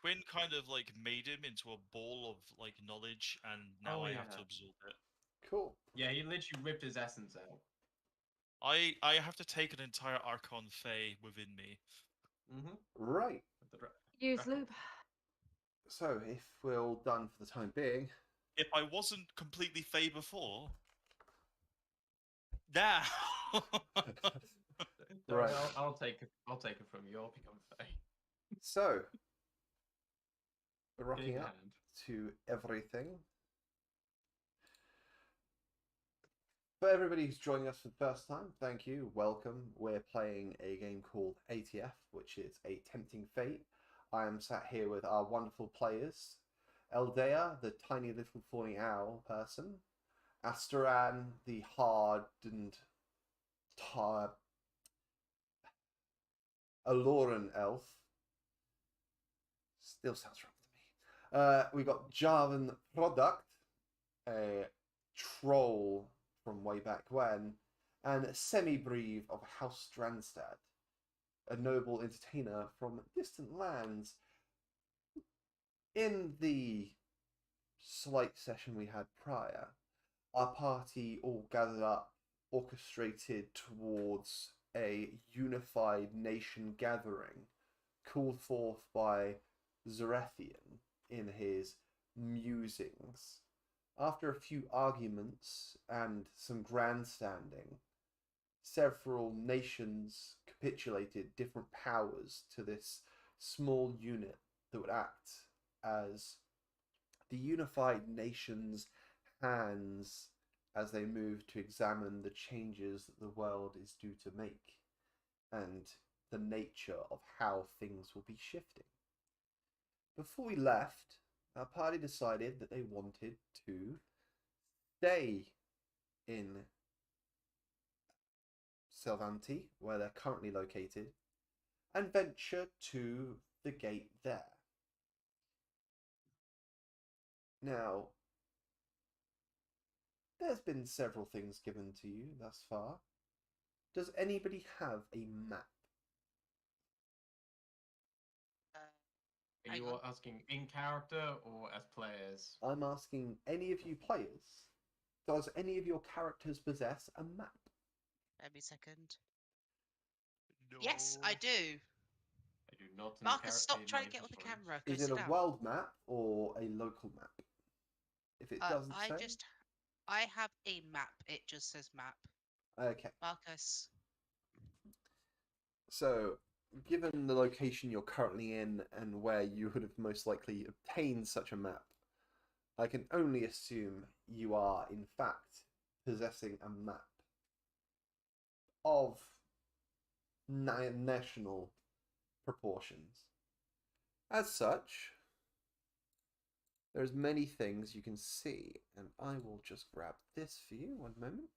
Quinn kind of like made him into a ball of like knowledge, and now I have to absorb it. Cool. Yeah, he literally ripped his essence out. I have to take an entire Archon Fae within me. Right. Use lube. So, if we're all done for the time being, If I wasn't completely Fae before, now. Right. I'll take it from you. I'll become Fae. So, we're rocking Big up hand. to everything. For everybody who's joining us for the first time, thank you, welcome. We're playing a game called ATF, which is A Tempting Fate. I am sat here with our wonderful players. Eldea, the tiny little fawny owl person. Asteran, the hardened, Aloran elf. Still sounds wrong to me. We got Jarvan Product, a troll from way back when, and Semi-Breve of House Strandstad, a noble entertainer from distant lands. In the slight session we had prior, our party all gathered up, orchestrated towards a unified nation gathering, called forth by Zarethian in his musings. After a few arguments and some grandstanding, several nations capitulated different powers to this small unit that would act as the unified nation's hands as they move to examine the changes that the world is due to make and the nature of how things will be shifting. Before we left, our party decided that they wanted to stay in Selvanti, where they're currently located, and venture to the gate there. Now, there's been several things given to you thus far. Does anybody have a map? Are you asking in character or as players? I'm asking any of you players. Does any of your characters possess a map? Let me a second. No. Yes, I do. I do not. Marcus, stop trying to get on the camera. Go Is it sit a down. world map or a local map? If it doesn't say... I have a map. It just says map. Okay. Marcus. So, given the location you're currently in and where you would have most likely obtained such a map, I can only assume you are, in fact, possessing a map of national proportions. As such, there's many things you can see, and I will just grab this for you. One moment.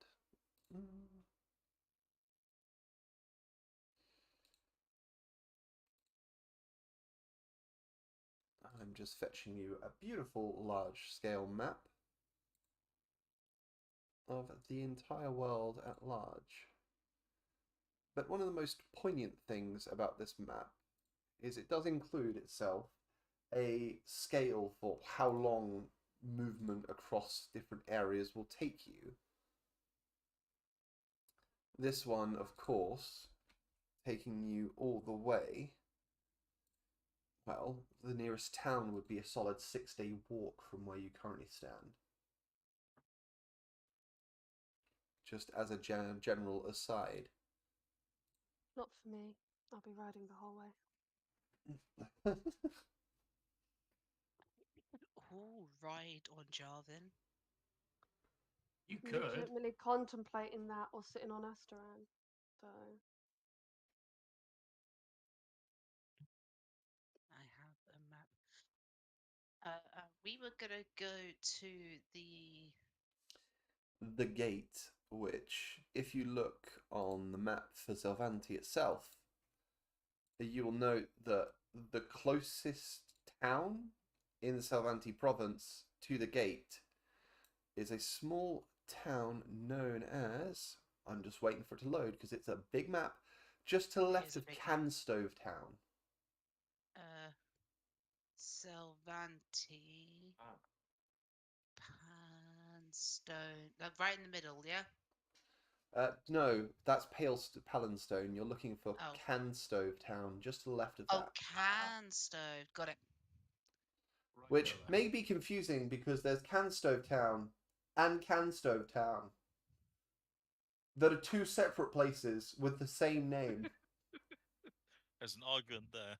I'm just fetching you a beautiful large-scale map of the entire world at large. But one of the most poignant things about this map is it does include itself a scale for how long movement across different areas will take you. This one, of course, taking you all the way. Well, the nearest town would be a solid 6-day walk from where you currently stand. Just as a general aside. Not for me. I'll be riding the whole way. Oh, ride on Jarvan. You could. Legitimately contemplating that or sitting on Asteran. So. I have a map. We were gonna go to the gate, which, if you look on the map for Selvanti itself, you will note that the closest town in the Selvanti province to the gate is a small town known as... I'm just waiting for it to load because it's a big map, just to the left of Canstove Town. Selvanti, Ah. Panstone. Right in the middle, yeah? No, that's Palenstone. You're looking for Oh. Canstove Town, just to the left of Oh, that. Canstone. Got it. Right Which over. may be confusing because there's Canstove Town and Canstove Town that are two separate places with the same name. There's an argument there.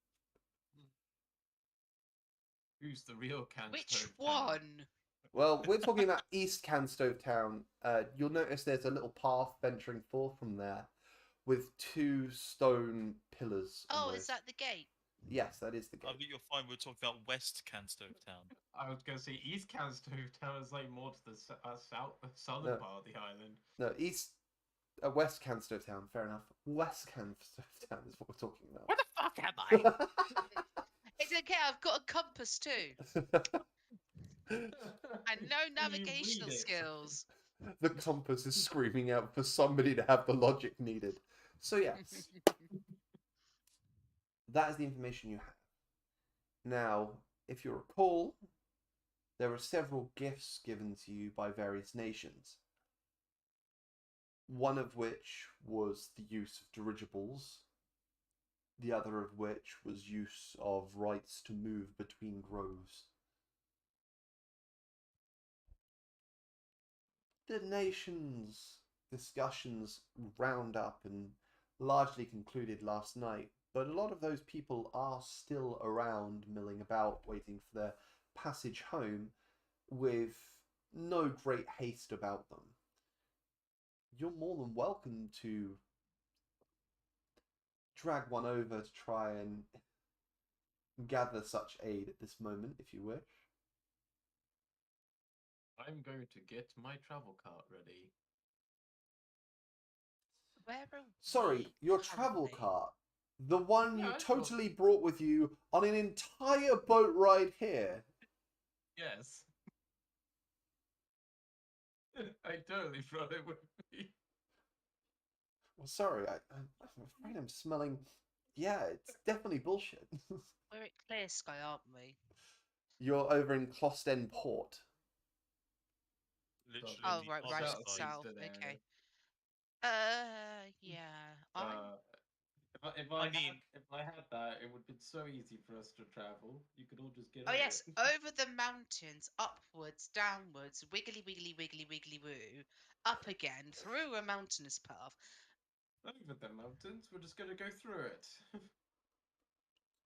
Who's the real Canstone Which Town? one? Well, we're talking about East Canstove Town. You'll notice there's a little path venturing forth from there with two stone pillars. Oh, almost. is that the gate? Yes, that is the I gate. think you'll find we're talking about West Canstove Town. I was going to say East Canstone Town is like more to the southern No. part of the island. No, West Canstove Town. Fair enough. West Canstove Town is what we're talking about. Where the fuck am I? It's okay, I've got a compass too. And no Can you navigational read it? skills. The compass is screaming out for somebody to have the logic needed. So yes, that is the information you have. Now, if you recall, there were several gifts given to you by various nations. One of which was the use of dirigibles, the other of which was use of rights to move between groves. The nation's discussions round up and largely concluded last night, but a lot of those people are still around, milling about, waiting for their passage home, with no great haste about them. You're more than welcome to drag one over to try and gather such aid at this moment, if you wish. I'm going to get my travel cart ready. Where are Sorry, we your travel currently? cart. The one Yeah, you I thought- totally brought with you on an entire boat ride here. Yes. I totally brought it with me. Well, sorry, I'm afraid I'm smelling... Yeah, it's definitely bullshit. We're at Clear Sky, aren't we? You're over in Closten Port. Literally Oh, the right, other right South at the side. south. Eastern Okay. area. Yeah. I'm If I mean- I had that, it would have been so easy for us to travel. You could all just get Oh on yes, it. over the mountains, upwards, downwards, wiggly, wiggly, wiggly, wiggly, woo, up again through a mountainous path. Over the mountains, we're just gonna go through it.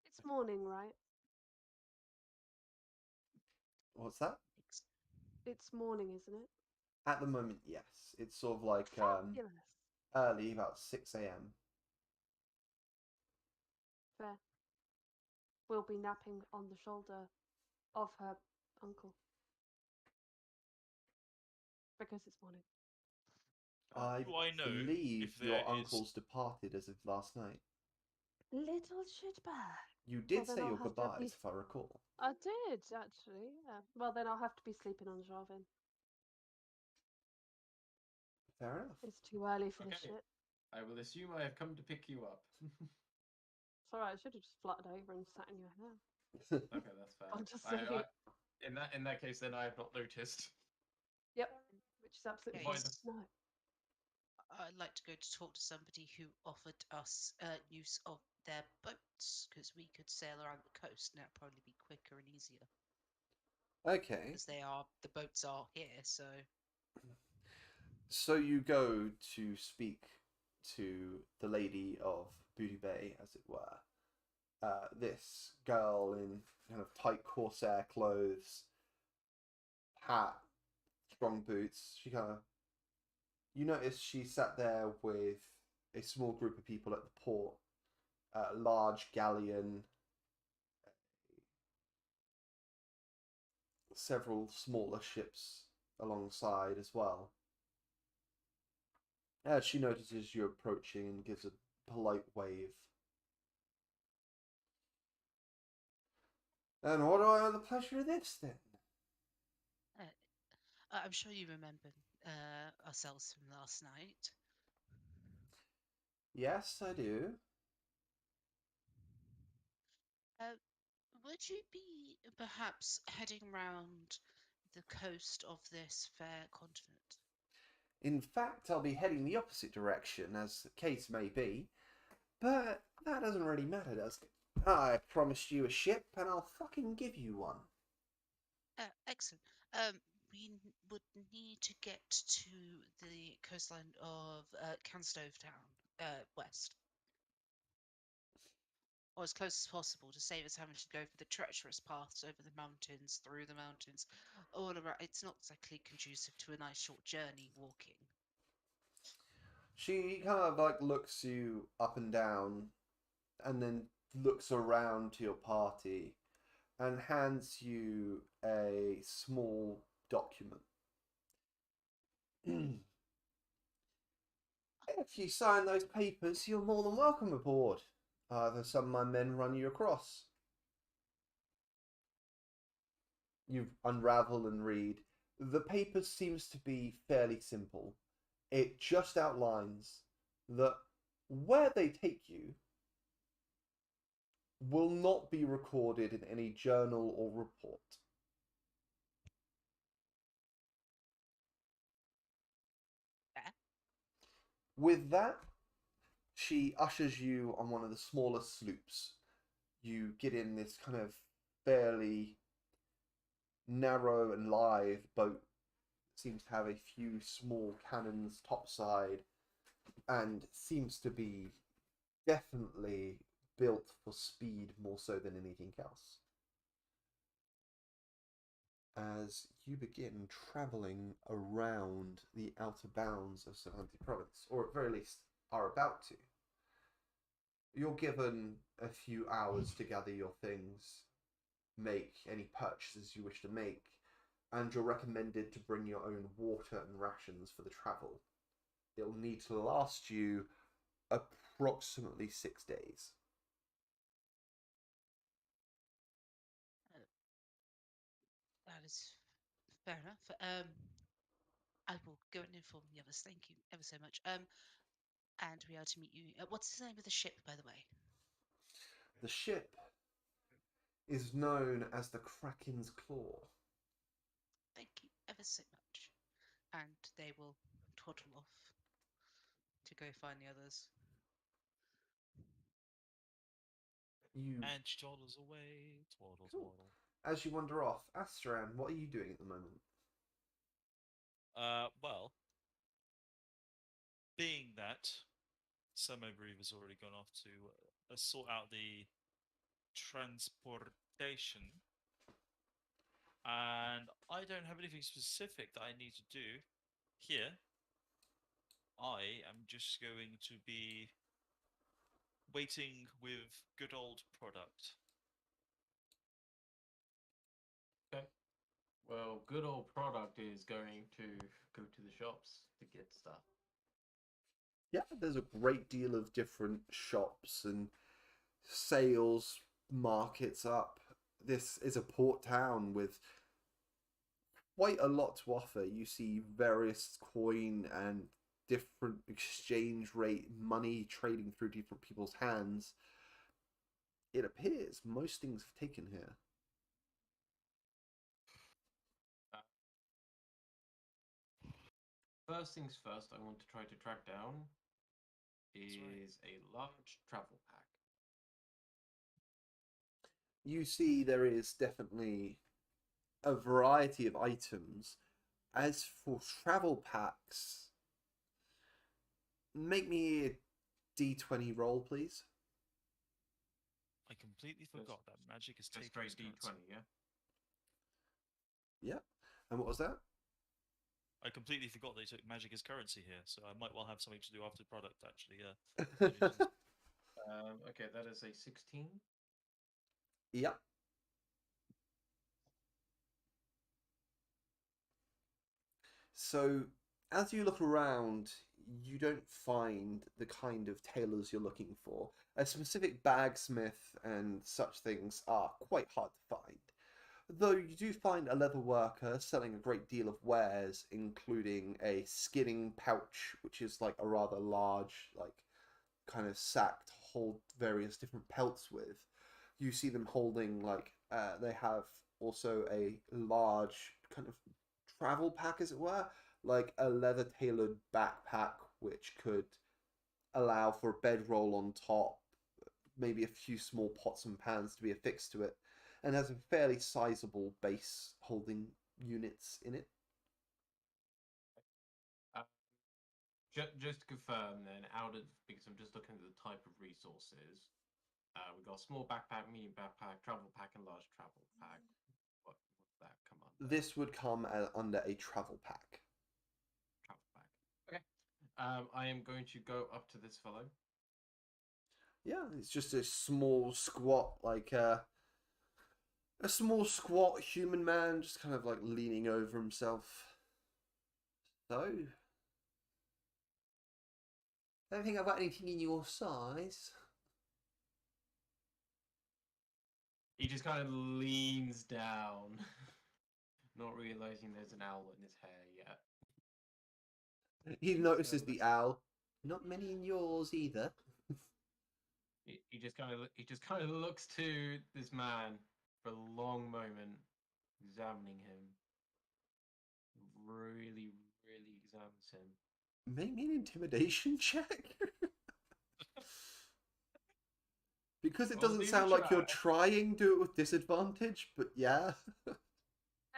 It's morning, right? What's that? It's morning, isn't it? At the moment, yes. It's sort of like Fabulous. early, about 6 a.m. Fair. We'll be napping on the shoulder of her uncle. Because it's morning. I Do I know believe if your there is- uncle's departed as of last night. Little shitbag. You did then say I'll your have to goodbyes, be- if I recall. I did, actually. Yeah. Well, then I'll have to be sleeping on Jarvin. Fair enough. It's too early for this Okay. shit. I will assume I have come to pick you up. It's alright, I should have just fluttered over and sat in your hair. Okay, that's fair. I'm just saying. In that case, then I have not noticed. Yep. Which is absolutely Okay, fine. s- No. I'd like to go to talk to somebody who offered us use of their boats because we could sail around the coast and that'd probably be quicker and easier Okay. because the boats are here. So So you go to speak to the lady of Booty Bay, as it were. This girl in kind of tight corsair clothes, hat, strong boots. She kind of... You notice she sat there with a small group of people at the port. A large galleon, several smaller ships alongside as well. As she notices you approaching and gives a polite wave. And what do I have the pleasure of this then? I'm sure you remember ourselves from last night. Yes, I do. Would you be perhaps heading round the coast of this fair continent? In fact, I'll be heading the opposite direction, as the case may be. But that doesn't really matter, does it? I promised you a ship, and I'll fucking give you one. Excellent. Would need to get to the coastline of Canstove Town, west, or as close as possible to save us having to go for the treacherous paths over the mountains, through the mountains, all around. It's not exactly conducive to a nice short journey walking. She kind of like looks you up and down, and then looks around to your party, and hands you a small document. If you sign those papers, you're more than welcome aboard. Either some of my men run you across. You unravel and read. The paper seems to be fairly simple. It just outlines that where they take you will not be recorded in any journal or report. With that, she ushers you on one of the smaller sloops. You get in this kind of fairly narrow and lithe boat. Seems to have a few small cannons topside, and seems to be definitely built for speed more so than anything else. As you begin travelling around the outer bounds of Savanti province, or at very least are about to, you're given a few hours to gather your things, make any purchases you wish to make, and you're recommended to bring your own water and rations for the travel. It'll need to last you approximately 6 days. That is fair enough. I will go and inform the others. Thank you ever so much. And we are to meet you. What's the name of the ship, by the way? The ship is known as the Kraken's Claw. Thank you ever so much. And they will toddle off to go find the others. And she toddles away. Twaddle, Cool. twaddle. As you wander off, Astran, what are you doing at the moment? Well, being that Summerbrieve has already gone off to sort out the transportation, and I don't have anything specific that I need to do here. I am just going to be waiting with good old product. Okay. Well, good old product is going to go to the shops to get stuff. Yeah, there's a great deal of different shops and sales markets up. This is a port town with quite a lot to offer. You see various coin and different exchange rate money trading through different people's hands. It appears most things have taken here. First things first, I want to try to track down is a large travel pack. You see there is definitely a variety of items. As for travel packs, make me a D20 roll, please. I completely forgot that magic is Just taken. straight D20, yeah? Yeah. And what was that? I completely forgot they took magic as currency here, so I might well have something to do after the product, actually, yeah. Okay, that is a 16. Yep. So, as you look around, you don't find the kind of tailors you're looking for. A specific bagsmith and such things are quite hard to find. Though you do find a leather worker selling a great deal of wares, including a skinning pouch, which is like a rather large, like, kind of sack to hold various different pelts with. you see them holding like they have also a large kind of travel pack, as it were, like a leather tailored backpack which could allow for a bedroll on top, maybe a few small pots and pans to be affixed to it, and has a fairly sizable base holding units in it. Just to confirm, then, because I'm just looking at the type of resources, we've got a small backpack, medium backpack, travel pack, and large travel pack. What would that come under? This would come under a travel pack. Travel pack. Okay. I am going to go up to this fellow. Yeah, it's just a small squat, like a small squat human man, just kind of like leaning over himself. So, I don't think I've got anything in your size. He just kind of leans down, not realizing there's an owl in his hair yet. He notices the owl. Not many in yours either. He just kind of looks to this man for a long moment, examining him. Really, really examines him. Make me an intimidation check. Because it I'll doesn't leave sound a like you're try. trying, do it with disadvantage, but yeah.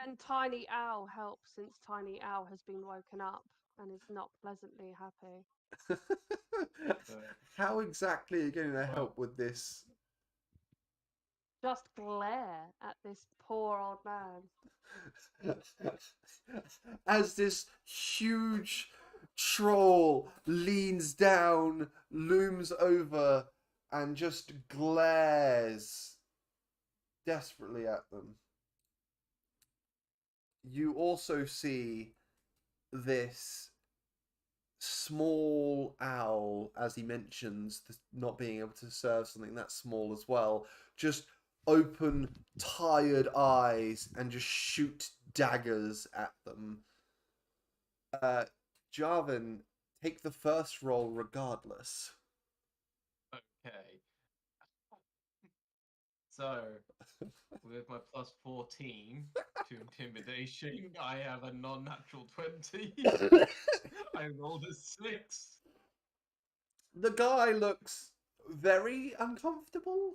And Tiny Owl helps since Tiny Owl has been woken up and is not pleasantly happy. How exactly are you going to Well- help with this? Just glare at this poor old man. As this huge troll leans down, looms over, and just glares desperately at them. You also see this small owl, as he mentions, not being able to serve something that small as well, just open tired eyes and just shoot daggers at them. Jarvan, take the first roll regardless. Okay. So, with my plus 14 to intimidation, I have a non-natural 20. I rolled a 6. The guy looks very uncomfortable.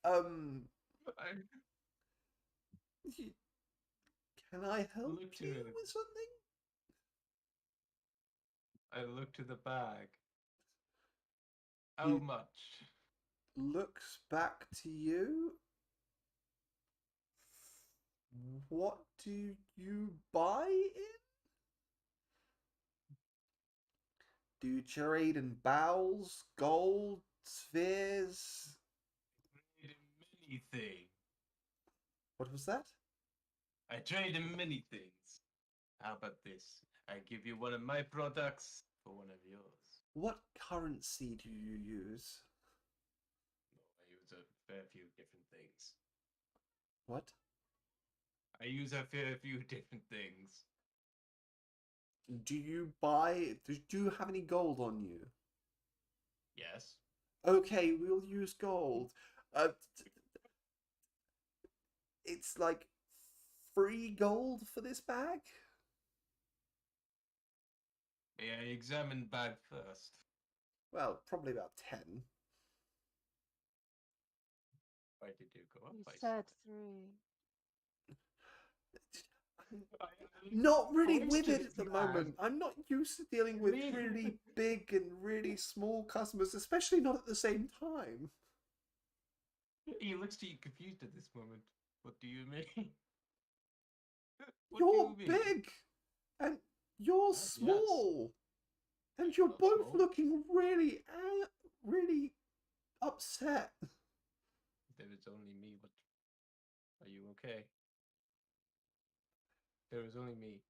I Can I help Look you to it. with something? look to the bag. How You- much? Looks back to you. What do you buy in? Do you trade in bowels, gold, spheres? Trade in many things. What was that? I trade in many things. How about this? I give you one of my products for one of yours. What currency do you use? I use a fair few different things. What? I use a fair few different things. Do you buy? Do you have any gold on you? Yes. Okay, we'll use gold. It's like free gold for this bag. May I examine bag first? Well, probably about 10. Why did you go up You by said 7? 3. Not really Thanks with to it this at the man. moment. I'm not used to dealing with Me- really big and really small customers, especially not at the same time. He looks to you confused at this moment. What do you mean? What You're do you mean? big and you're Yes. small. And you're Not both small. looking really, really upset. There is only me. What? Are you okay? There is only me.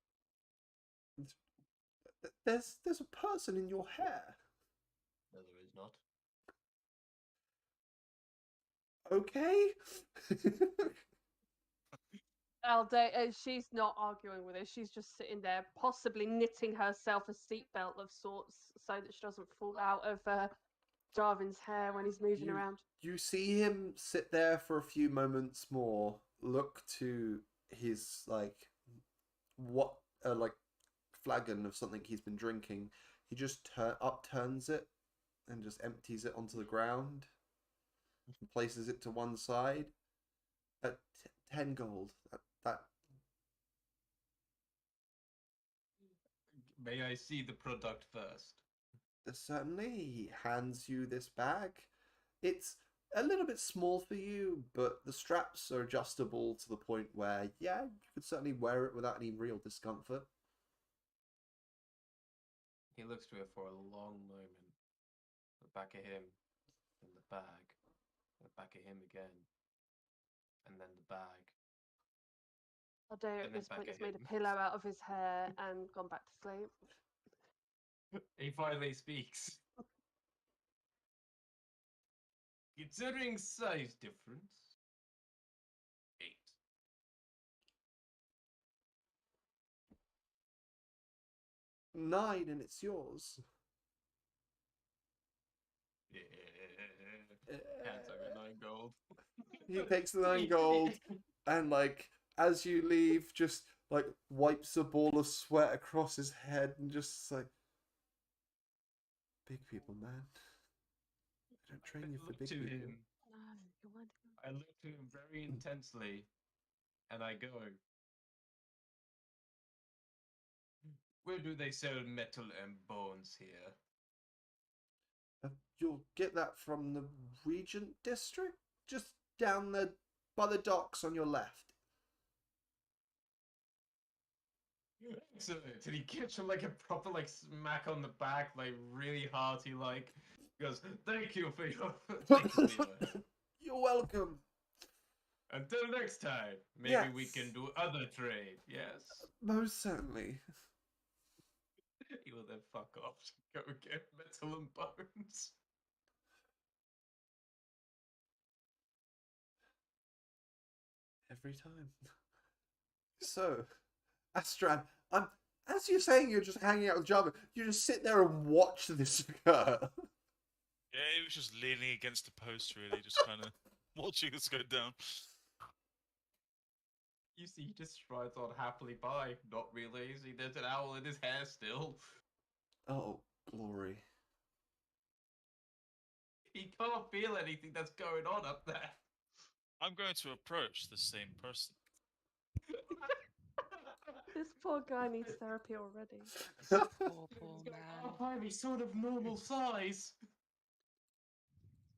There's a person in your hair. No, there is not. Okay? Alde, she's not arguing with it. She's just sitting there, possibly knitting herself a seatbelt of sorts so that she doesn't fall out of Jarvin's hair when he's moving around. You see him sit there for a few moments more, look to his like flagon of something he's been drinking. He just upturns it and just empties it onto the ground and places it to one side. At 10 gold. That May I see the product first? certainly, he hands you this bag. It's a little bit small for you, but the straps are adjustable to the point where, yeah, you could certainly wear it without any real discomfort. He looks to it for a long moment. The back of him, then the bag, the back of him again, and then the bag. Adair at And then this back point at has made him. a pillow out of his hair and gone back to sleep. He finally speaks. Considering size difference, 8. Nine, and it's yours. Hands over 9 gold. He takes the 9 gold and, like, as you leave, just, like, wipes a ball of sweat across his head and just, like, big people, man. I don't train you for big people. Him. No, you want I look to him very intensely, and I go, where do they sell metal and bones here? You'll get that from the Regent District, just down there by the docks on your left. Excellent. Did he catch him like a proper like smack on the back, like really hearty, like? He goes, "Thank you for your, thank you for your help. You're welcome. Until next time, maybe we can Yes. do other trade." Yes. Most certainly. He will then fuck off to go get metal and bones. Every time. So, Astran, as you're saying you're just hanging out with Java, you just sit there and watch this occur. Yeah, he was just leaning against the post, really, just kind of watching this go down. You see, he just strides on happily by, not realizing there's an owl in his hair still. Oh, glory. He can't feel anything that's going on up there. I'm going to approach the same person. This poor guy needs therapy already. Poor man. Oh, he's sort of normal size.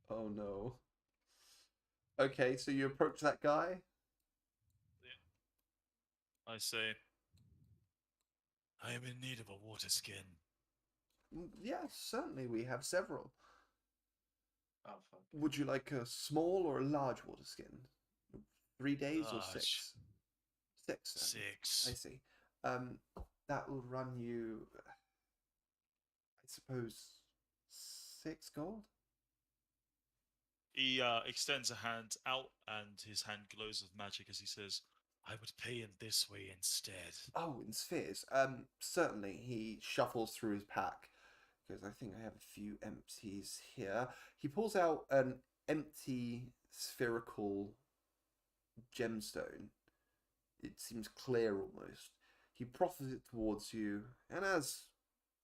Oh no. Okay, so you approach that guy? I say, I am in need of a water skin. Yes, certainly, we have several. Oh, fuck. Would you like a small or a large water skin? 3 days or Large. 6? 6. then. 6. I see. That will run you, I suppose, 6 gold? He extends a hand out, and his hand glows with magic as he says, I would pay in this way instead. Oh, in spheres. Certainly. He shuffles through his pack, because I think I have a few empties here. He pulls out an empty spherical gemstone. It seems clear almost. He proffers it towards you, and as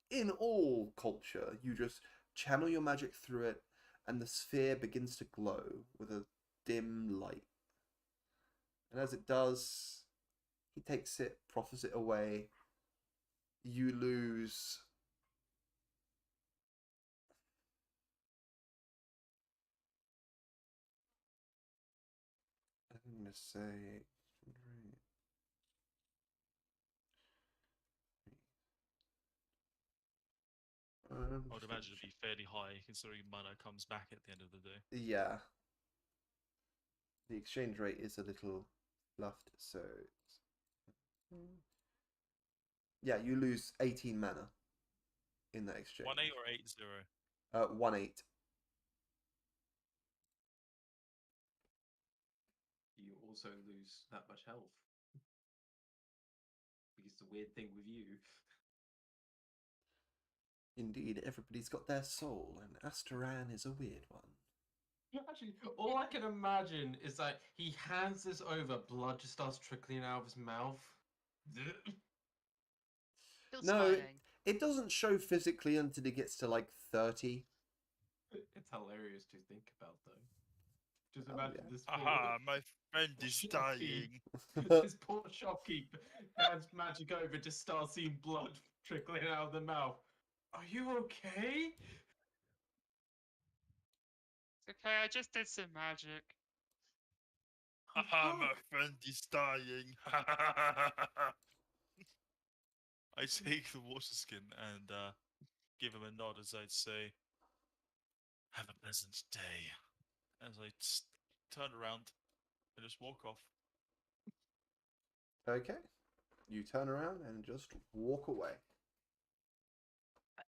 in all culture, you just channel your magic through it, and the sphere begins to glow with a dim light. And as it does, he takes it, proffers it away. You lose. I'm going to say. I would imagine it'd be fairly high, considering mana comes back at the end of the day. Yeah. The exchange rate is a little fluffed, so. Yeah, you lose 18 mana in that exchange. 1-8 or 8-0? 1-8. You also lose that much health. Because the weird thing with you. Indeed, everybody's got their soul, and Asteran is a weird one. Actually, all I can imagine is that he hands this over, blood just starts trickling out of his mouth. Still No, smiling. it doesn't show physically until it gets to like 30. It's hilarious to think about, though. Just Oh, imagine yeah. this Aha, my friend is Shocking. dying. This poor shopkeeper hands magic over, just starts seeing blood trickling out of the mouth. Are you okay? Okay, I just did some magic. Aha, my friend is dying. I take the water skin and give him a nod as I'd say, "Have a pleasant day." As I turn around and just walk off. Okay. You turn around and just walk away.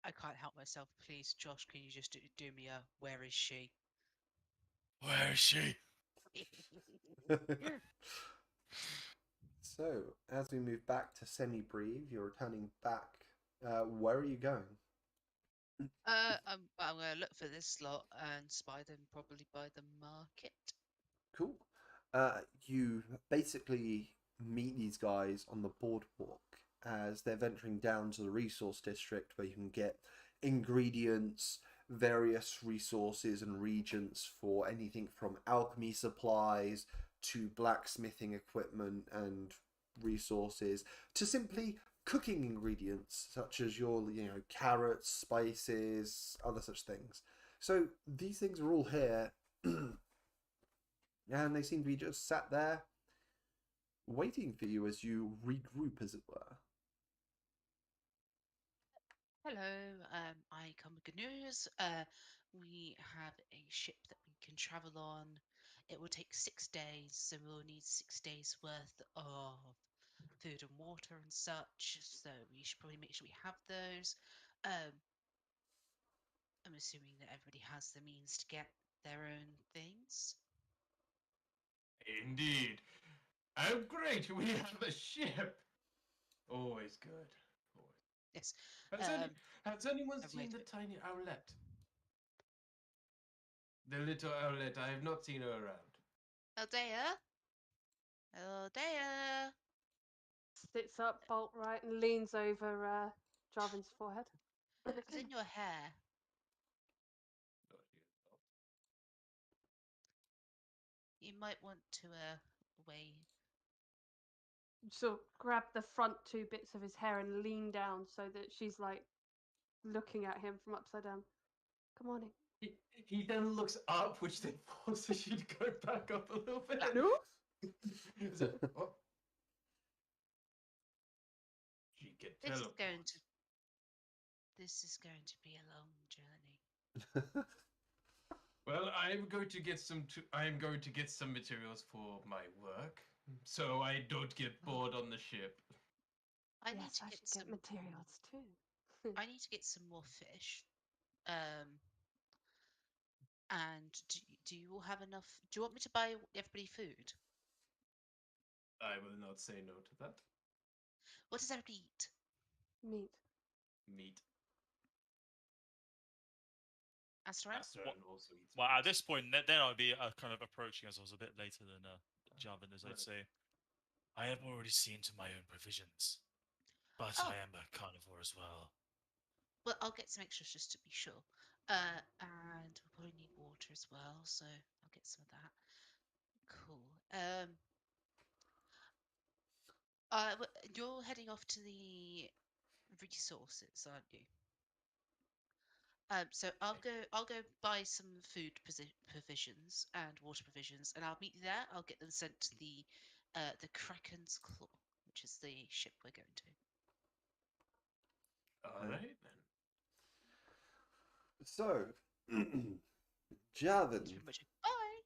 I can't help myself. Please, Josh, can you just do me a where is she? Where is she? So, as we move back to semi-breathe, you're returning back. Where are you going? I'm gonna look for this lot and spy them probably by the market. Cool. You basically meet these guys on the boardwalk as they're venturing down to the resource district where you can get ingredients, various resources and regents for anything from alchemy supplies to blacksmithing equipment and resources to simply cooking ingredients such as your carrots, spices, other such things. So these things are all here. And they seem to be just sat there waiting for you as you regroup, as it were. Hello, I come with good news. We have a ship that we can travel on. It will take 6 days, so we'll need 6 days worth of food and water and such. So we should probably make sure we have those. I'm assuming that everybody has the means to get their own things. Indeed. Oh, great! We have a ship. Always good. Always. Yes. Has anyone I've seen made the it. tiny owlet? The little owlet. I have not seen her around. Aldea? Aldea? Sits up, bolt right, and leans over Jarvan's forehead. It's in your hair. No, she is not. You might want to weigh. So grab the front two bits of his hair and lean down so that she's like looking at him from upside down. Come on in. He then looks up, which then forces you to go back up a little bit. No? So, oh. She can This is teleport. going to. This is going to be a long journey. Well, I'm going to get some. I'm going to get some materials for my work, so I don't get bored on the ship. I need Yes, to I get should some. get materials too. I need to get some more fish. And do you all have enough? Do you want me to buy everybody food? I will not say no to that. What does everybody eat? Meat. Meat. Asteran? Asteran also eats Well, meat. at this point, then I'd be kind of approaching as I was a bit later than Javan, as I'd Right. say, I have already seen to my own provisions, but Oh. I am a carnivore as well. Well, I'll get some extras just to be sure. And we'll probably need water as well, so I'll get some of that. Cool. You're heading off to the resources, aren't you? So I'll go buy some food provisions and water provisions, and I'll meet you there. I'll get them sent to the Kraken's Claw, which is the ship we're going to. All right then. So, It's Javin, pretty much bye.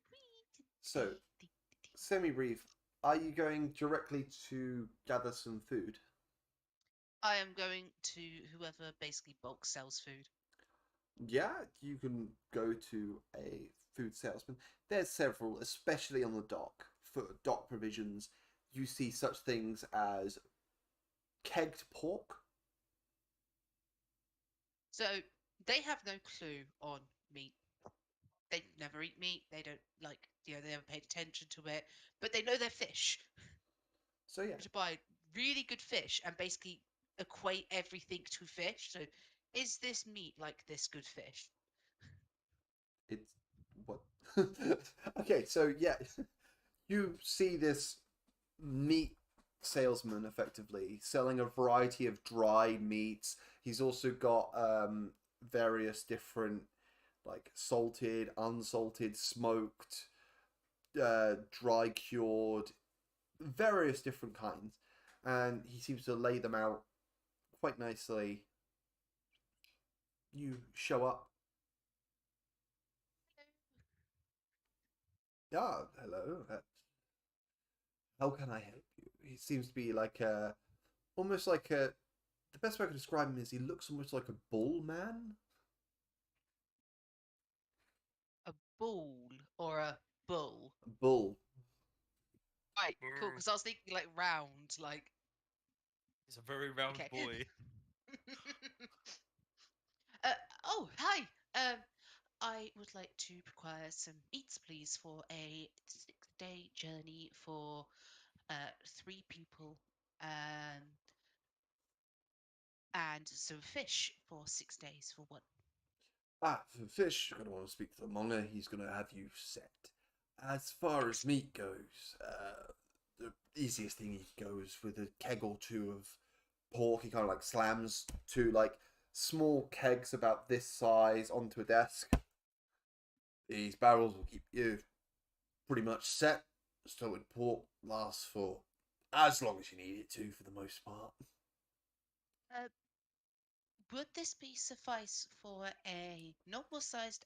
so, semi-brief, are you going directly to gather some food? I am going to whoever basically bulk sells food. Yeah, you can go to a food salesman. There's several, especially on the dock, for dock provisions. You see such things as kegged pork. So So they have no clue on meat. They never eat meat. They don't they never paid attention to it, but they know they're fish. So yeah, To buy really good fish and basically equate everything to fish. So, is this meat like this good fish? it's what. Okay, so yeah, you see this meat salesman effectively selling a variety of dry meats. He's also got various different like salted, unsalted, smoked, dry cured, various different kinds, and he seems to lay them out quite nicely. You show up. Ah, hello. How can I help you? He seems to be like a, almost like a. The best way I can describe him is he looks almost like a bull man. A bull or a bull? A bull. Right, cool. Because I was thinking like round, like He's a very round okay. boy. uh, oh, hi. I would like to require some eats, please, for a 6-day journey for 3 people, um, and some fish for 6 days for one. Ah, for fish, you're gonna want to speak to the monger. He's gonna have you set. As far as meat goes, the easiest thing he goes with a keg or two of pork. He kind of like slams two like small kegs about this size onto a desk. These barrels will keep you pretty much set. Salted pork lasts for as long as you need it to, for the most part. Would this be suffice for a normal-sized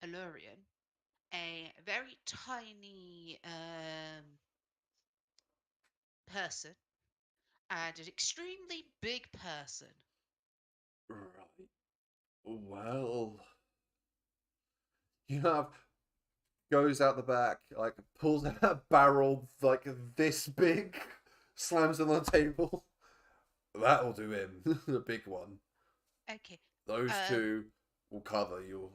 Allurian, a very tiny person, and an extremely big person? Right. Well, you have goes out the back, like pulls out a barrel like this big, slams it on the table. That'll do him. The big one. Okay. Those two will cover your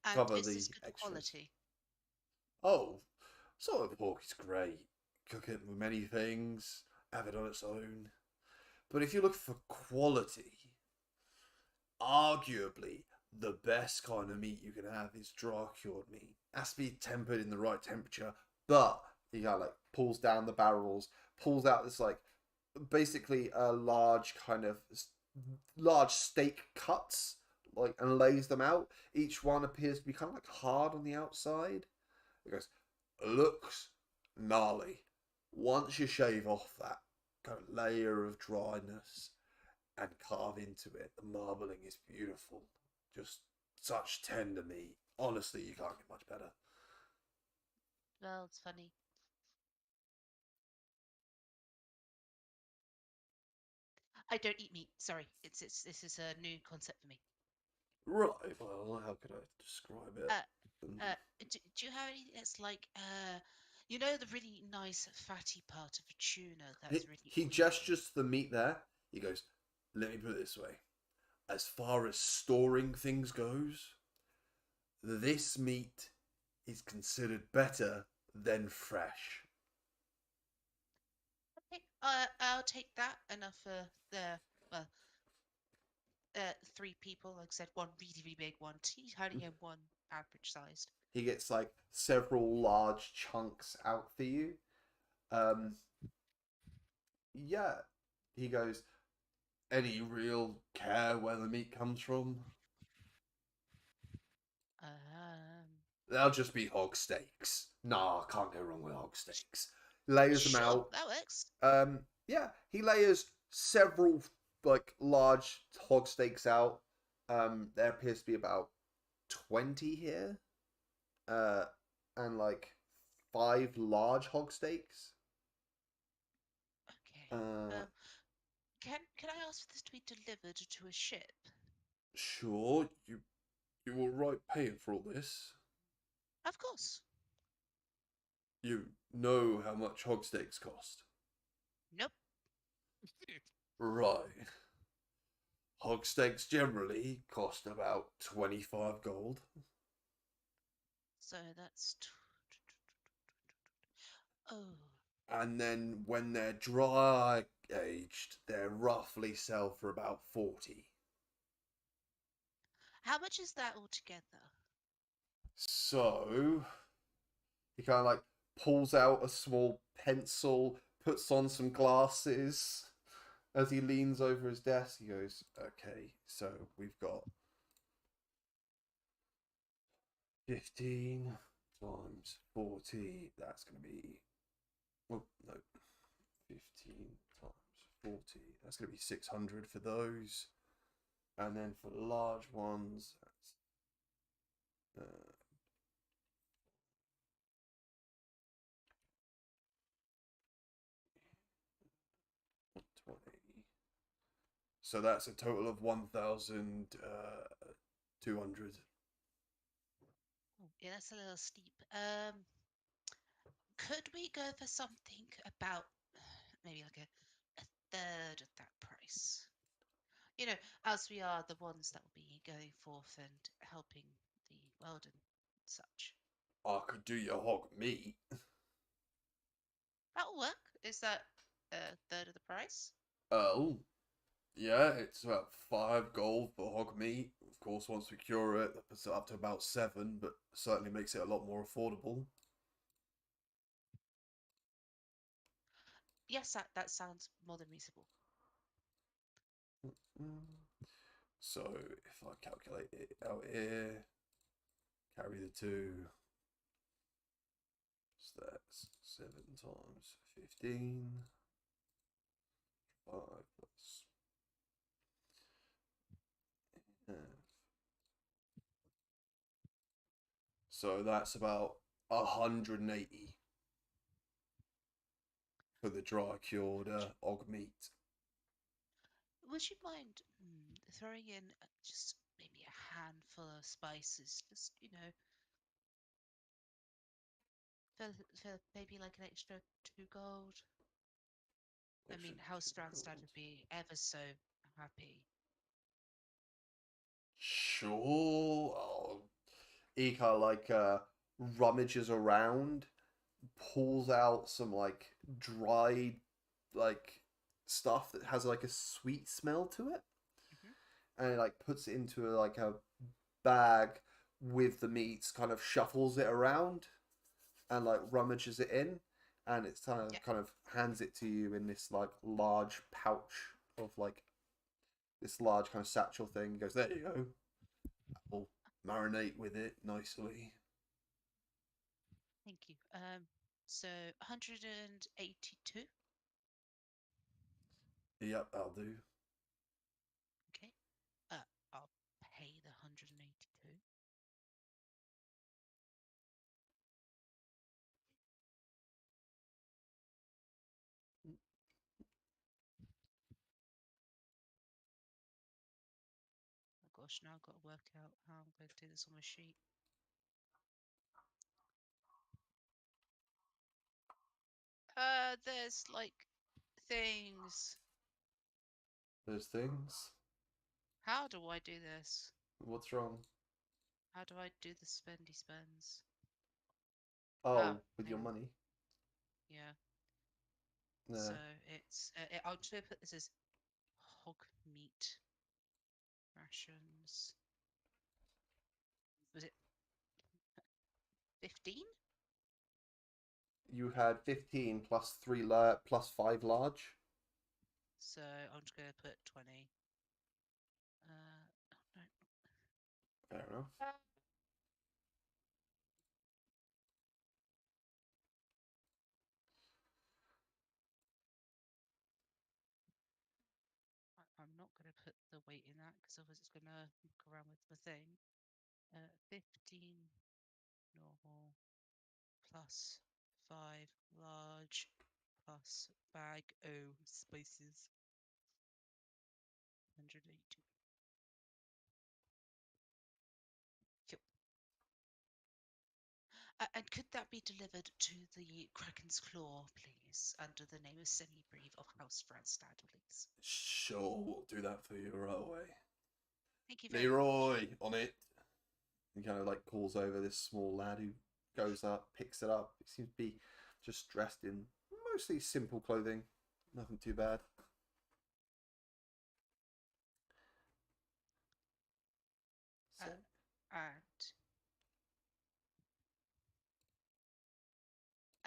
And cover is the this good extras. quality? Oh, salted pork is great. Cook it with many things. Have it on its own. But if you look for quality, arguably the best kind of meat you can have is dry cured meat. It has to be tempered in the right temperature, but he kind of like pulls down the barrels, pulls out this like basically a large kind of large steak cuts, like, and lays them out. Each one appears to be kind of like hard on the outside. It goes, looks gnarly. Once you shave off that kind of layer of dryness and carve into it, the marbling is beautiful. Just such tender meat. Honestly, you can't get much better. Well, it's funny. I don't eat meat. Sorry, this is a new concept for me. Right, well, how could I describe it? Do you have anything that's like you know, the really nice fatty part of a tuna that's really He oily? gestures to the meat there. He goes, let me put it this way. As far as storing things goes, this meat is considered better than fresh. Okay, I'll take that. Enough for the well, 3 people. Like I said, one really really big, one teeny tiny, and one average sized. He gets like several large chunks out for you. Yeah. He goes, any real care where the meat comes from? They'll just be hog steaks. Nah, can't go wrong with hog steaks. Layers them Sure, out. that works. Yeah, he layers several like large hog steaks out. There appears to be about 20 here. And like 5 large hog steaks. Okay. Can I ask for this to be delivered to a ship? Sure, you were right paying for all this. Of course. You know how much hog steaks cost. Nope. Right. Hog steaks generally cost about 25 gold. So that's. Oh. And then when they're dry aged, they're roughly sell for about 40. How much is that altogether? So he kind of like pulls out a small pencil, puts on some glasses. As he leans over his desk, he goes, "Okay, so we've got 15 times 40. That's going to be, oh, no, 15 times 40. That's going to be 600 for those. And then for the large ones, that's 20. So that's a total of 1,200. Oh, yeah, that's a little steep. Could we go for something about maybe like a third of that price? You know, as we are the ones that will be going forth and helping the world and such. I could do your hog meat. That'll work. Is that a third of the price? Oh, yeah, it's about 5 gold for hog meat. Of course, once we cure it, that puts it up to about 7, but certainly makes it a lot more affordable. Yes, that sounds more than reasonable. So if I calculate it out here, carry the 2, so that's 7 times 15, 5 plus half. So that's about 180 for the dry cured hog meat. Would you mind throwing in just maybe a handful of spices? Just, for maybe like an extra 2 gold? I mean, Extra House 2 Strandstad gold. would be ever so happy. Sure. Oh, he kind of like rummages around, pulls out some like dried like stuff that has like a sweet smell to it, and he like puts it into like a bag with the meats, kind of shuffles it around, and like rummages it in, and it's kind of Yeah. hands it to you in this like large pouch of like this large kind of satchel thing. He goes, "There you go. I'll marinate with it nicely." Thank you. So 182. Yep, I'll do. Okay. I'll pay the 182. Oh gosh, now I've got to work out how I'm going to do this on my sheet. There's like things. Those things. How do I do this? What's wrong? How do I do the spendy spends? Oh, with hang your on. money? Yeah. No. So it's. I'll just put this as hog meat rations. Was it 15? You had 15 plus 3 plus 5 large. So I'm just going to put 20. No. Fair enough. I'm not going to put the weight in that because otherwise it's going to muck around with the thing. 15 normal plus 5 large plus bag O spices. 180. Cool. And could that be delivered to the Kraken's Claw, please, under the name of Semi-Brief of House Franstad, please? Sure, we'll do that for you right away. Thank you very much. Leroy, on it. He kind of like calls over this small lad who goes up, picks it up. He seems to be just dressed in mostly simple clothing, nothing too bad. So,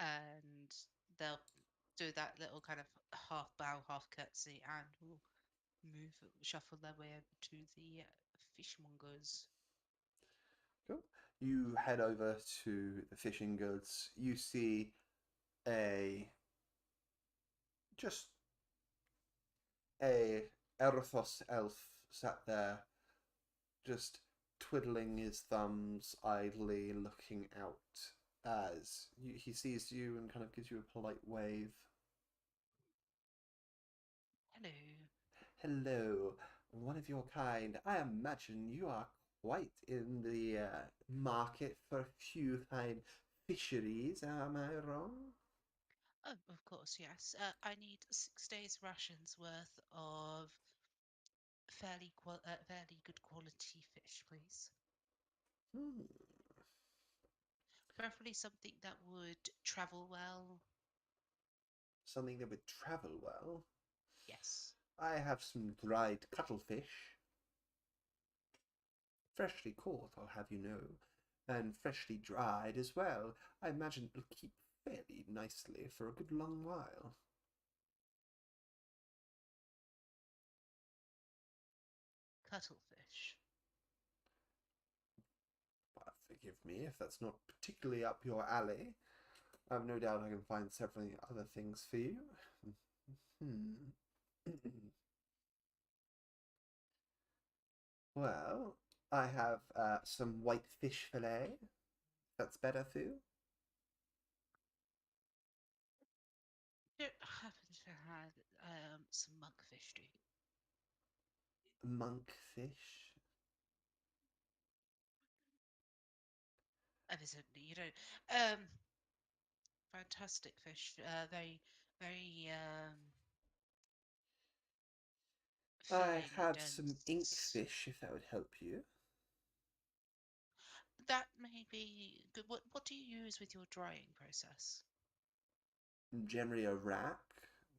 And they'll do that little kind of half bow, half curtsy, and will shuffle their way over to the fishmongers. cool. You head over to the fishing goods. You see just a Erthos elf sat there, just twiddling his thumbs, idly looking out as he sees you and kind of gives you a polite wave. Hello. Hello, one of your kind. I imagine you are quite in the market for a few fine fisheries. Am I wrong? Oh, of course, yes. I need 6 days' rations worth of fairly good quality fish, please. Hmm. Preferably something that would travel well. Something that would travel well. Yes. I have some dried cuttlefish. Freshly caught, I'll have you know, and freshly dried as well. I imagine it'll keep fairly nicely for a good long while. Cuttlefish. But forgive me if that's not particularly up your alley. I've no doubt I can find several other things for you. Well, I have some white fish fillet. That's better for you. Don't happen to have some monkfish, do you? Monkfish. Evidently, you don't. Fantastic fish. Very, very I filling, have some dense. inkfish, if that would help you. That may be good. What do you use with your drying process? Generally a rack,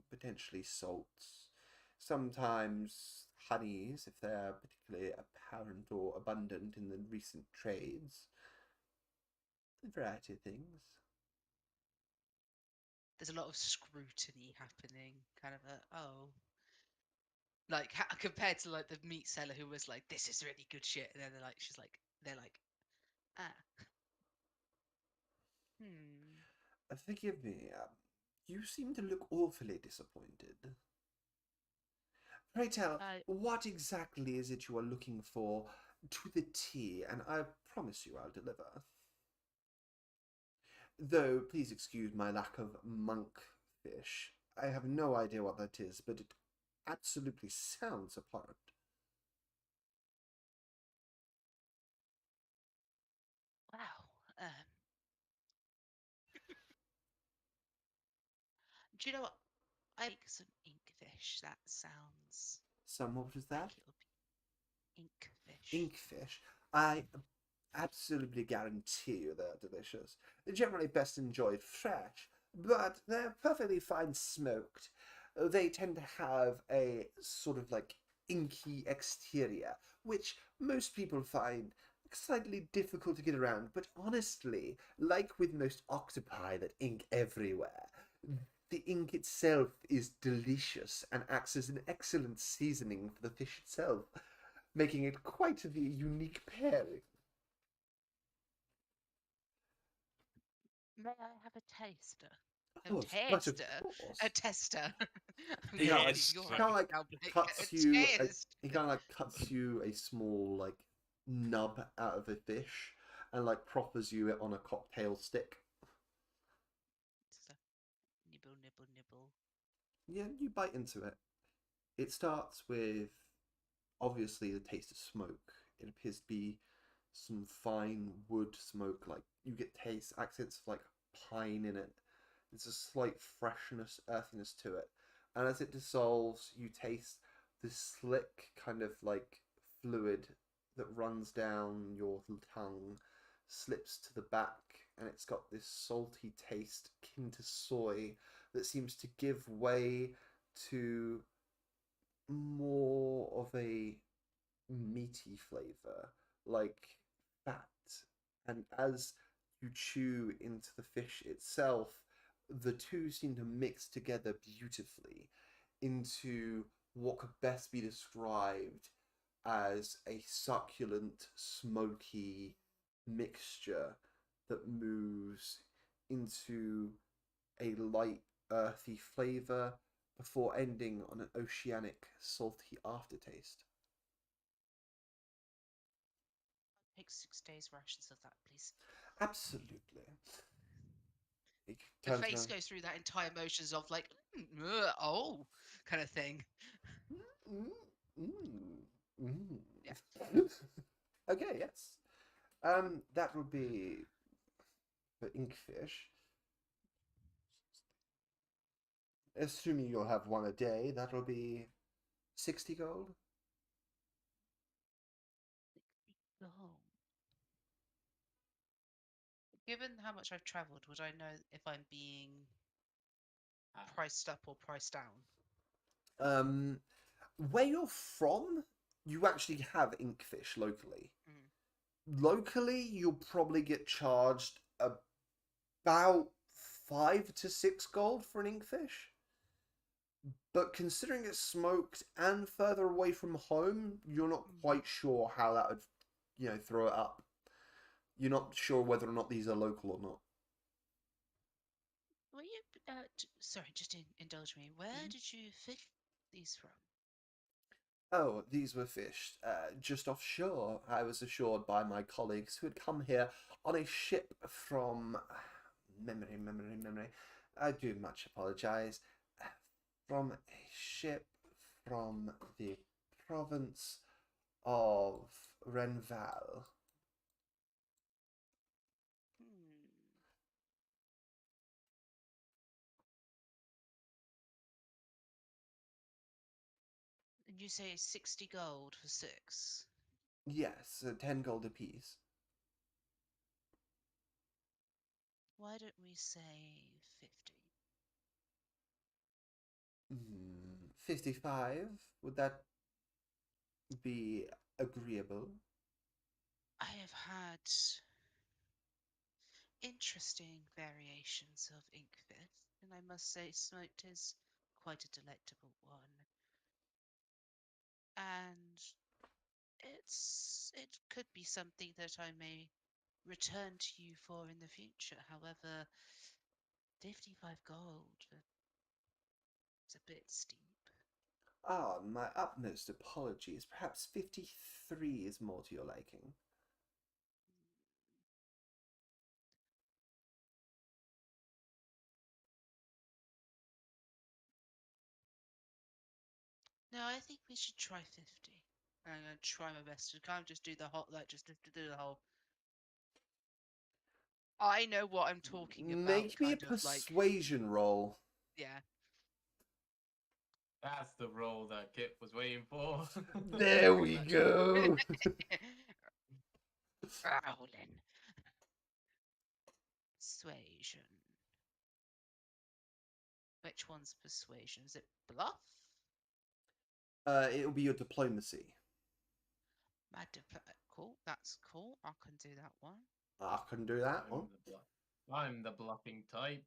potentially salts, sometimes honeys if they're particularly apparent or abundant in the recent trades. A variety of things. There's a lot of scrutiny happening. Kind of like compared to like the meat seller who was like, "This is really good shit," and then they're like, ah, hmm. Forgive me, you seem to look awfully disappointed. Pray tell, what exactly is it you are looking for to the T, and I promise you I'll deliver. Though, please excuse my lack of monkfish. I have no idea what that is, but it absolutely sounds abhorrent. Wow. Do you know what? I like some inkfish. That sounds Some, what was like that? it'll be inkfish. Inkfish. I absolutely guarantee you they're delicious. They're generally best enjoyed fresh, but they're perfectly fine smoked. They tend to have a sort of like inky exterior, which most people find slightly difficult to get around, but honestly, like with most octopi that ink everywhere, the ink itself is delicious and acts as an excellent seasoning for the fish itself, making it quite a unique pairing. May I have a taster? Oh, but of course. A tester. He Yeah, kind of it's like, right. cuts you. He kind of like cuts you a small like nub out of a fish and like proffers you it on a cocktail stick. Nibble, nibble, nibble. Yeah, you bite into it. It starts with obviously the taste of smoke. It appears to be some fine wood smoke. Like you get taste accents of like pine in it. There's a slight freshness, earthiness to it, and as it dissolves, you taste this slick kind of like fluid that runs down your tongue, slips to the back, and it's got this salty taste akin to soy that seems to give way to more of a meaty flavor, like fat. And as you chew into the fish itself, the two seem to mix together beautifully into what could best be described as a succulent, smoky mixture that moves into a light, earthy flavor before ending on an oceanic, salty aftertaste. Take 6 days rations of that, please. Absolutely. He The turns face around. goes through that entire motions of like, oh, kind of thing. Yeah. Okay, yes. That would be for Inkfish. Assuming you'll have one a day, that'll be 60 gold. Oh. Given how much I've travelled, would I know if I'm being priced up or priced down? Where you're from, you actually have Inkfish locally. Mm. Locally, you'll probably get charged about 5 to 6 gold for an Inkfish. But considering it's smoked and further away from home, you're not quite sure how that would, throw it up. You're not sure whether or not these are local or not. Were you? Sorry, just indulge me. Where did you fish these from? Oh, these were fished just offshore. I was assured by my colleagues who had come here on a ship from memory. I do much apologize. From a ship from the province of Renval. And you say 60 gold for 6? Yes, 10 gold apiece. Why don't we say 50? 55? Would that be agreeable? I have had interesting variations of inkfish, and I must say smoked is quite a delectable one. And it could be something that I may return to you for in the future. However, 55 gold, it's a bit steep. Ah, my utmost apologies. Perhaps 53 is more to your liking. No, I think we should try 50. I'm gonna try my best to kind of just do the whole, like, just to do the whole. I know what I'm talking about. Make me a Kind of like, persuasion roll. yeah. That's the role that Kip was waiting for. There we go. Rowling. Persuasion. Which one's persuasion? Is it bluff? It'll be your diplomacy. Cool. That's cool. I can do that one. I can do that one. I'm the bluffing type.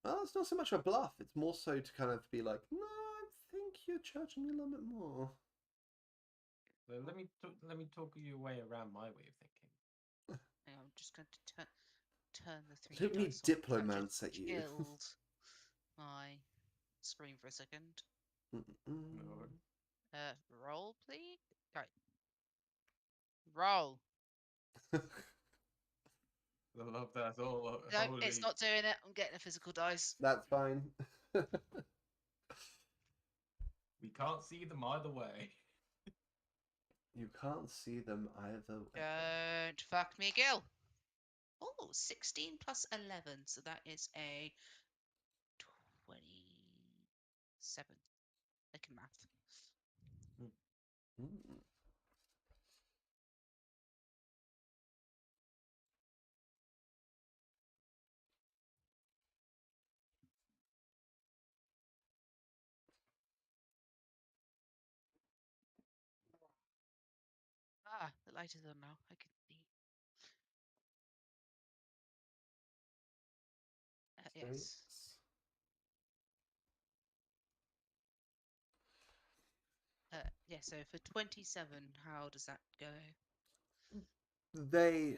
Well, it's not so much a bluff. It's more so to kind of be like, no, I think you're charging me a little bit more. So let me talk you way around my way of thinking. I'm just going to turn the 3 Let me dice on. diplomance at you. Killed my screen for a second. Roll, please. Right. Roll. I love that. All No, holy... it's not doing it. I'm getting a physical dice. That's fine. We can't see them either way. You can't see them either way. Don't fuck me, Gil. Oh, 16 plus 11. So that is a 27. I can math. Hmm. Ah, the light is on now. I can see. So Yes. Yeah, so for 27, how does that go? They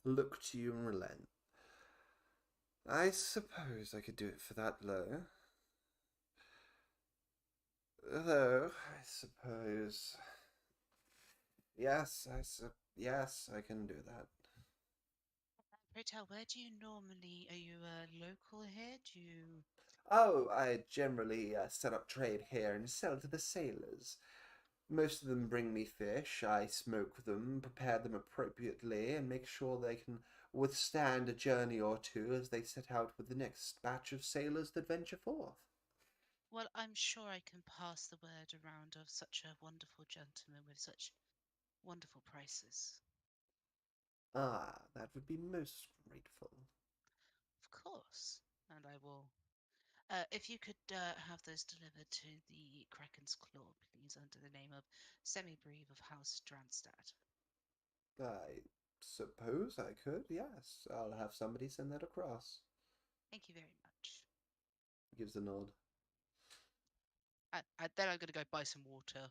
look to you and relent. I suppose I could do it for that low. Though, I suppose. Yes, yes, I can do that. Pray tell, where do you normally, are you local here? Do you... Oh, I generally set up trade here and sell to the sailors. Most of them bring me fish. I smoke them, prepare them appropriately, and make sure they can withstand a journey or two as they set out with the next batch of sailors that venture forth. Well, I'm sure I can pass the word around of such a wonderful gentleman with such wonderful prices. Ah, that would be most grateful. Of course. And I will. If you could have those delivered to the Kraken's Claw, please, under the name of Semi-Breve of House Dranstad. I suppose I could, yes. I'll have somebody send that across. Thank you very much. Gives a nod. Then I'm going to go buy some water.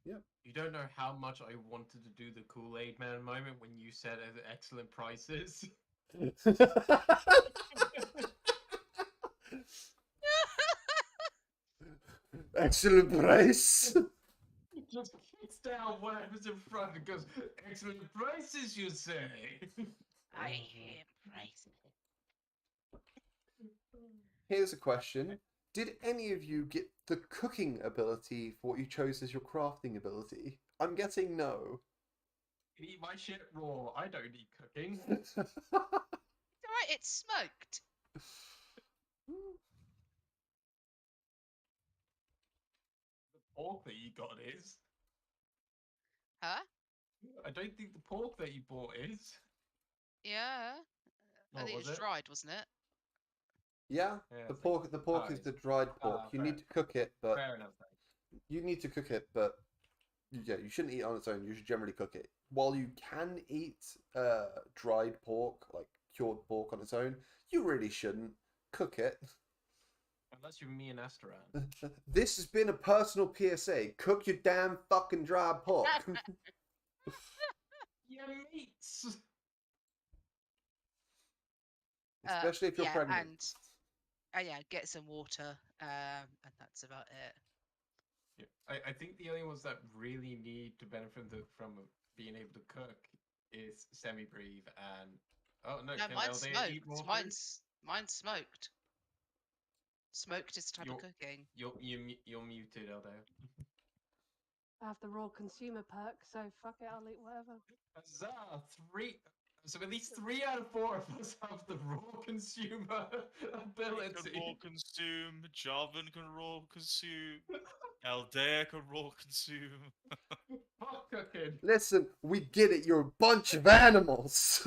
Yep. You don't know how much I wanted to do the Kool-Aid Man moment when you said excellent prices. Excellent price. Just kicks down whatever's in front and goes, excellent prices, you say? I hear prices. Here's a question. Did any of you get the cooking ability for what you chose as your crafting ability? I'm guessing no. Eat my shit raw. I don't need cooking. It's alright, it's smoked. The pork that you got is. Huh? I don't think the pork that you bought is. Yeah. I What think was it's it? dried, wasn't it? Yeah, Yeah, the it's pork. like- The pork oh, is the dried pork. You fair. need to cook it, but Fair enough. Then. you need to cook it, but yeah, you shouldn't eat it on its own. You should generally cook it. While you can eat dried pork, like cured pork on its own, you really shouldn't cook it. Unless you're me and Asteran. This has been a personal PSA. Cook your damn fucking dried pork. Yeah, meats. Especially if you're Yeah, pregnant. and yeah, get some water, and that's about it. Yeah. I think the only ones that really need to benefit from being able to cook is Semi-Breve and... Oh, no, No, can mine's Aldea eat smoked. raw food? Mine's smoked. Smoked is the type of You're- cooking. You're muted, Aldea. I have the raw consumer perk, so fuck it, I'll eat whatever. Huzzah! So at least 3 out of 4 of us have the raw consumer Can ability. raw consume, Jarvan can raw consume, Aldea can raw consume. Fuck cooking. Listen, we get it. You're a bunch of animals.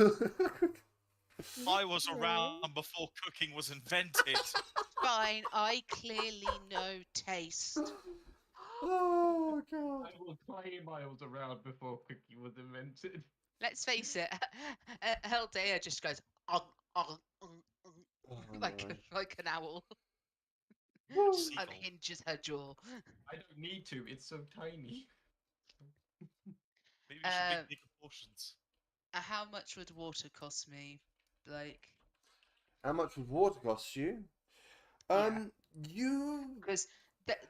I was Literally. around before cooking was invented. Fine, I clearly know taste. Oh god. I will claim I was around before cooking was invented. Let's face it, Haldea just goes Oh, like no. like an owl, Seagull. unhinges her jaw. I don't need to, it's so tiny. Maybe you should make bigger portions. How much would water cost me, Blake? How much would water cost you? Yeah. You. Because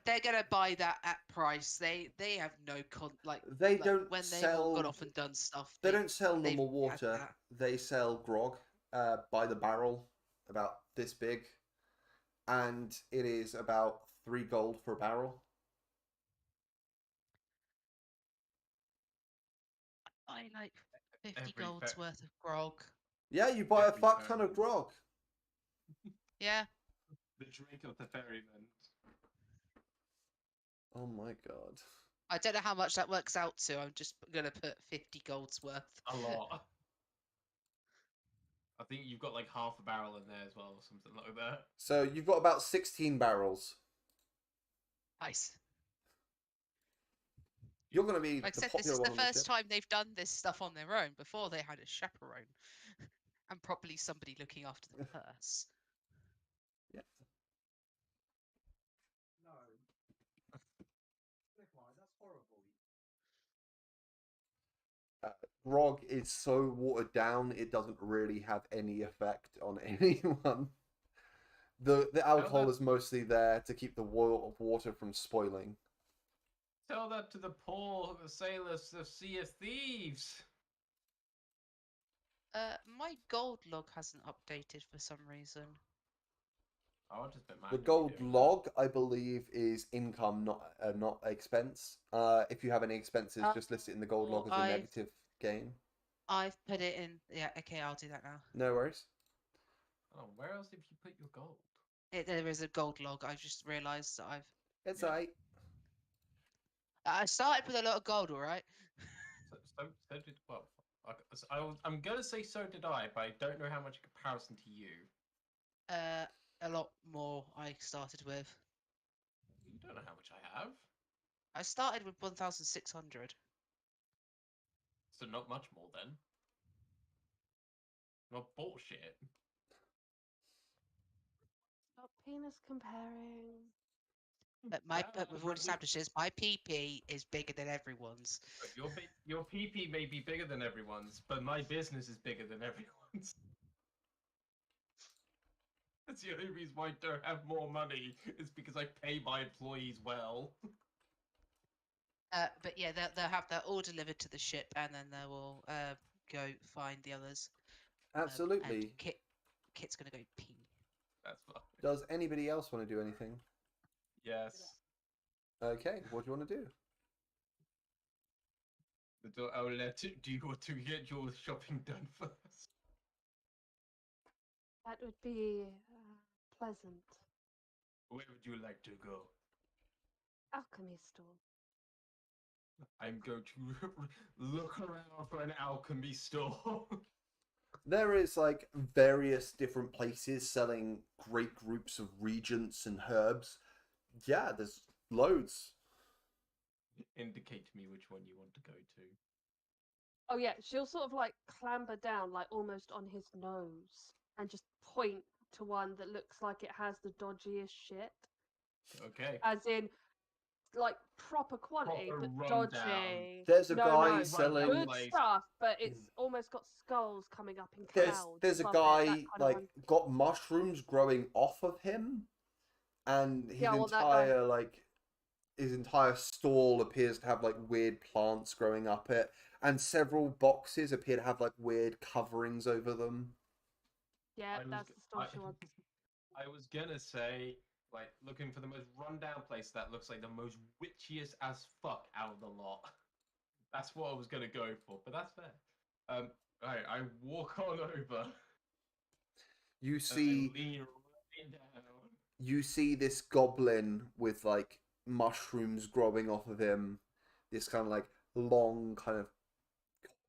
they're gonna buy that at price. They have no They like, don't when they've all gone sell. off and done stuff. They don't sell they've normal had water. that. They sell grog by the barrel, about this big, and it is about 3 gold for a barrel. buy like 50 Every gold's fe- worth of grog. Yeah, you buy a Every fuck ton of ferryman. grog. Yeah. The drink of the ferryman. Oh my god. I don't know how much that works out to. I'm just gonna put 50 gold's worth. A lot. I think you've got like half a barrel in there as well, or something like that. So you've got about 16 barrels. Nice. You're going to be Like I the said, this popular is one the on the first ship. time they've done this stuff on their own. Before they had a chaperone. And probably somebody looking after the purse. Yeah. No. Nikolai, that's horrible. Grog is so watered down, it doesn't really have any effect on anyone. The alcohol is mostly there to keep the water from spoiling. Tell that to the poor sailors of Sea of Thieves. My gold log hasn't updated for some reason. Oh, I've just been The manually gold doing log, I believe, is income, not expense. If you have any expenses, just list it in the gold log as a I've- negative gain. I've put it in. Yeah, okay, I'll do that now. No worries. that. Oh, where else have you put your gold? There is a gold log. I just realised that It's Yeah. alright. I started with a lot of gold, all right. So did well. I'm gonna say so did I, but I don't know how much in comparison to you. A lot more. I started with. You don't know how much I have, I started with 1,600. so not much more then. Not bullshit. Stop penis comparing. But we've already established this. My PP is bigger than everyone's. Your PP may be bigger than everyone's, but my business is bigger than everyone's. That's the only reason why I don't have more money is because I pay my employees well. But yeah, they'll have that all delivered to the ship, and then they will go find the others. Absolutely. And Kit's gonna go pee. That's fine. Does anybody else want to do anything? Yes. Okay, what do you want to do? I'll let it. Do you want to get your shopping done first? That would be pleasant. Where would you like to go? Alchemy store. I'm going to look around for an alchemy store. There is like various different places selling great groups of regents and herbs. Yeah, there's loads. Indicate to me which one you want to go to. Oh yeah, she'll sort of like clamber down, like almost on his nose, and just point to one that looks like it has the dodgiest shit. Okay. As in, like proper quality, Proper but rundown. dodgy. There's a No, guy no, selling. good place. stuff, but it's almost got skulls coming up in There's clouds. there's a above it, that guy kind of like one. got mushrooms growing off of him, and his Yeah, well, that guy. entire like his entire stall appears to have like weird plants growing up it, and several boxes appear to have like weird coverings over them. Yeah, I was that's g- the store she wants. I was gonna say, like, looking for the most rundown place that looks like the most witchiest as fuck out of the lot. That's what I was gonna go for, but that's fair. Alright, I walk on over. You And see, I lean right down. you see this goblin with like mushrooms growing off of him. This kind of like long, kind of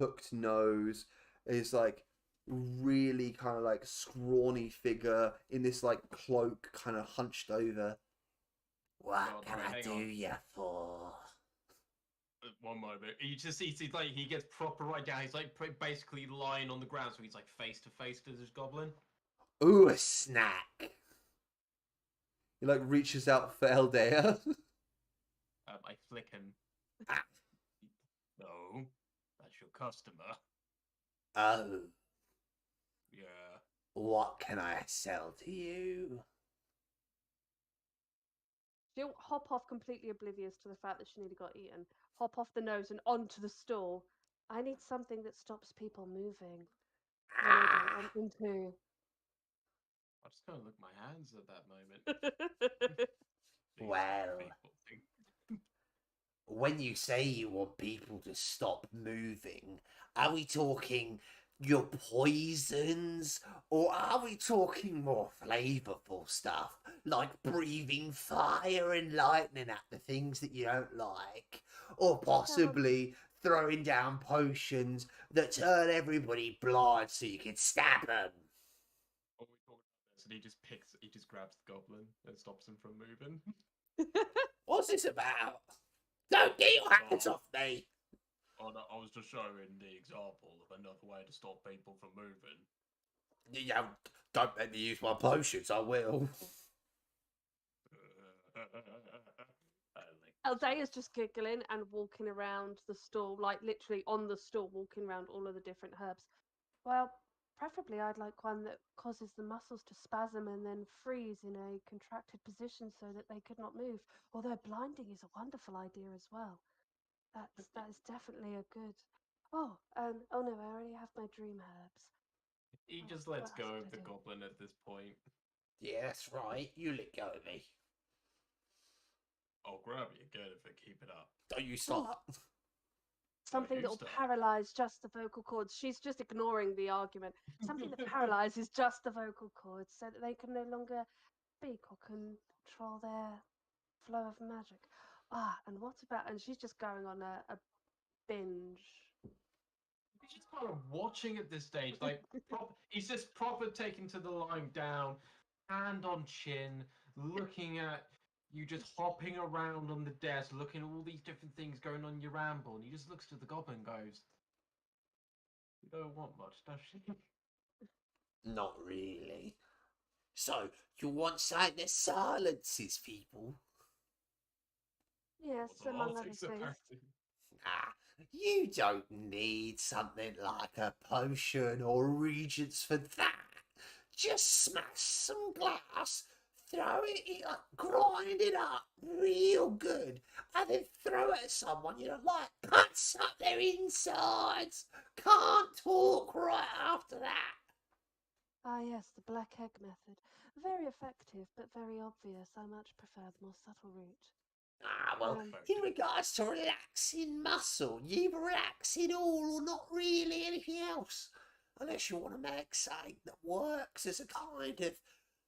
hooked nose. Is like really kind of like scrawny figure in this like cloak, kind of hunched over. What God, can right, I hang do on. you for? One moment. You just see, like, he gets proper right down. He's like basically lying on the ground, so he's like face to face to this goblin. Ooh, a snack. He like reaches out for Eldea. I flick him. Ah. No, that's your customer. Oh, Yeah. what can I sell to you? She'll hop off completely oblivious to the fact that she nearly got eaten. Hop off the nose and onto the store. I need something that stops people moving. What do I want them to? I just kind of look at my hands at that moment. These Well. people think- When you say you want people to stop moving, Are we talking your poisons, or are we talking more flavourful stuff, like breathing fire and lightning at the things that you don't like? Or possibly throwing down potions that turn everybody blind so you can stab them? Or we talk about this, and he just grabs the goblin and stops him from moving. What's this about? Don't get your hands off me! Oh no, I was just showing the example of another way to stop people from moving. Yeah, don't let me use my potions, I will. Aldea's just giggling and walking around the stall, like literally on the stall, walking around all of the different herbs. Well, preferably I'd like one that causes the muscles to spasm and then freeze in a contracted position so that they could not move. Although blinding is a wonderful idea as well. That is definitely a good. Oh, oh no, I already have my dream herbs. He Oh, just what lets else go could of I the do? goblin at this point. Yeah, that's right. You let go of me. I'll grab you again if I keep it up. Don't you start. Something you that will start. paralyze just the vocal cords. She's just ignoring the argument. Something that paralyzes just the vocal cords so that they can no longer speak or control their flow of magic. Ah, and what about? And she's just going on a binge. He's just kind of watching at this stage, like he's just proper taken to the lying down, hand on chin, looking at you just hopping around on the desk, looking at all these different things going on in your ramble, and he just looks to the goblin and goes, "You don't want much, does she?" Not really. So, you want something that silences people? Yes, Well, among I'll other take some things. acting. Ah, you don't need something like a potion or regents for that. Just smash some glass, throw it in, grind it up real good, and then throw it at someone you don't like. Cuts up their insides. Can't talk right after that. Ah, yes, the black egg method. Very effective, but very obvious. I much prefer the more subtle route. Ah, well, Um, in regards to relaxing muscle, you either relaxing all or not really anything else. Unless you want to make something that works as a kind of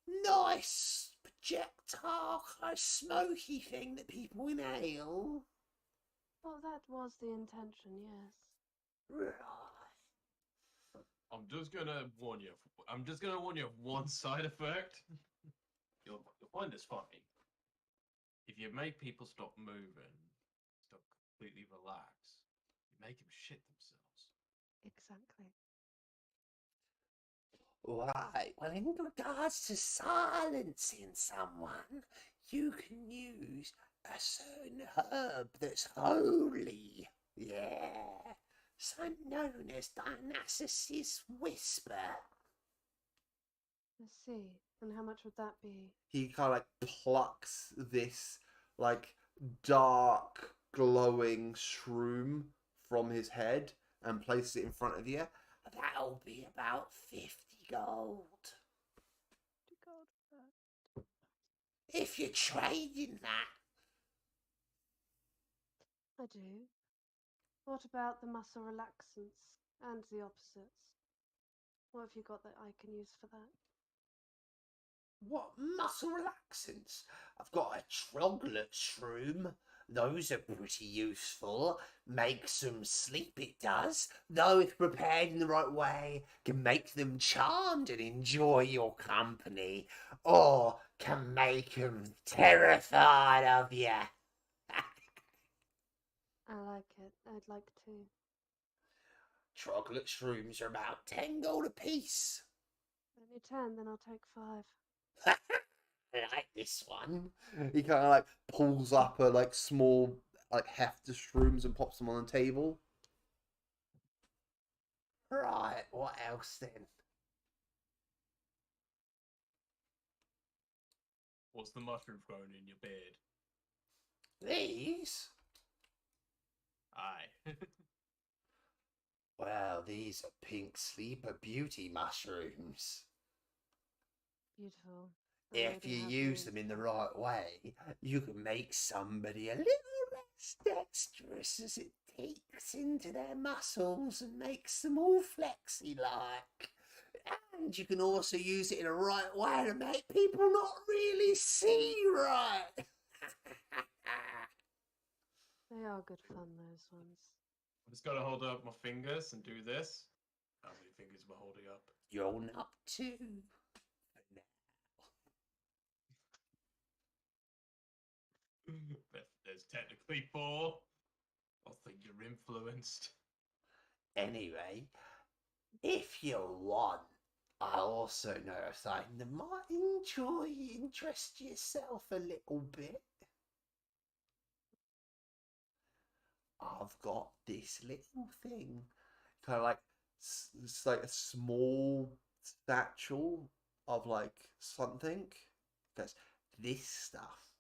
nice projectile, kind of smoky thing that people inhale. Well, that was the intention, yes. Right. I'm just gonna warn you. I'm just gonna warn you of one side effect. You'll find this funny. If you make people stop moving, stop completely relax, you make them shit themselves. Exactly. Right. Well, in regards to silencing someone, you can use a certain herb that's holy. Yeah. Something known as Dionysus's Whisper. I see. And how much would that be? He kind of like plucks this like dark glowing shroom from his head and places it in front of you. That'll be about 50 gold. God, If you're trading that. I do. What about the muscle relaxants and the opposites? What have you got that I can use for that? What muscle relaxants? I've got a troglet shroom. Those are pretty useful. Makes them sleep, it does. Though if prepared in the right way, can make them charmed and enjoy your company. Or can make them terrified of you. I like it. I'd like to. Troglet shrooms are about 10 gold apiece. Only 10, then I'll take 5. I like this one. He kind of like pulls up a like small like heft of shrooms and pops them on the table. Right, what else then? What's the mushroom growing in your beard? These? Aye. Well, these are pink sleeper beauty mushrooms. Beautiful. I If already you have use these. them in the right way, you can make somebody a little as dexterous as it takes into their muscles and makes them all flexy-like. And you can also use it in a right way to make people not really see right. They are good fun, those ones. I'm just gonna hold up my fingers and do this. How many fingers am I holding up? You're on up to. There's technically 4. I think you're influenced. Anyway, if you want, I also know something that might interest yourself a little bit. I've got this little thing, kind of like it's like a small satchel of like something. Because this stuff,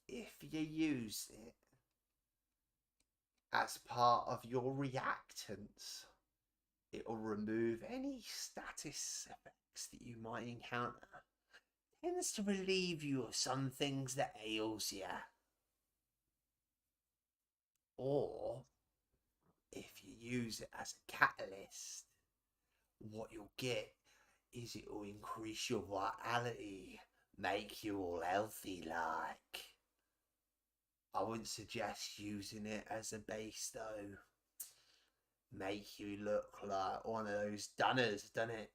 if you use it as part of your reactants, it'll remove any status effects that you might encounter. Tends to relieve you of some things that ails you. Or, if you use it as a catalyst, what you'll get is it will increase your vitality, make you all healthy like. I wouldn't suggest using it as a base though. Make you look like one of those dunners, doesn't it?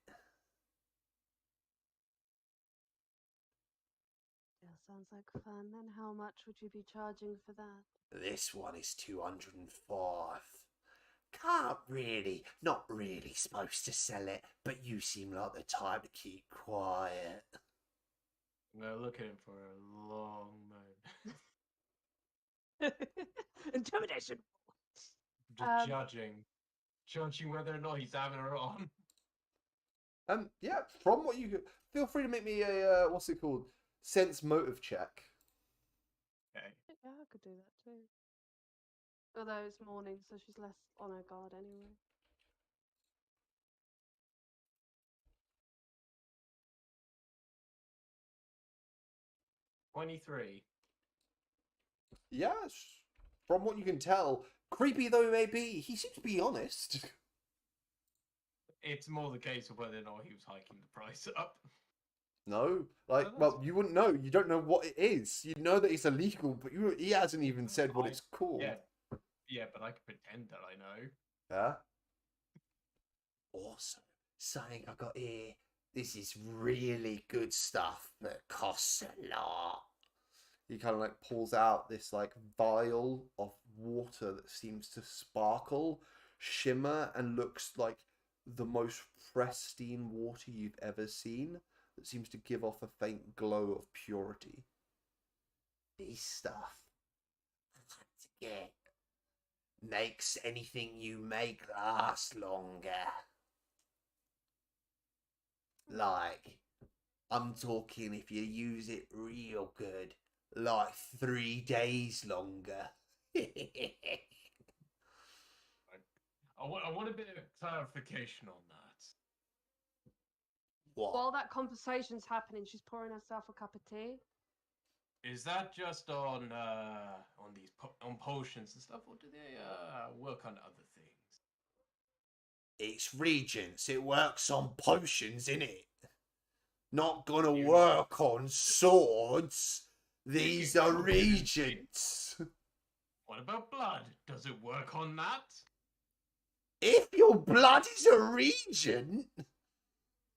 Yeah, sounds like fun. And how much would you be charging for that? This one is 205. Not really supposed to sell it, but you seem like the type to keep quiet. I'm gonna look at him for a long moment. Intimidation. Just judging whether or not he's having her on. Yeah, from what you feel free to make me a what's it called? Sense motive check. Okay. Yeah, I could do that too. Although it's morning, so she's less on her guard anyway. $23. Yes. From what you can tell, creepy though he may be, he seems to be honest. It's more the case of whether or not he was hiking the price up. No, like, Oh, well, you wouldn't know. You don't know what it is. You know that it's illegal, but he hasn't even said what it's called. Yeah, but I can pretend that I know. Yeah. Also, something I got here. This is really good stuff, but costs a lot. He kind of like pulls out this like vial of water that seems to sparkle, shimmer, and looks like the most pristine water you've ever seen. That seems to give off a faint glow of purity. This stuff, hard to get, makes anything you make last longer. Like, I'm talking if you use it real good, like 3 days longer. I want a bit of clarification on that. What? While that conversation's happening, she's pouring herself a cup of tea. Is that just on these on potions and stuff, or do they work on other things? It's regents. It works on potions, innit? Not gonna You- work on swords. These are Okay. regents. What about blood? Does it work on that? If your blood is a regent,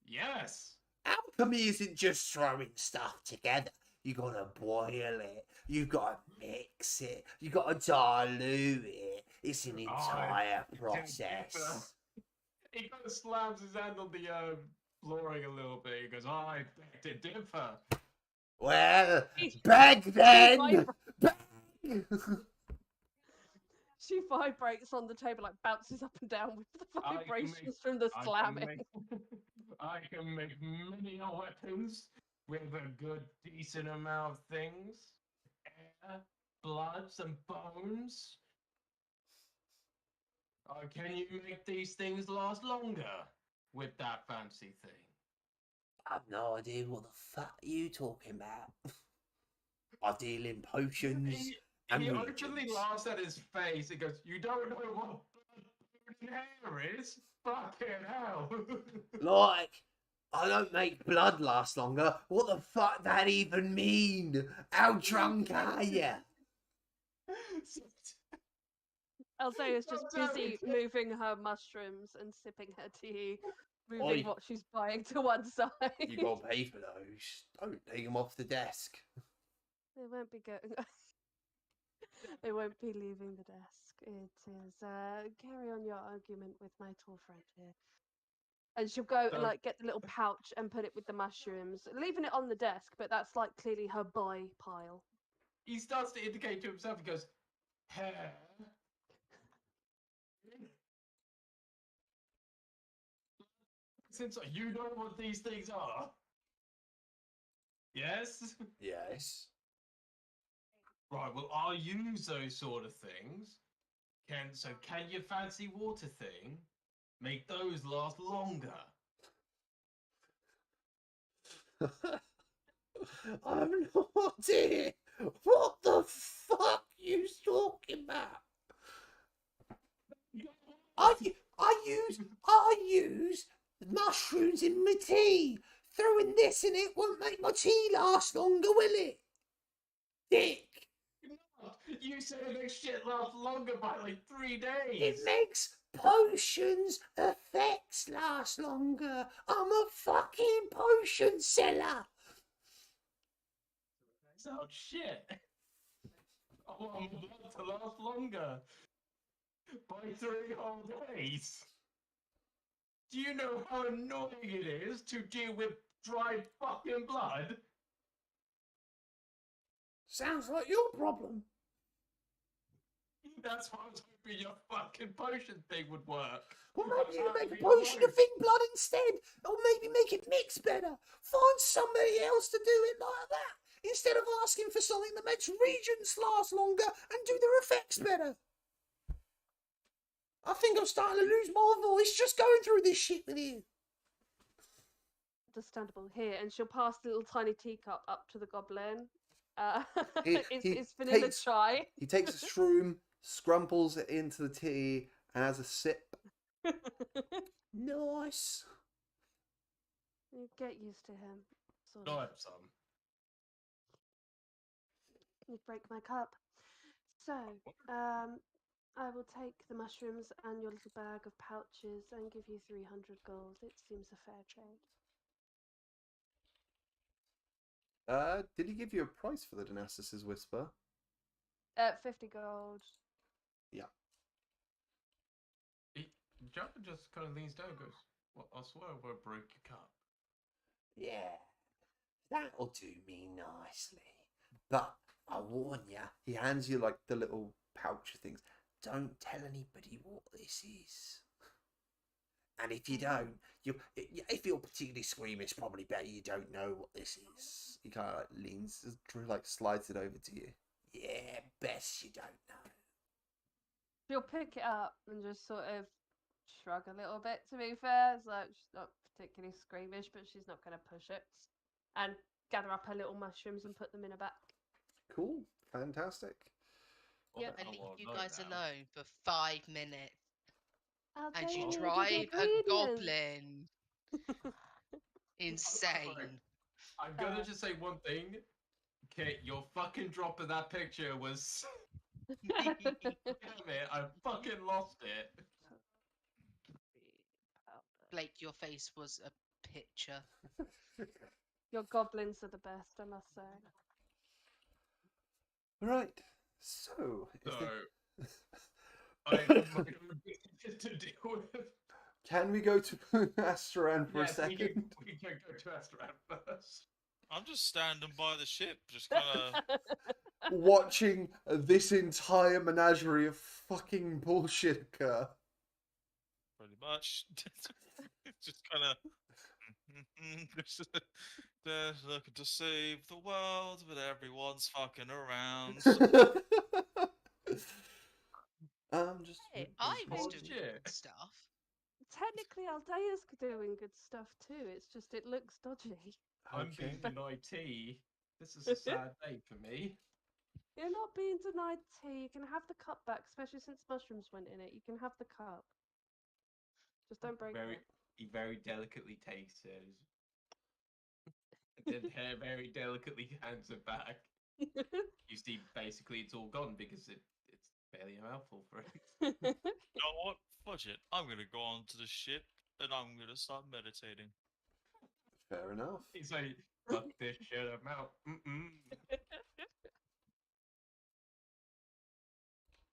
Yes. alchemy isn't just throwing stuff together. You gotta boil it. You gotta mix it. You gotta dilute it. It's an entire process. He kind of slams his hand on the flooring a little bit. He goes, "I beg to differ." Well, She- beg then. vibra- Beg. She vibrates on the table, like bounces up and down with the I can vibrations make- from the I can slamming. make- I can make many weapons with a good, decent amount of things. Air, blood, some bones. Can you make these things last longer with that fancy thing? I've no idea what the fuck you talking about. I deal in potions and He openly regions. laughs at his face and goes, "You don't know what blood hair is? Fucking hell!" Like, I don't make blood last longer. What the fuck that even mean? How drunk are you? Althea's just Oh, no, busy it's- moving her mushrooms and sipping her tea, moving Oi. what she's buying to one side. You got to pay for those. Don't take them off the desk. They won't be going. They won't be leaving the desk. It is. Carry on your argument with my tall friend here. And she'll go and So- like get the little pouch and put it with the mushrooms, leaving it on the desk. But that's like clearly her buy pile. He starts to indicate to himself. He goes, "Hair." Since you know what these things are. Yes? Yes. Right, well, I'll use those sort of things. Can your fancy water thing make those last longer? I have no idea. What the fuck you talking about? I use mushrooms in my tea. Throwing this in it won't make my tea last longer, will it? Dick. You said it makes shit last longer by like 3 days. It makes potions effects last longer. I'm a fucking potion seller. Sounds shit. I want my blood to last longer. By 3 whole days. Do you know how annoying it is to deal with dried fucking blood? Sounds like your problem. That's why I was hoping your fucking potion thing would work. Well, maybe you can make a That'd be potion of nice. thin blood instead. Or maybe make it mix better. Find somebody else to do it like that. Instead of asking for something that makes regents last longer and do their effects better. I think I'm starting to lose my voice just going through this shit with you. Understandable here, and she'll pass the little tiny teacup up to the goblin. He- he It's vanilla takes- chai. He takes a shroom, scrumples it into the tea, and has a sip. Nice. You get used to him. Sort Go of. ahead, son. You break my cup. So, I will take the mushrooms and your little bag of pouches and give you 300 gold. It seems a fair trade. Did he give you a price for the Dynastis' Whisper? 50 gold. Jumper just kind of leans down and goes, "Well, I swear I won't break your cup." Yeah, that'll do me nicely. But I warn ya, He hands you like the little pouch things. don't tell anybody what this is. And if you don't, if you're particularly squeamish, probably better you don't know what this is. He kind of like leans, like slides it over to you. Yeah, best you don't know. She'll pick it up and just sort of shrug a little bit, to be fair. It's like she's not particularly squeamish, but she's not going to push it. And gather up her little mushrooms and put them in her back. Cool, fantastic. Yep. And I leave wanna you know guys now. alone for 5 minutes. I'll And tell you the drive a ingredients. goblin. Insane. I'm gonna just say one thing. Okay, your fucking drop of that picture was. Damn it, I fucking lost it. Blake, your face was a picture. Your goblins are the best, I must say. Right. So, is So, the- I have my own business to deal with. can we go to Asteran for a Yes, we second? can go to Astran first. I'm just standing by the ship, just kind of. Watching this entire menagerie of fucking bullshit occur. Pretty much. Just kind of. They're looking to save the world, but everyone's fucking around. Just. Hey, I was Oh, doing shit. good stuff. Technically, Aldea's doing good stuff too. It's just it looks dodgy. I'm Okay. being in IT. This is a sad day for me. You're not being denied tea. You can have the cup back, especially since mushrooms went in it. You can have the cup. Just don't break He very delicately takes it. Then very delicately hands it back. it. You see, basically, it's all gone because it's barely a mouthful for it. You know what? Fudge it. I'm gonna go onto the ship and I'm gonna start meditating. Fair enough. He's like, fuck this shit, I'm out.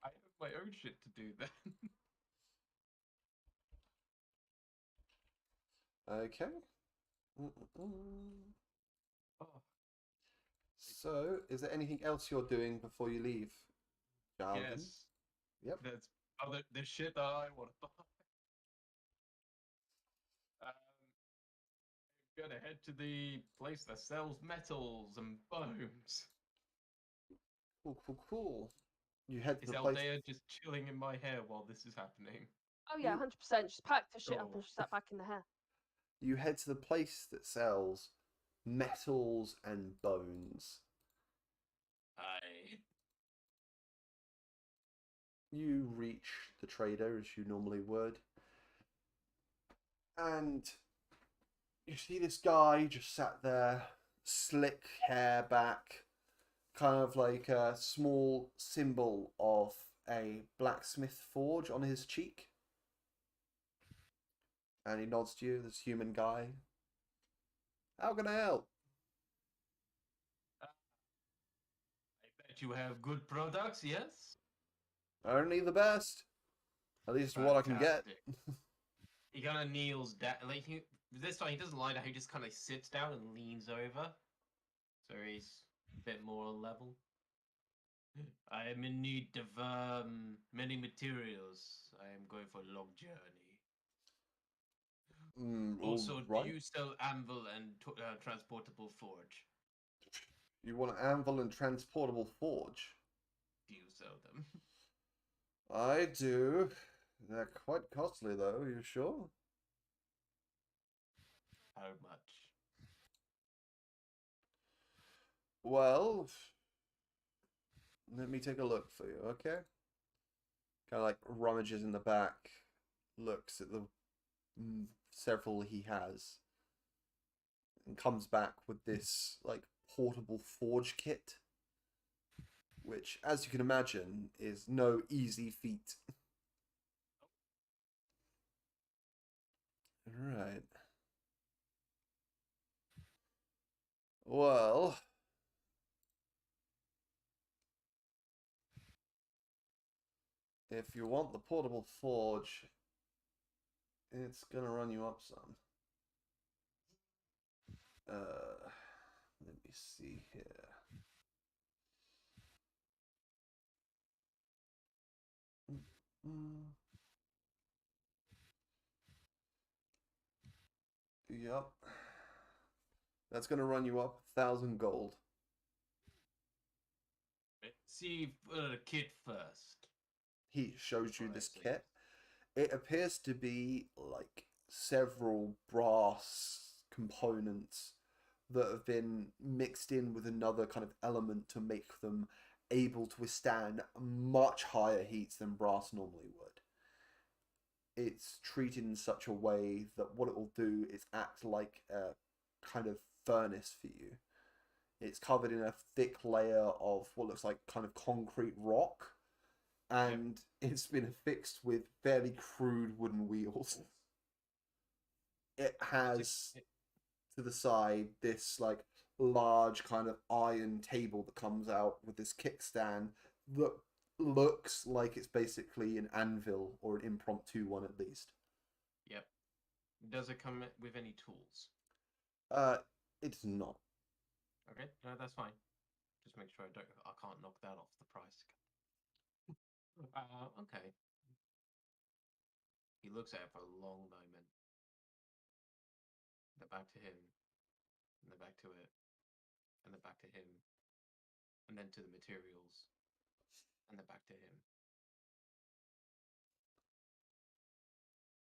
I have my own shit to do then. Okay. Mm-mm-mm. Oh, So, is there anything else you're doing before you leave, Jarvan? yes. Yep. That's the shit that I want to buy. I'm gonna head to the place that sells metals and bones. Cool, cool, cool. You head to Is the place. Aldea just chilling in my hair while this is happening? Oh yeah, 100%. Just packed her shit up Oh. and sat back in the hair. You head to the place that sells metals and bones. You reach the trader as you normally would, and you see this guy just sat there, slick hair back, kind of like a small symbol of a blacksmith forge on his cheek. And he nods to you, this human guy. How can I help? I bet you have good products, yes? Only the best. At least what I can get. Fantastic. He kind of kneels down. Like this time, he doesn't lie down. He just kind of sits down and leans over, so he's a bit more level. I am in need of many materials. I am going for a long journey. Also, right. do you sell anvil and transportable forge? You want an anvil and transportable forge? Do you sell them? I do. They're quite costly, though. Are you sure? How much? Well, let me take a look for you, okay? Kind of like rummages in the back, looks at the several he has, and comes back with this like portable forge kit, which, as you can imagine, is no easy feat. Right. Well, if you want the portable forge, it's gonna run you up some. Let me see here. Yep. That's gonna run you up 1,000 gold. Let's see the kit first. He shows you this I see. kit. It appears to be like several brass components that have been mixed in with another kind of element to make them able to withstand much higher heats than brass normally would. It's treated in such a way that what it will do is act like a kind of furnace for you. It's covered in a thick layer of what looks like kind of concrete rock, and it's been affixed with fairly crude wooden wheels. It has to the side this like large kind of iron table that comes out with this kickstand that looks like it's basically an anvil or an impromptu one at least. Yep. Does it come with any tools? It's not. Okay, no, that's fine. Just make sure I can't knock that off the price. Okay. He looks at it for a long moment. Then back to him. And then back to it. And then back to him. And then to the materials. And then back to him.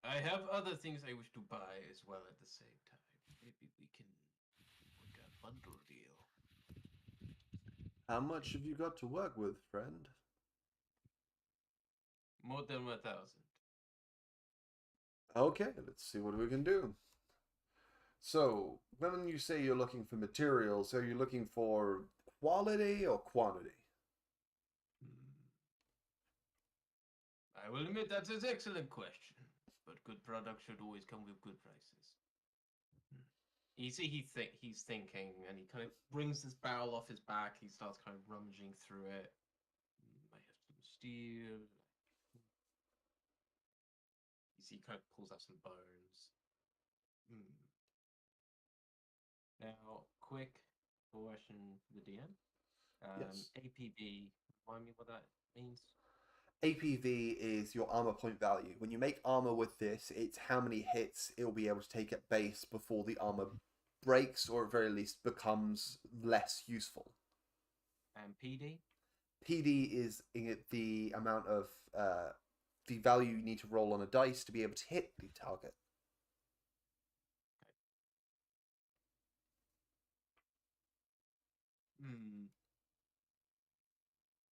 I have other things I wish to buy as well at the same time. Maybe we can work a bundle deal. How much have you got to work with, friend? More than 1,000. Okay, let's see what we can do. So, when you say you're looking for materials, are you looking for quality or quantity? I will admit that's an excellent question, but good products should always come with good prices. You see, he's thinking, and he kind of brings this barrel off his back. He starts kind of rummaging through it. I have some steel. You see, he kind of pulls out some bones. Now, quick question for the DM. Yes. APB, remind me what that means? APV is your armor point value. When you make armor with this, it's how many hits it'll be able to take at base before the armor breaks, or at very least becomes less useful. And PD? PD is the amount of the value you need to roll on a dice to be able to hit the target.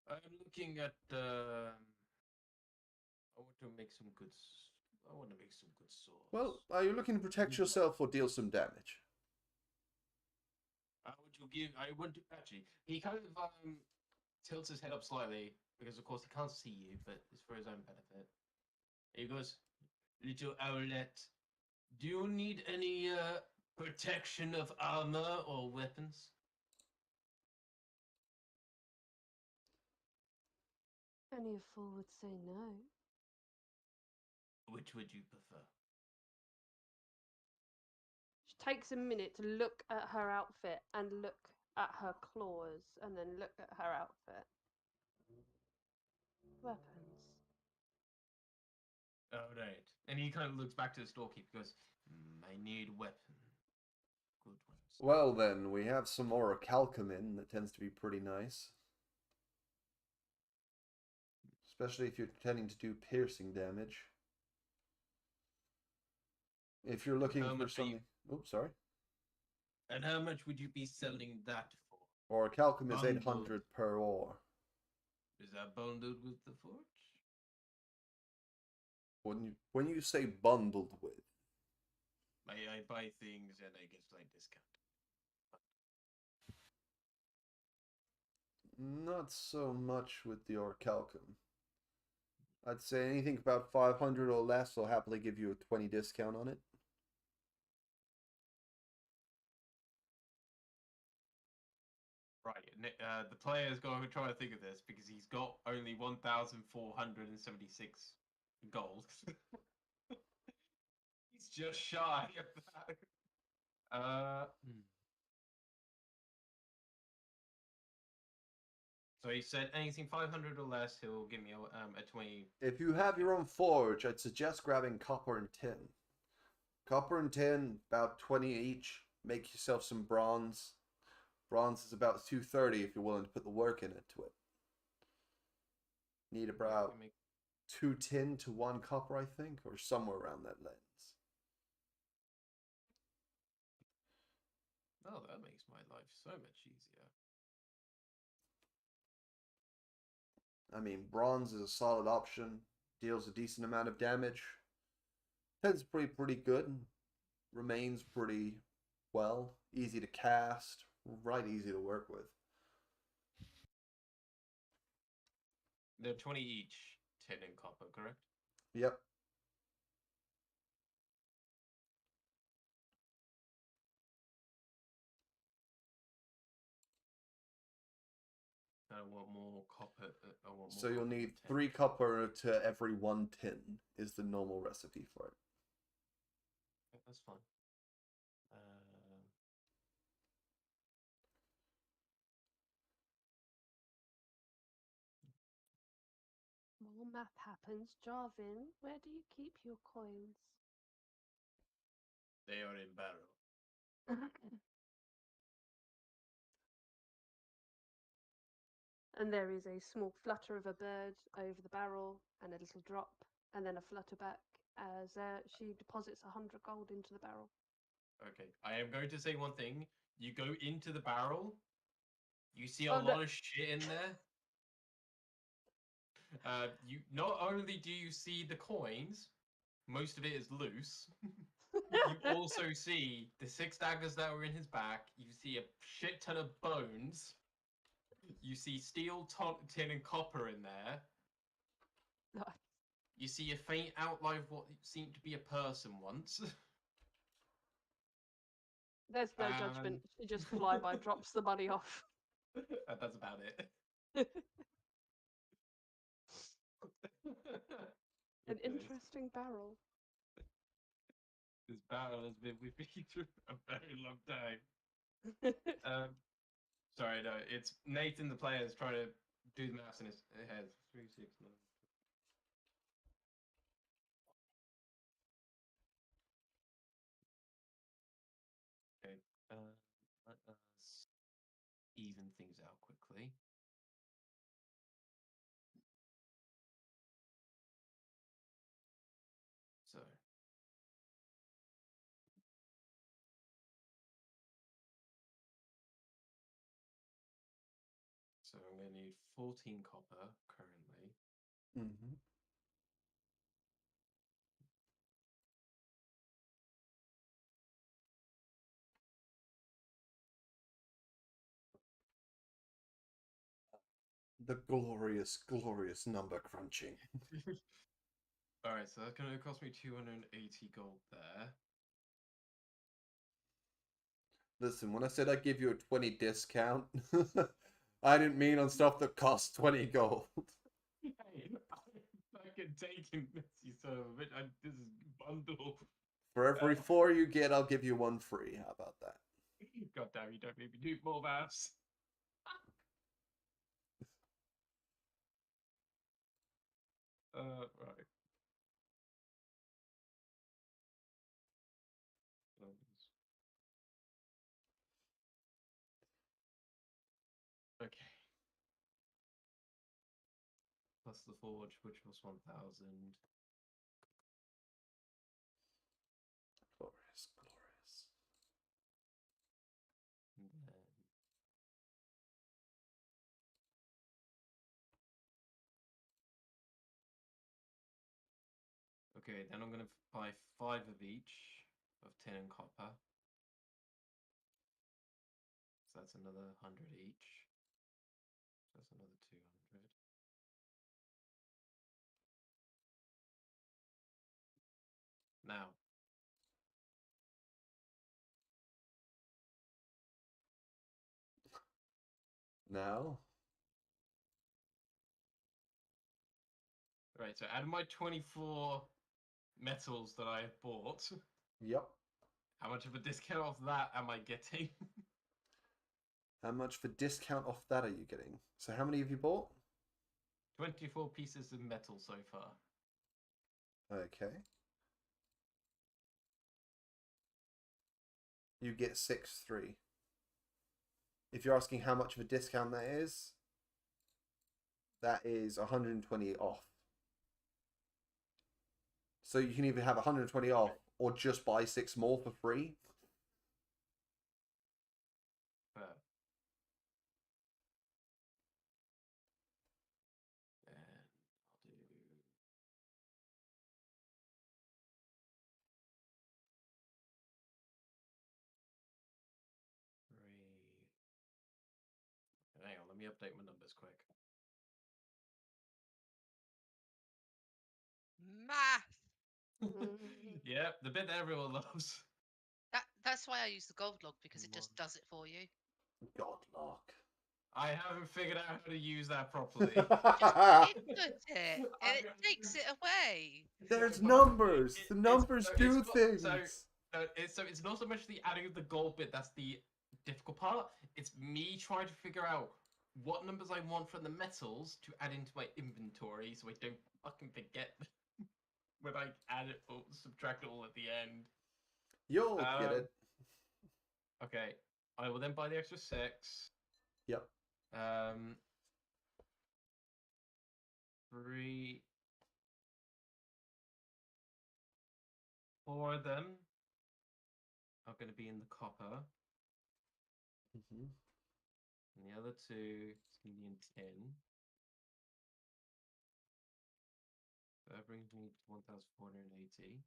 I'm looking at. I want to make some good. I want to make some good swords. Well, are you looking to protect yourself or deal some damage? I want to give. I want to actually. He kind of tilts his head up slightly because, of course, he can't see you, but it's for his own benefit. He goes, "Little owlet, do you need any protection of armor or weapons?" Only a fool would say no. Which would you prefer? She takes a minute to look at her outfit and look at her claws and then look at her outfit. Weapons. All right. And he kind of looks back to the storekeeper and goes, I need weapon. Good ones. Well, then, we have some orichalcum that tends to be pretty nice. Especially if you're intending to do piercing damage. If you're looking for something... Oops, sorry. And how much would you be selling that for? Orichalcum is Bundled. 800 per ore. Is that bundled with the forge? When you say bundled with... I buy things and I get slight discount. Not so much with the orichalcum. I'd say anything about 500 or less, I'll happily give you a 20 discount on it. Right, the player's got to try to think of this because he's got only 1,476 gold. He's just shy of that. So he said anything 500 or less, he'll give me a 20. If you have your own forge, I'd suggest grabbing copper and tin. Copper and tin, about 20 each. Make yourself some bronze. Bronze is about 230 if you're willing to put the work into it. Need about 2 tin to 1 copper, I think, or somewhere around that lens. Oh, that makes my life so much easier. I mean, bronze is a solid option. Deals a decent amount of damage. Tends pretty good. Remains pretty well. Easy to cast. Right easy to work with. They're 20 each, tin and copper, correct? Yep. I want more copper. I want more So you'll copper need and tin. 3 copper to every 1 tin is the normal recipe for it. Okay, that's fine. More math happens. Jarvin, where do you keep your coins? They are in barrel. And there is a small flutter of a bird over the barrel and a little drop and then a flutter back as she deposits 100 gold into the barrel. Okay, I am going to say one thing. You go into the barrel You see a Oh, no. lot of shit in there. You not only do you see the coins, most of it is loose. You also see the 6 daggers that were in his back. You see a shit ton of bones. You see steel, tin, and copper in there. Nice. You see a faint outline of what seemed to be a person once. There's no judgment. She just flyby drops the money off. That's about it. An Okay. interesting barrel. This barrel has been with me through a very long time. Sorry, no, it's Nathan, the player, is trying to do the maths in his head. 3, 6, 9. Okay, let us even things out quickly. So. So I'm going to need 14 copper currently. Mm-hmm. The glorious, glorious number crunching. Alright, so that's going to cost me 280 gold there. Listen, when I said I'd give you a 20 discount, I didn't mean on stuff that costs 20 gold. Hey, I'm fucking taking this, you son of a bitch. This is bundle. For every 4 you get, I'll give you 1 free. How about that? God damn, you don't make me do more maths. Right. Okay. Plus the forge, which was 1,000. Glorious, glorious. And then... Okay, then I'm going to buy 5 of each of tin and copper. So that's another 100 each. So that's another 200. Now, Now? right, so out of my 24 metals that I have bought, Yep. how much of a discount off that am I getting? How much for discount off that are you getting? So how many have you bought? 24 pieces of metal so far. Okay. You get 6-3. If you're asking how much of a discount that is 120 off. So you can either have 120 off or just buy 6 more for free. Fair. And I'll do... Hang on, let me update my numbers quick. Math. Yep, the bit that everyone loves. That's why I use the gold log, because it just One. does it for you. Godlock. I haven't figured out how to use that properly. Just input it, and it takes it away. There's numbers. The It's- numbers so do it's not- things. So it's not so much the adding of the gold bit that's the difficult part. It's me trying to figure out what numbers I want from the metals to add into my inventory so I don't fucking forget when I add it or subtract it all at the end. You'll get it. Okay, I will then buy the extra 6. Yep. 3, 4 of them are going to be in the copper. Mm-hmm. And the other two is going to be in tin. So that brings me to 1,480.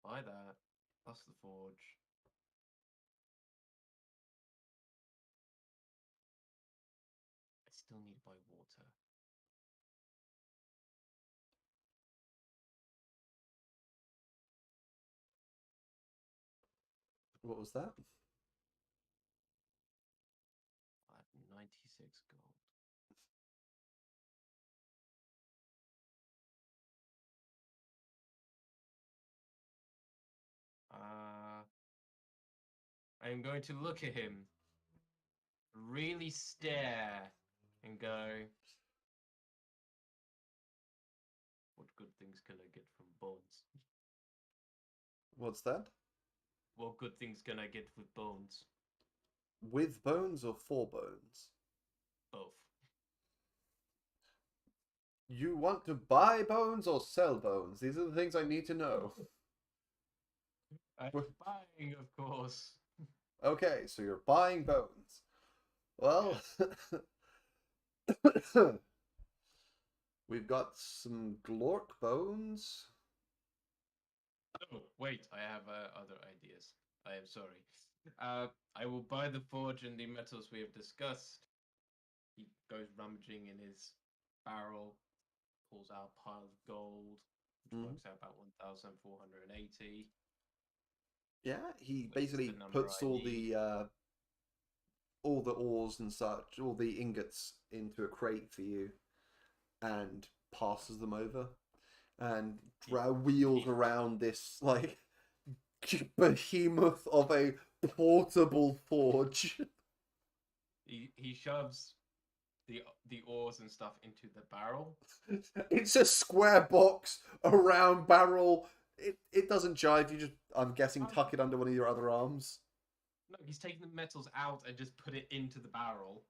Buy that, plus the forge. I still need to buy water. What was that? I have 96 gold. I am going to look at him, really stare, and go, what good things can I get from bones? What's that? What good things can I get with bones? With bones or for bones? Both. You want to buy bones or sell bones? These are the things I need to know. I'm buying, of course. Okay, so you're buying bones. Well, we've got some Glork bones. Oh, wait, I have other ideas. I am sorry. I will buy the forge and the metals we have discussed. He goes rummaging in his barrel, pulls out a pile of gold, which works out about 1,480. Yeah, he Which is basically the number puts I all need. the ores and such, all the ingots into a crate for you, and passes them over, and wheels around this like behemoth of a portable forge. He shoves the ores and stuff into the barrel. It's a square box, a round barrel. It doesn't jive. You just, I'm guessing, tuck it under one of your other arms. No, he's taking the metals out and just put it into the barrel.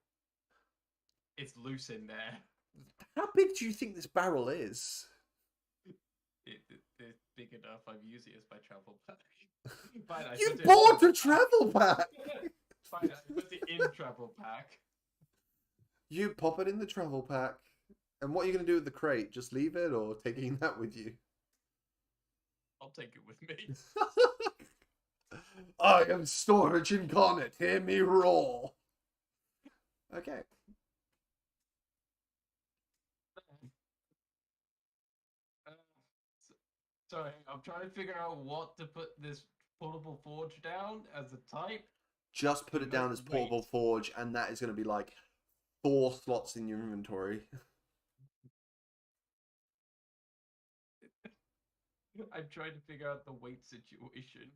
It's loose in there. How big do you think this barrel is? It's big enough. I'm using it as my travel pack. Fine, I You put it bought in a travel pack! Fine, I put it in travel pack. You pop it in the travel pack. And what are you going to do with the crate? Just leave it or taking that with you? I'll take it with me. I am storage incarnate. Hear me roar. Okay. Sorry, I'm trying to figure out what to put this portable forge down as a type. Just put it down as portable Wait. forge, and that is going to be like 4 slots in your inventory. I'm trying to figure out the weight situation.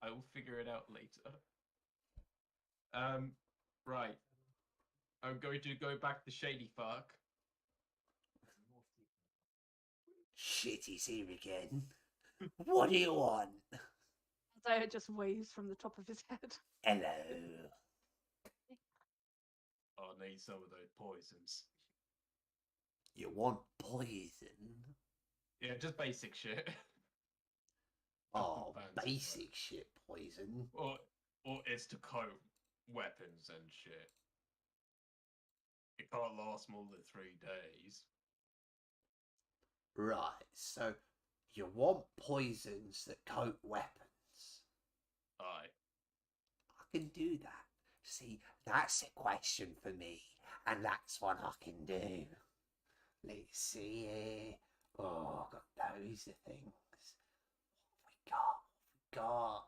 I will figure it out later. Right. I'm going to go back to Shady Fuck. Shit, he's here again. What do you want? Isaiah just waves from the top of his head. Hello. I need some of those poisons. You want poison? Yeah, just basic shit. Oh, Fancy basic shit poison. Or it's to coat weapons and shit. It can't last more than 3 days. Right, so you want poisons that coat weapons? Aye. I can do that. See, that's a question for me, and that's what I can do. Let's see here. Oh, I've got those things. What have we got?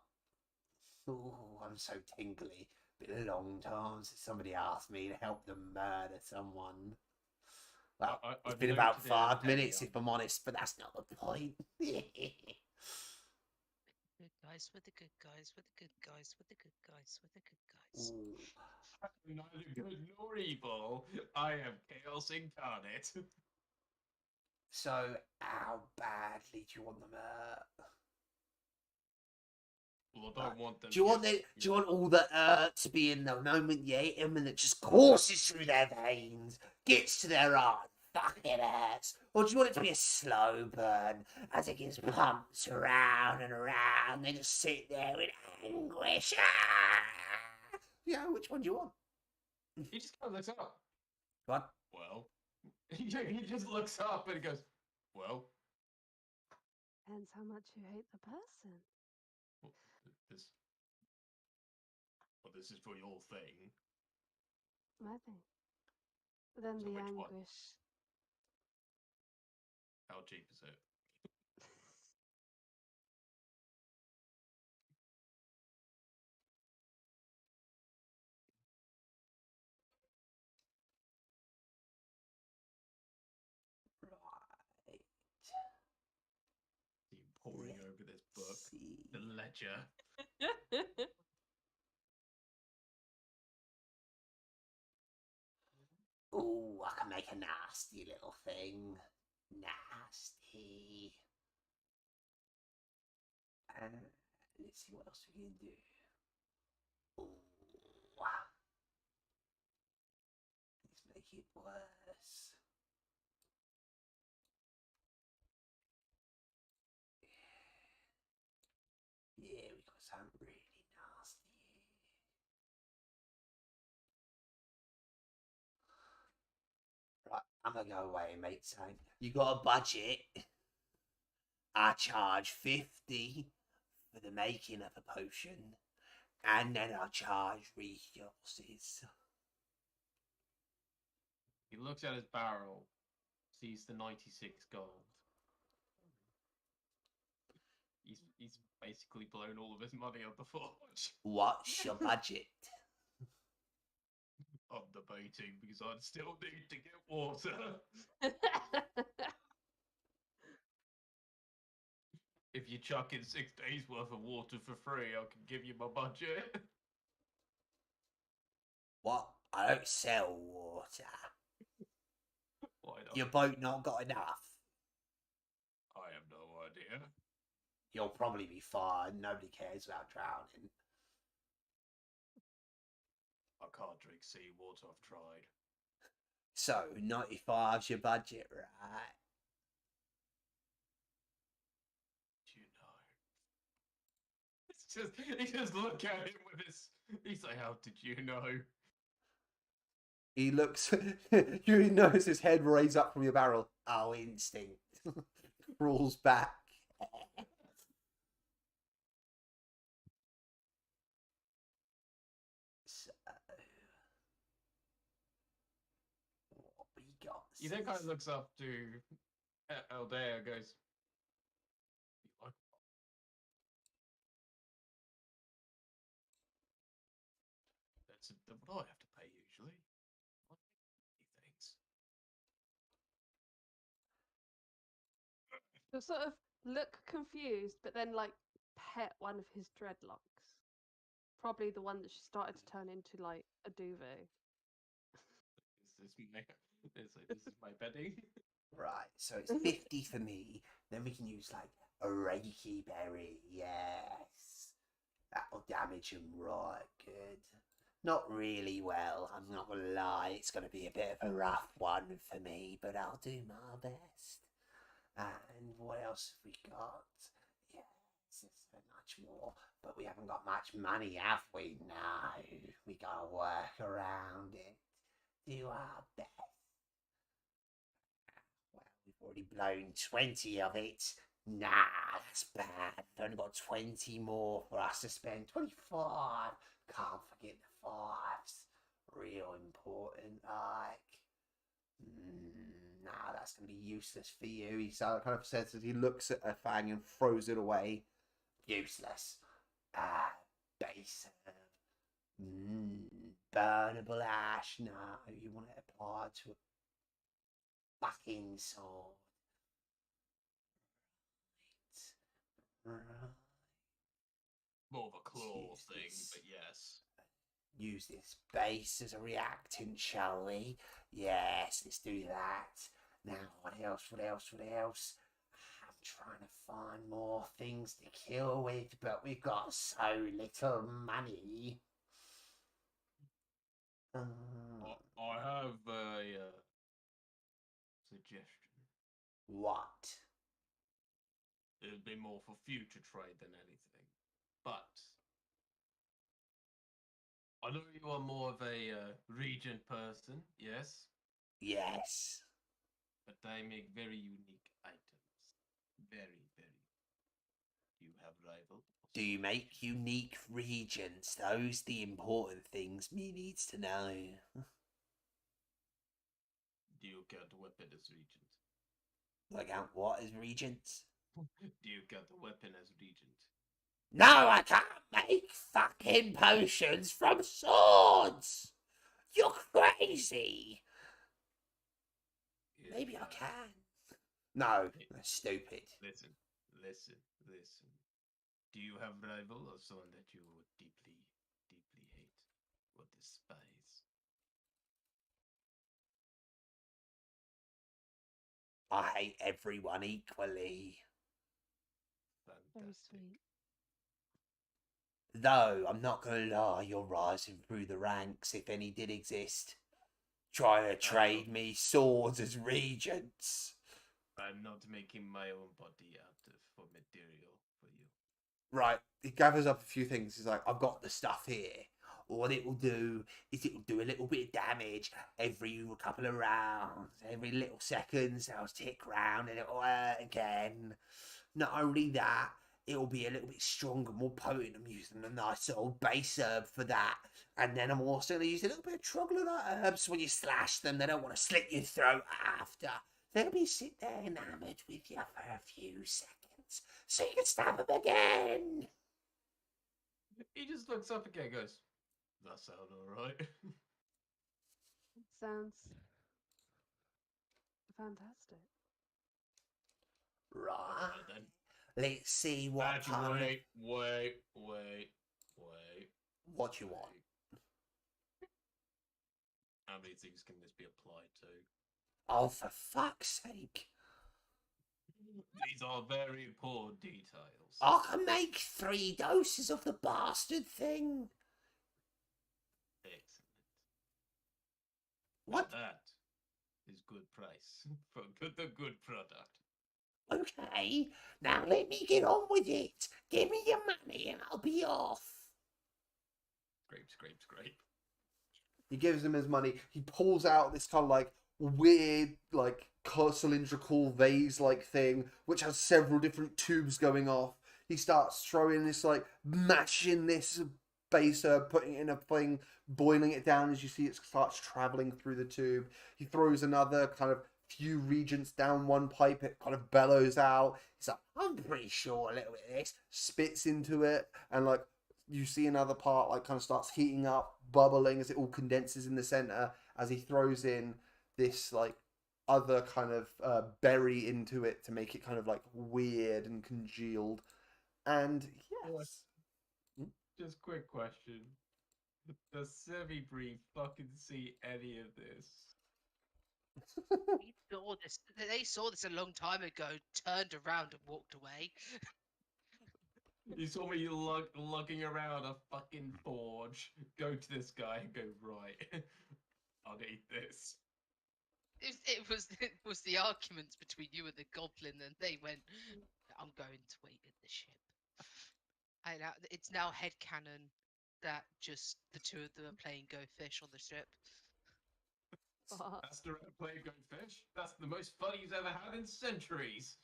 Oh, I'm so tingly. Been a long time since somebody asked me to help them murder someone. Well, it's I've been about noted it as 5 heavy minutes, on- if I'm honest, but that's not the point. Good guys with the good guys with the good guys with the good guys with the good guys. Ooh. I'm neither good nor evil. I am chaos incarnate. So, how badly do you want them hurt? Well, I don't want them. Do you want just, do you want all the to be in the moment you hit them and it just courses through their veins, gets to their heart, fucking hurts? Or do you want it to be a slow burn as it gets pumped around and around, they just sit there in anguish? Ah! Yeah, which one do you want? He just kind of looks up. What? Well, he just looks up and he goes, well, Depends how much you hate the person. well, this, well, this is for your thing. My thing. Then So the which one? anguish. How cheap is it? Right. See him poring over this book, See. the ledger. Ooh, I can make a nasty little thing. Nasty. Let's see what else we can do. Ooh. Let's make it worse. Yeah, we got something really nasty here. Right, I'm gonna go away, mate. Saying you got a budget. I charge 50 for the making of a potion, and then I charge resources. He looks at his barrel, sees the 96 gold. He's basically blown all of his money on the forge. What's your budget? I'm debating because I still need to get water. If you chuck in 6 days worth of water for free, I can give you my budget. What? I don't sell water. Why not? Your boat not got enough. I have no idea. You'll probably be fine. Nobody cares about drowning. I can't drink seawater, I've tried. So, 95's your budget, right? Do you know? He just look at him with his. He's like, "How did you know?" He looks. You notice his head raise up from your barrel. Oh, instinct. Crawls back. So, what we got? He then kind of looks up to Aldea and goes, "You like that's what I have to pay usually. I like things." You'll sort of look confused, but then like pet one of his dreadlocks. Probably the one that she started to turn into like a duvet. This is my bedding. Right, so it's 50 for me. Then we can use like a Reiki berry. Yes. That'll damage him right good. Not really well, I'm not gonna lie. It's gonna be a bit of a rough one for me, but I'll do my best. And what else have we got? Yes, there's so much more, but we haven't got much money, have we? No, we gotta work around it. Do our best. Well, we've already blown 20 of it. Nah, that's bad. We've only got 20 more for us to spend. 25. Can't forget the fives. Real important, like. Nah, that's going to be useless for you. He kind of says as he looks at a fang and throws it away. Useless. Base herb. Burnable ash. No, you want it applied to a fucking sword. Right. More of a claw Use thing, this. but yes. Use this base as a reactant, shall we? Yes, let's do that. Now, what else? What else? What else? I'm trying to find more things to kill with, but we've got so little money. I have a suggestion. What? It'd be more for future trade than anything. But I know you are more of a regent person, yes, Yes. but I make very unique items. Very, very. Do you have rival? Do you make unique regions? Those the important things me needs to know. Do you count weapon as regent? Like out what as regions? Do you count the weapon as regent? No, I can't make fucking potions from swords. You're crazy. Yes, Maybe I but- can. No, that's stupid. Listen. Do you have rival or someone that you would deeply, deeply hate or despise? I hate everyone equally. Very Fantastic. sweet. Though, I'm not gonna lie, you're rising through the ranks, if any did exist. Trying to trade me swords as regents. I'm not making my own body out of for material for you. Right, he gathers up a few things. He's like, I've got the stuff here. What it will do is it will do a little bit of damage every couple of rounds. Every little seconds, I'll tick round and it'll hurt again. Not only that, it'll be a little bit stronger, more potent. I'm using a nice old base herb for that. And then I'm also going to use a little bit of troglodyte herbs. When you slash them, they don't want to slit your throat after. They'll be sit there enamoured with you for a few seconds. So you can stab them again. He just looks up again and goes, that sound alright. Sounds fantastic. Right. Alright then. Let's see what Actually, kind of... wait. What you want. How many things can this be applied to? Oh, for fuck's sake. These are very poor details. I can make 3 doses of the bastard thing. Excellent. What? That is good price for the good product. Okay, now let me get on with it. Give me your money and I'll be off. Scrape. He gives him his money. He pulls out this kind of like weird, like cylindrical vase-like thing, which has several different tubes going off. He starts throwing this, like mashing this base herb, putting it in a thing, boiling it down. As you see, it starts traveling through the tube. He throws another kind of few regents down one pipe. It kind of bellows out. He's like, I'm pretty sure a little bit of this. spits into it, and like you see another part like kind of starts heating up, bubbling as it all condenses in the center as he throws in this like other kind of berry into it to make it kind of like weird and congealed. And yes, Just quick question. Does Semi-Brief fucking see any of this? They saw this a long time ago, turned around and walked away. You saw me lugging around a fucking forge. Go to this guy and go, right, I'll eat this. It was the arguments between you and the goblin, and they went, "I'm going to wait in the ship." And it's now headcanon that just the two of them are playing Go Fish on the ship. Fuck. That's the right play, go fish. That's the most fun he's ever had in centuries.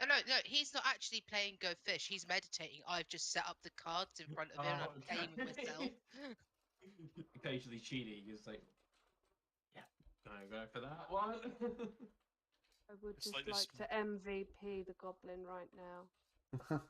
No, he's not actually playing Go Fish. He's meditating. I've just set up the cards in front of him, and I'm playing with myself. Occasionally cheating, he's like, yeah, gonna go for that one. I would It's just like like this- to MVP the goblin right now.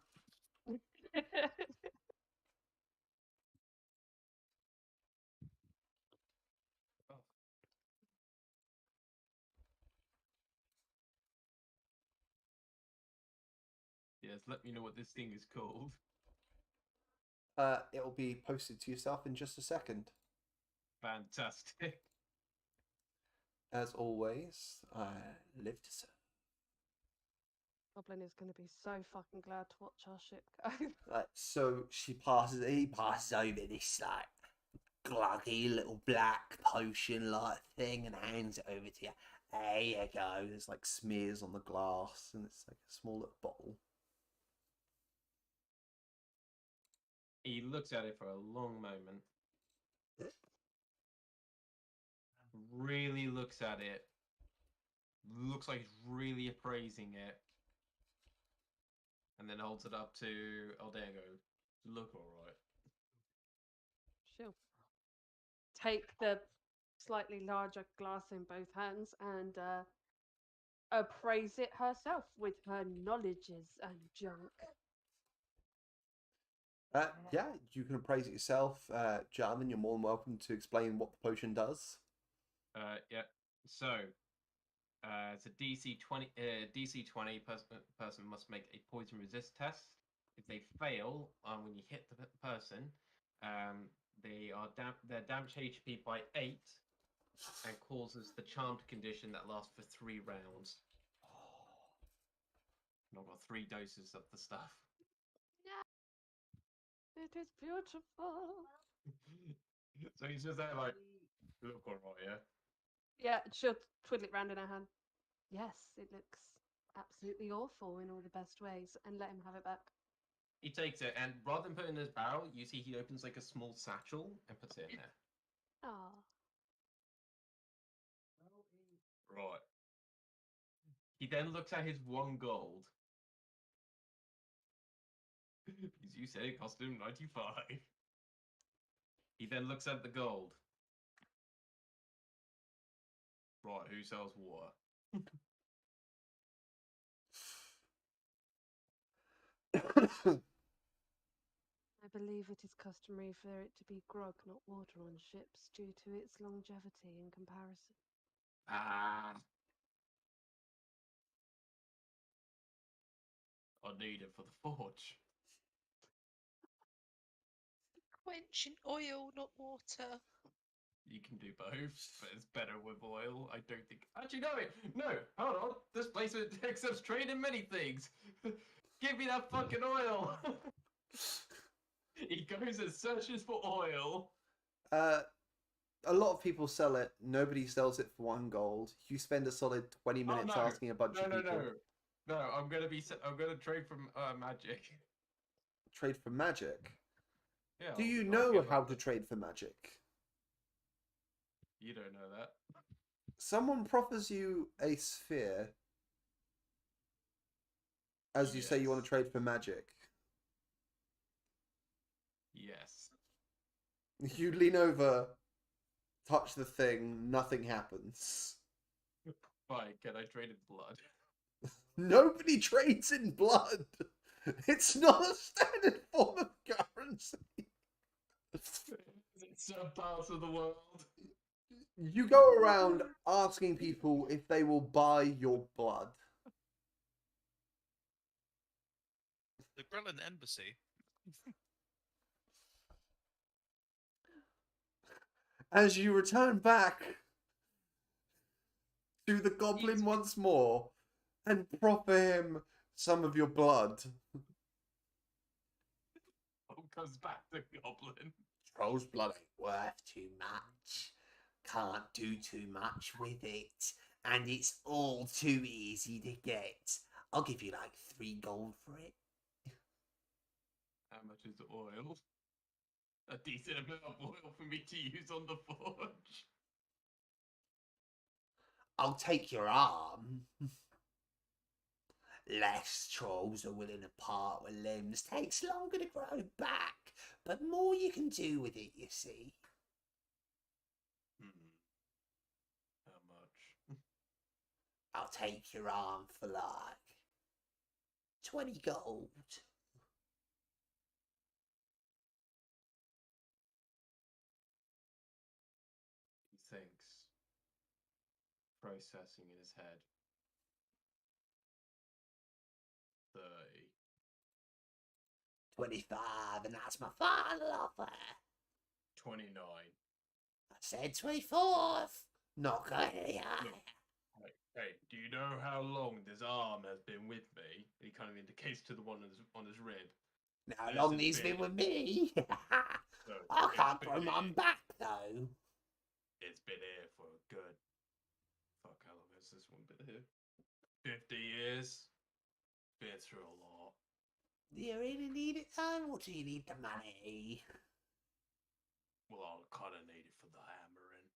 Yes, let me know what this thing is called. It'll be posted to yourself in just a second. Fantastic. As always, I live to serve. Goblin is going to be so fucking glad to watch our ship go. So He passes over this like gluggy little black potion like thing and hands it over to you. There you go. there's like smears on the glass, and it's like a small little bottle. He looks at it for a long moment. Really looks at it. Looks like he's really appraising it. And then holds it up to Aldea and goes, "Look alright." She'll take the slightly larger glass in both hands and appraise it herself with her knowledges and junk. Yeah, you can appraise it yourself. Gentlemen, you're more than welcome to explain what the potion does. Yeah. So, it's a DC 20. DC 20 person must make a poison resist test. If they fail, when you hit the person, they're damaged HP by 8, and causes the charmed condition that lasts for 3 rounds. And I've got 3 doses of the stuff. It is beautiful. So he's just there like, "Look alright, yeah." Yeah, she'll twiddle it round in her hand. Yes, it looks absolutely awful in all the best ways, and let him have it back. He takes it, and rather than put it in his barrel, you see he opens like a small satchel and puts it in there. Ah, Right. He then looks at his 1 gold. Because you said it cost him 95. He then looks at the gold. Right, who sells what? I believe it is customary for it to be grog, not water on ships, due to its longevity in comparison. Ah. I need it for the forge. Quench in oil, not water. You can do both, but it's better with oil. I don't think. Actually, no, hold on. This place accepts trade in many things. Give me that fucking oil. He goes and searches for oil. A lot of people sell it. Nobody sells it for 1 gold. You spend a solid 20 minutes no. asking a bunch of people. No, I'm gonna trade from magic. Trade for magic. Yeah. Do you I'll know give how up to trade for magic? You don't know that. Someone proffers you a sphere as you say you want Yes. to trade for magic. Yes. You lean over, touch the thing, nothing happens. Fine. Can I trade in blood? Nobody trades in blood. It's not a standard form of currency. It's some parts of the world. You go around asking people if they will buy your blood. The Grelin Embassy. As you return back to the goblin once more and proffer him some of your blood. Comes back to goblin. Troll's blood ain't worth too much. Can't do too much with it. And it's all too easy to get. I'll give you like 3 gold for it. How much is the oil? A decent amount of oil for me to use on the forge. I'll take your arm. Less trolls are willing to part with limbs. Takes longer to grow back, but more you can do with it, you see. How much? I'll take your arm for like 20 gold. He thinks, processing in his head. 30. 25, and that's my final offer. 29. I said 24th. Not going any higher. Hey, do you know how long this arm has been with me? He kind of indicates to the one on his rib. Now, how long he's been with me? So, I it's can't been grow mine here- back, though. It's been here for a good. Fuck, how long has this one been here? 50 years. Been through a lot. Do you really need it, though, or do you need the money? Well, I'll kind of need it for the hammering.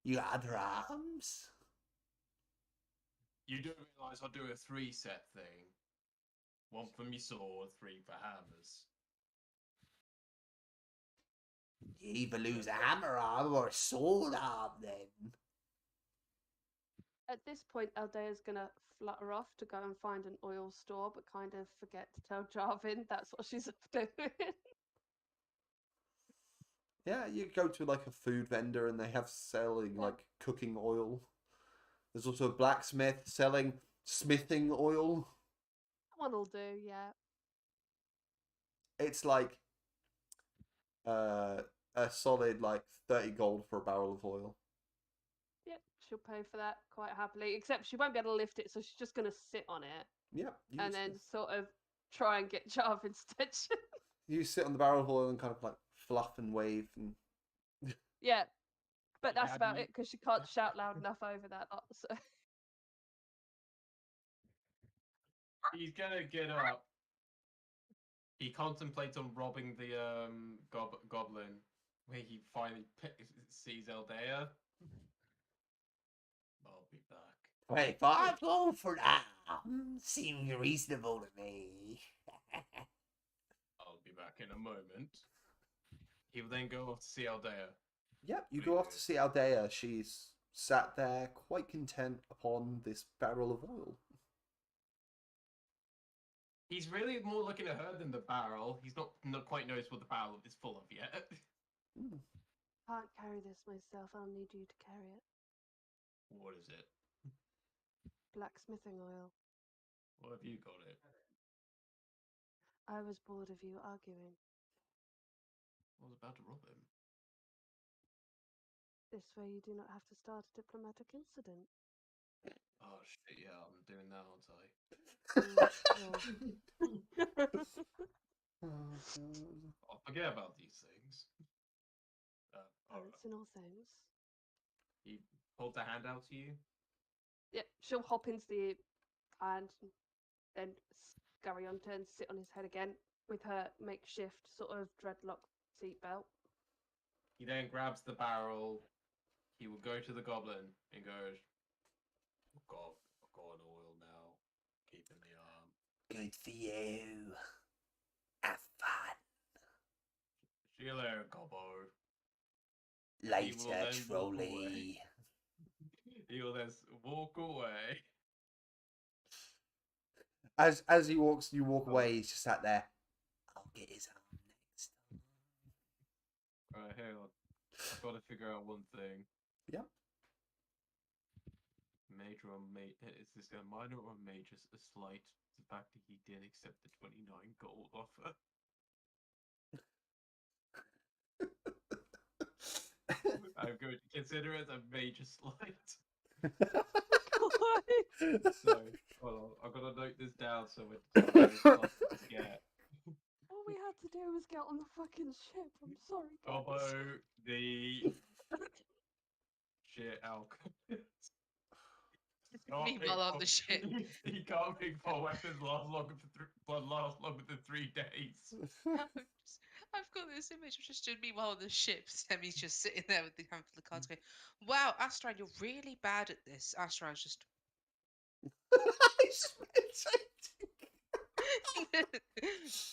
You got other arms? You do realise I do a 3-set thing. 1 for me sword, 3 for hammers. You either lose a hammer arm or a sword arm then. At this point, Aldea's gonna flutter off to go and find an oil store, but kind of forget to tell Jarvin that's what she's doing. Yeah, you go to like a food vendor and they have selling like cooking oil. There's also a blacksmith selling smithing oil. One will do, yeah. It's like a solid like 30 gold for a barrel of oil. Yep, she'll pay for that quite happily. Except she won't be able to lift it, so she's just gonna sit on it Yep. and then sort of try and get Jarvin's attention. You sit on the barrel of oil and kind of like fluff and wave and Yeah, but Yeah, that's have about you- it because she can't shout loud enough over that lot. So He's gonna get up. He contemplates on robbing the goblin, where he finally sees Aldea. I'll be back. 25 gold for that. Seems reasonable to me. I'll be back in a moment. He will then go off to see Aldea. yep, you go off to see Aldea. She's sat there quite content upon this barrel of oil. He's really more looking at her than the barrel. He's not quite noticed what the barrel is full of yet. can't carry this myself. I'll need you to carry it. What is it? Blacksmithing oil. What have you got it? I was bored of you arguing. I was about to rob him. This way you do not have to start a diplomatic incident. Oh shit, yeah, I'm doing that, aren't I? I'll forget about these things. Alright. Balance in all things. He holds a hand out to you. Yep, she'll hop into the and then scurry on to and sit on his head again with her makeshift sort of dreadlock seatbelt. He then grabs the barrel. He will go to the goblin and goes, I've got an oil now. Keeping the arm. Good for you. Have fun. See you later, Gobbo. Later, will then walk trolley. away. He will then walk away. As he walks, you walk away. He's just sat there. I'll get his arm next time. Alright, hang on. I've got to figure out one thing. Yep. Major or is this a minor or major? A slight. The fact that he did accept the 29 gold offer. I'm going to consider it a major slight. So, hold on. I've got to note this down so it's yeah. All we had to do was get on the fucking ship. I'm sorry, guys. Gobbo, the shit alchemist. Meanwhile on the ship. He can't make 4 weapons last longer than 3 days. I've got this image of just doing meanwhile on the ship. Semi's just sitting there with the handful of cards going, wow, Astrid, you're really bad at this. Astrid's just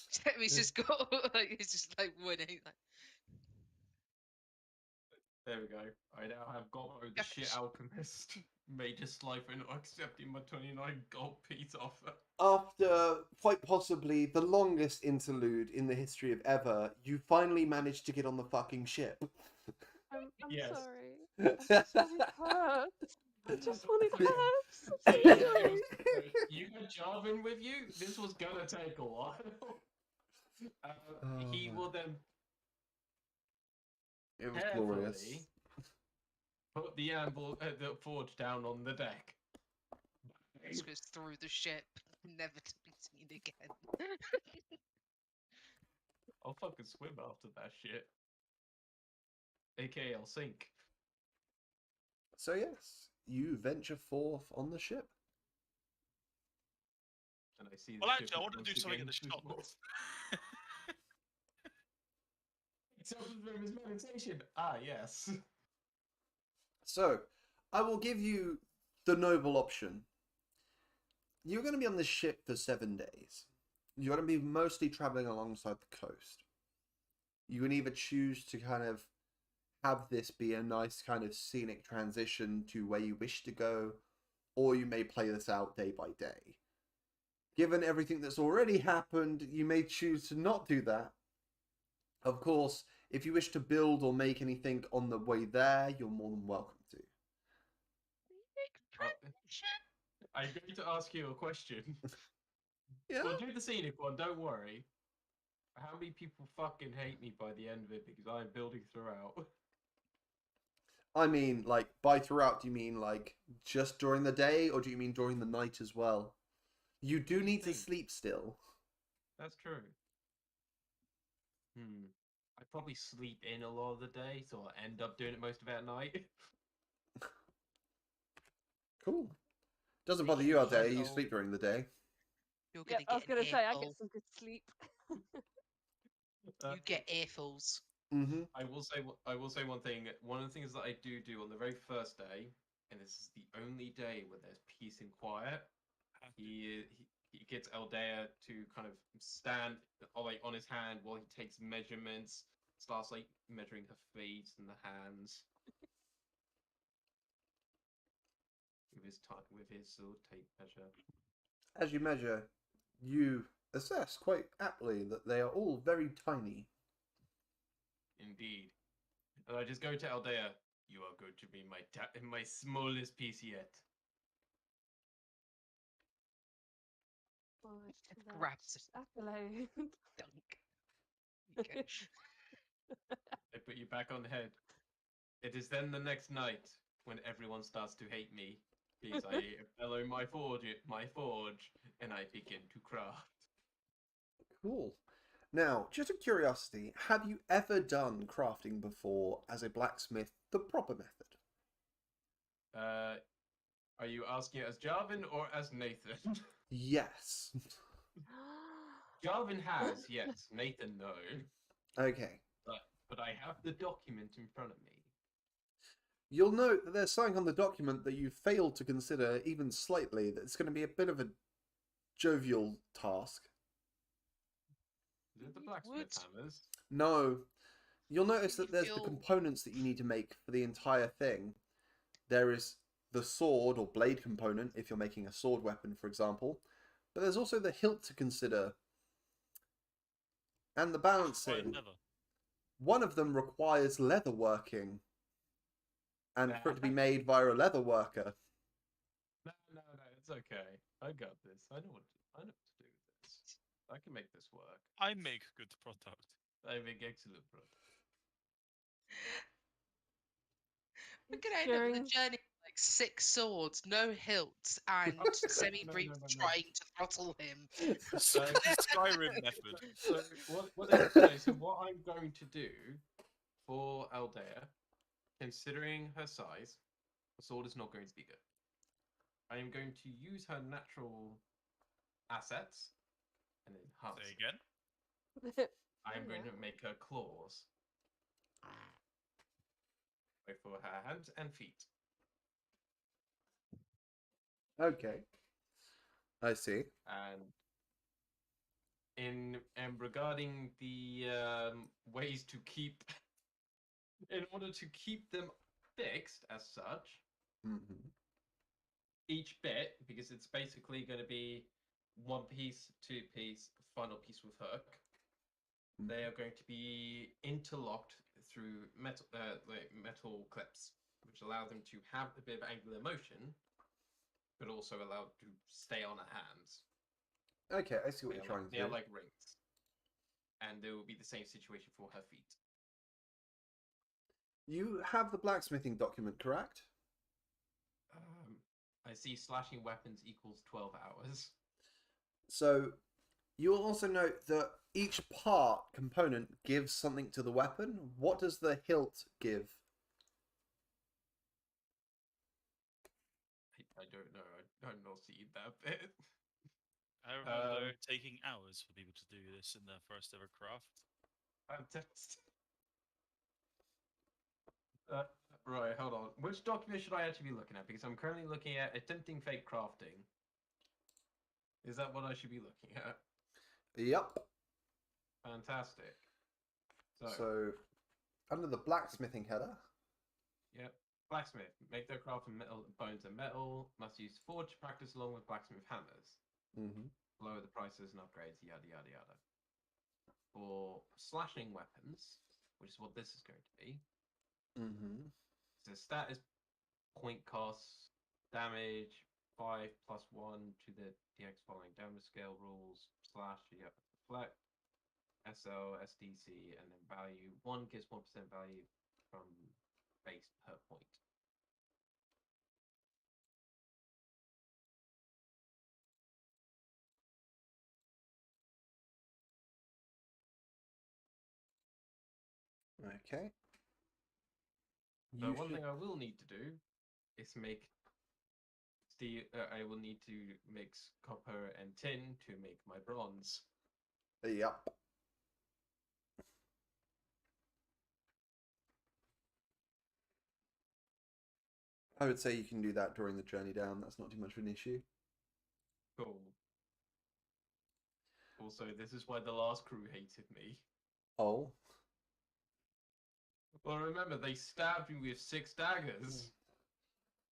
Semi's just got like he's just like winning. Like, There we go. I now have Gobbo the shit alchemist. Major slight for not accepting my 29 gold piece offer. After quite possibly the longest interlude in the history of ever, you finally managed to get on the fucking ship. I'm Yes. sorry. I just wanted herbs. I just wanted herbs. I'm so sorry. You had Jarvin with you? This was gonna take a while. He will then It was glorious. carefully put the anvil, the forge down on the deck. just goes through the ship, never to be seen again. I'll fucking swim after that shit. AKA I'll sink. So yes, you venture forth on the ship. And I see the Well, ship actually, I is want to do once something in again the shop. suffers from his meditation. Ah, yes. So, I will give you the noble option. You're going to be on this ship for 7 days. You're going to be mostly traveling alongside the coast. You can either choose to kind of have this be a nice kind of scenic transition to where you wish to go, or you may play this out day by day. Given everything that's already happened, you may choose to not do that. Of course, if you wish to build or make anything on the way there, you're more than welcome to. I'm going to ask you a question. Yeah. We'll do the scenic one, don't worry. How many people fucking hate me by the end of it because I'm building throughout? I mean, like, by throughout, do you mean, like, just during the day, or do you mean during the night as well? You do need to think? sleep still. That's true. I probably sleep in a lot of the day, so I'll end up doing it most of it at night. Cool. Doesn't So bother you you get out there, you earful. sleep during the day. You're Yeah, gonna I was get gonna an say I earful. get some good sleep. You get earfuls. Mm-hmm. I will say one thing. One of the things that I do on the very first day, and this is the only day where there's peace and quiet. He gets Eldea to kind of stand like on his hand while he takes measurements. Starts like measuring her feet and the hands with his sort of tape measure. As you measure, you assess quite aptly that they are all very tiny. Indeed. And I just go to Eldea. You are going to be my smallest piece yet. Forward to that Grabs accolade. Dunk. Okay. I put you back on head. It is then the next night when everyone starts to hate me because I fellow my forge, and I begin to craft. Cool. Now, just a curiosity, have you ever done crafting before as a blacksmith the proper method? Are you asking it as Jarvin or as Nathan? Yes. Jarvin has, yes. Nathan, no. Okay. But I have the document in front of me. You'll note that there's something on the document that you failed to consider even slightly that it's going to be a bit of a jovial task. Is it the blacksmith hammers? No. You'll notice that You there's the feel- components that you need to make for the entire thing. There is the sword or blade component, if you're making a sword weapon, for example. But there's also the hilt to consider. And the Right, balancing. never. One of them requires leather working. And for it to be made via a leather worker. No, it's okay. I got this. I know what to do with this. I can make this work. I make good product. I make excellent product. We're gonna end up with a During- journey of like 6 swords, no hilts, and semi-brief no. trying to throttle him. Skyrim method. So what I'm going to do for Aldea, considering her size, the sword is not going to be good. I am going to use her natural assets and enhance Say them. again. I am going Yeah. to make her claws. Both for her hands and feet. Okay. I see. And regarding the ways to keep, in order to keep them fixed as such, Mm-hmm. each bit, because it's basically going to be 1 piece, 2 piece, final piece with hook. They are going to be interlocked through metal clips, which allow them to have a bit of angular motion, but also allow to stay on her hands. Okay, I see what you're trying to They are do. like rings. And there will be the same situation for her feet. You have the blacksmithing document, correct? I see slashing weapons equals 12 hours. So you'll also note that each part component gives something to the weapon. What does the hilt give? I don't know. I'm not seeing that bit. I remember taking hours for people to do this in their first ever craft. Fantastic. Right, hold on. Which document should I actually be looking at? Because I'm currently looking at attempting fake crafting. Is that what I should be looking at? Yep. Fantastic. So, So, under the blacksmithing header, yep. Blacksmith. Make their craft of metal bones and metal. Must use forge practice along with blacksmith hammers. mm-hmm. Lower the prices and upgrades, yada yada yada. For slashing weapons, which is what this is going to be. Mm-hmm. So stat is point costs, damage, 5 plus 1 to the DX following damage scale rules, slash, you have deflect, SL, SDC, and then value. 1 gives 1% value from base per point. Okay. So You one should- thing I will need to do is make steel. I will need to mix copper and tin to make my bronze. Yep. I would say you can do that during the journey down. That's not too much of an issue. Cool. Also, this is why the last crew hated me. Oh. Well, remember, they stabbed me with 6 daggers.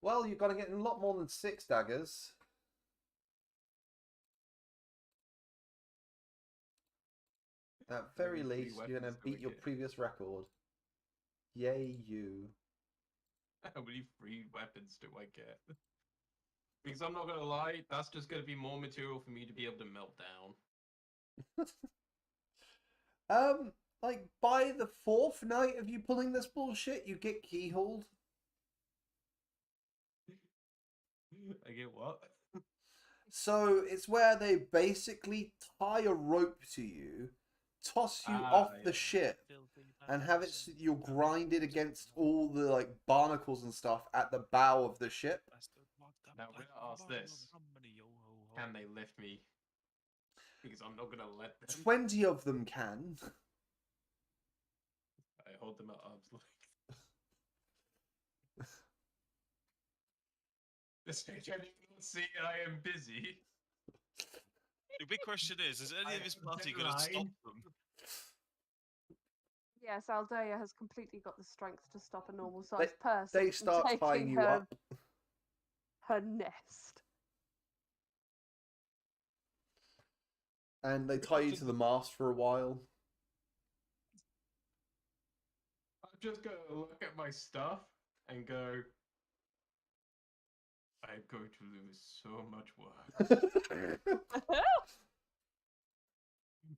Well, you're going to get a lot more than 6 daggers. At very Only 3 least, you're going to weapons do I beat your get? previous record. Yay, you. How many free weapons do I get? Because I'm not gonna lie, that's just gonna be more material for me to be able to melt down. Like, by the 4th night of you pulling this bullshit, you get keyholed. I get what? So, it's where they basically tie a rope to you, toss you Ah, off yeah. the ship, Filthy and have it bastards. you're grinded against all the like barnacles and stuff at the bow of the ship. Now, when I ask this, can they lift me? Because I'm not gonna let them. 20 of them can. I hold them at arm's length. This stage I did not see I am busy. The big question is any I of his have a party going to stop deadline. them? Yes, Aldea has completely got the strength to stop a normal sized person They from start taking tying you her, up. her nest. And they tie you to the mast for a while. I'm just gonna look at my stuff and go, I'm going to lose so much work.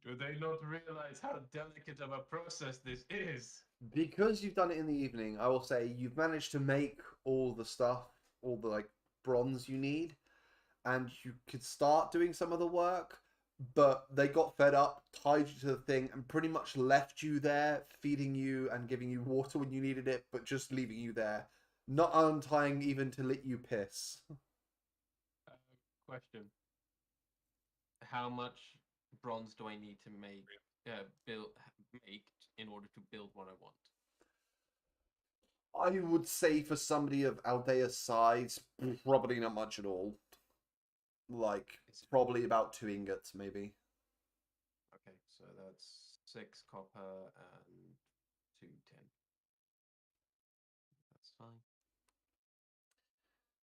Do they not realize how delicate of a process this is? Because you've done it in the evening, I will say you've managed to make all the stuff, all the like bronze you need, and you could start doing some of the work, but they got fed up, tied you to the thing, and pretty much left you there, feeding you and giving you water when you needed it, but just leaving you there. Not untying even to let you piss. Question. How much bronze do I need to make in order to build what I want? I would say for somebody of Aldea's size, probably not much at all. Like, probably about 2 ingots, maybe. Okay, so that's 6 copper and 2 tin. That's fine.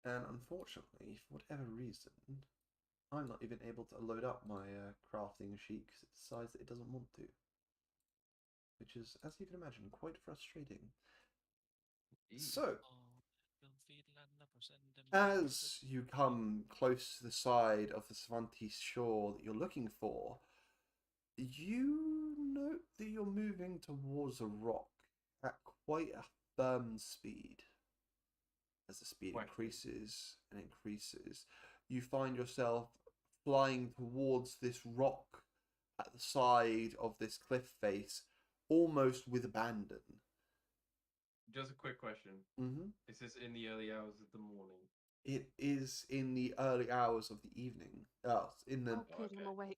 And unfortunately, for whatever reason, I'm not even able to load up my crafting sheet because it decides that it doesn't want to. Which is, as you can imagine, quite frustrating. So, as you come close to the side of the Cervantes shore that you're looking for, you note that you're moving towards a rock at quite a firm speed. As the speed increases and increases, you find yourself flying towards this rock at the side of this cliff face, almost with abandon. Just a quick question. Mm-hmm. Is this in the early hours of the morning? It is in the early hours of the evening. In the. Oh, good, I'm awake.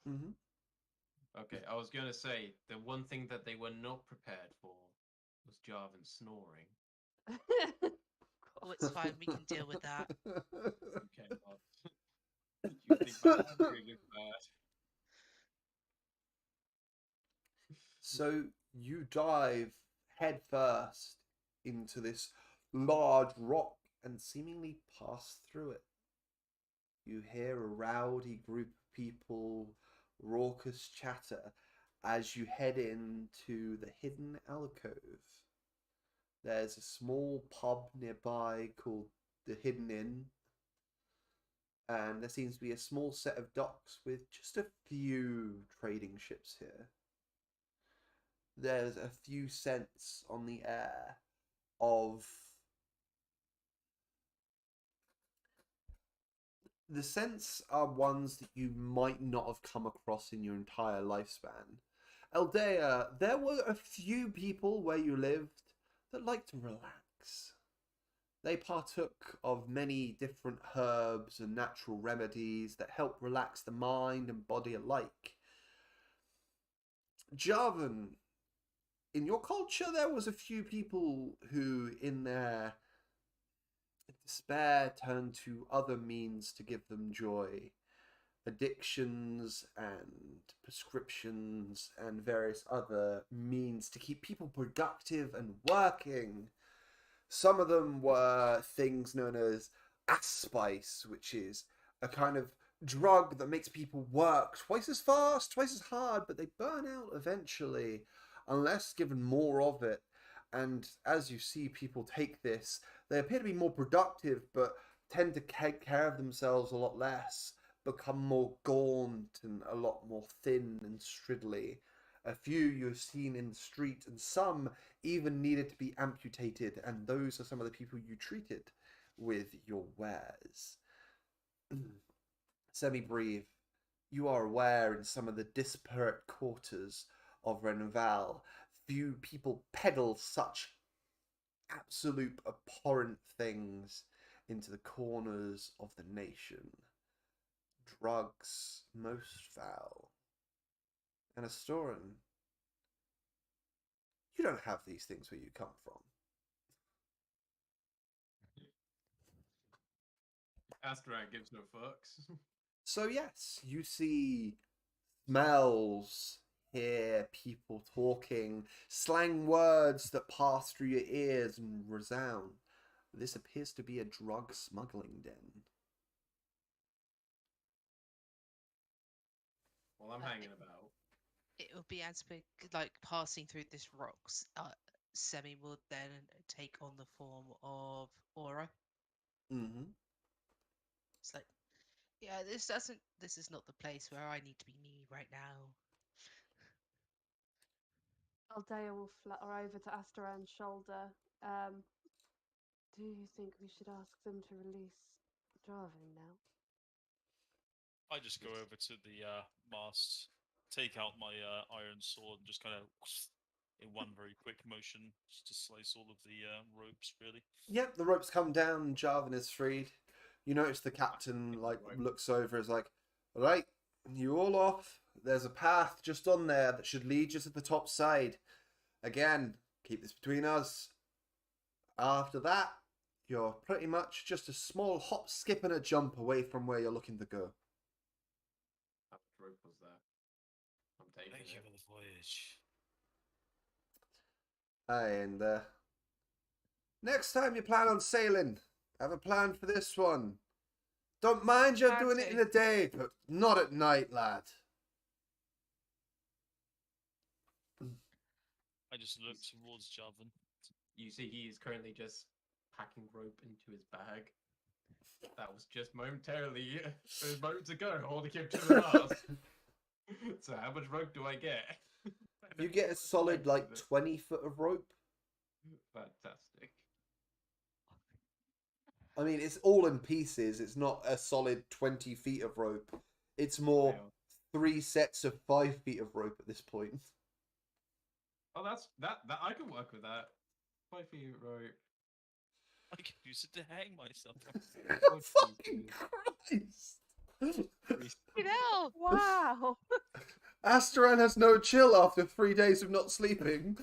Mm-hmm. Okay, I was going to say, the one thing that they were not prepared for Was Jarvan snoring? Oh, it's fine. We can deal with that. Okay, well, you think my handling is bad. So you dive headfirst into this large rock and seemingly pass through it. You hear a rowdy group of people, raucous chatter as you head into the hidden alcove. There's a small pub nearby called the Hidden Inn, and there seems to be a small set of docks with just a few trading ships here. There's a few scents on the air of the scents are ones that you might not have come across in your entire lifespan. Eldea, there were a few people where you lived that liked to relax. They partook of many different herbs and natural remedies that help relax the mind and body alike. Jarvan, in your culture, there was a few people who, in their despair, turned to other means to give them joy. Addictions and prescriptions and various other means to keep people productive and working. Some of them were things known as aspice, which is a kind of drug that makes people work twice as fast, twice as hard, but they burn out eventually unless given more of it. And as you see people take this, they appear to be more productive, but tend to take care of themselves a lot less, become more gaunt and a lot more thin and stridly. A few you've seen in the street, and some even needed to be amputated, and those are some of the people you treated with your wares. Semi-brief, you are aware in some of the disparate quarters of Renval, few people peddle such absolute abhorrent things into the corners of the nation. Drugs most foul. And Astoran, you don't have these things where you come from. Asteran gives no fucks. So yes, you see smells, hear people talking, slang words that pass through your ears and resound. This appears to be a drug smuggling den. Well, I'm hanging about. It will be as we're like passing through this rocks. Semi will then take on the form of Aura. Mm-hmm. It's like, yeah, this doesn't. This is not the place where I need to be me right now. Aldea will flutter over to Asteran's shoulder. Do you think we should ask them to release Jarvan now? I just go over to the mast, take out my iron sword, and just kind of in one very quick motion, just to slice all of the ropes. Really. Yep, the ropes come down, Jarvan is freed. You notice the captain looks over, is like, all right, you all off. There's a path just on there that should lead you to the top side. Again, keep this between us. After that, you're pretty much just a small hop, skip, and a jump away from where you're looking to go. How much rope was there? I'm taking Thank you it. for the voyage. And next time you plan on sailing, have a plan for this one. Don't mind you doing it in the day, but not at night, lad. I just look towards Jarvan. You see, he is currently just packing rope into his bag. That was just momentarily, moments ago, holding him to the mast. So how much rope do I get? You get a solid, like, 20 foot of rope. Fantastic. I mean, it's all in pieces. It's not a solid 20 feet of rope. It's more Wow. 3 sets of 5 feet of rope at this point. Oh, that I can work with that. 5 feet rope. I can use it to hang myself. Fucking Christ! You know, Wow! Asteran has no chill after 3 days of not sleeping.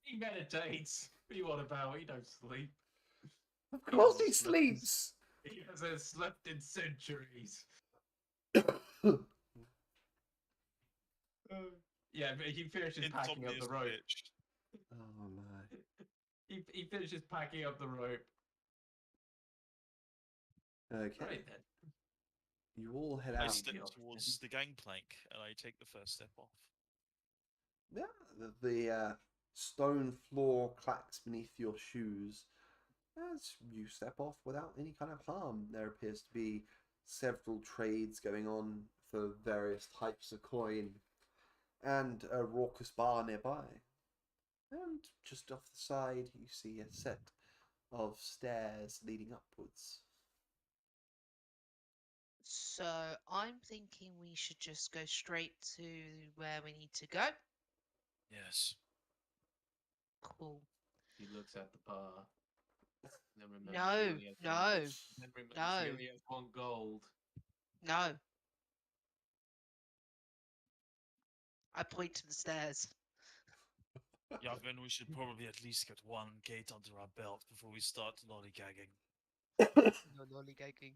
He meditates. What are you on about? He don't sleep. Of course he hasn't slept in- sleeps. He hasn't slept in centuries. Yeah, but he finishes packing up the Insomnia's rope. bitch. Oh my. He finishes packing up the rope. Okay. Right then. You all head I out. step off towards the gangplank and I take the first step off. Yeah, the stone floor clacks beneath your shoes as you step off without any kind of harm. There appears to be several trades going on for various types of coin and a raucous bar nearby. And just off the side, you see a set of stairs leading upwards. So I'm thinking we should just go straight to where we need to go. Yes. Cool. He looks at the bar. Then remembers No, he only has no, one, then remembers he no. only has one gold. No. I point to the stairs. Yeah, then we should probably at least get one gate under our belt before we start lollygagging. No lollygagging.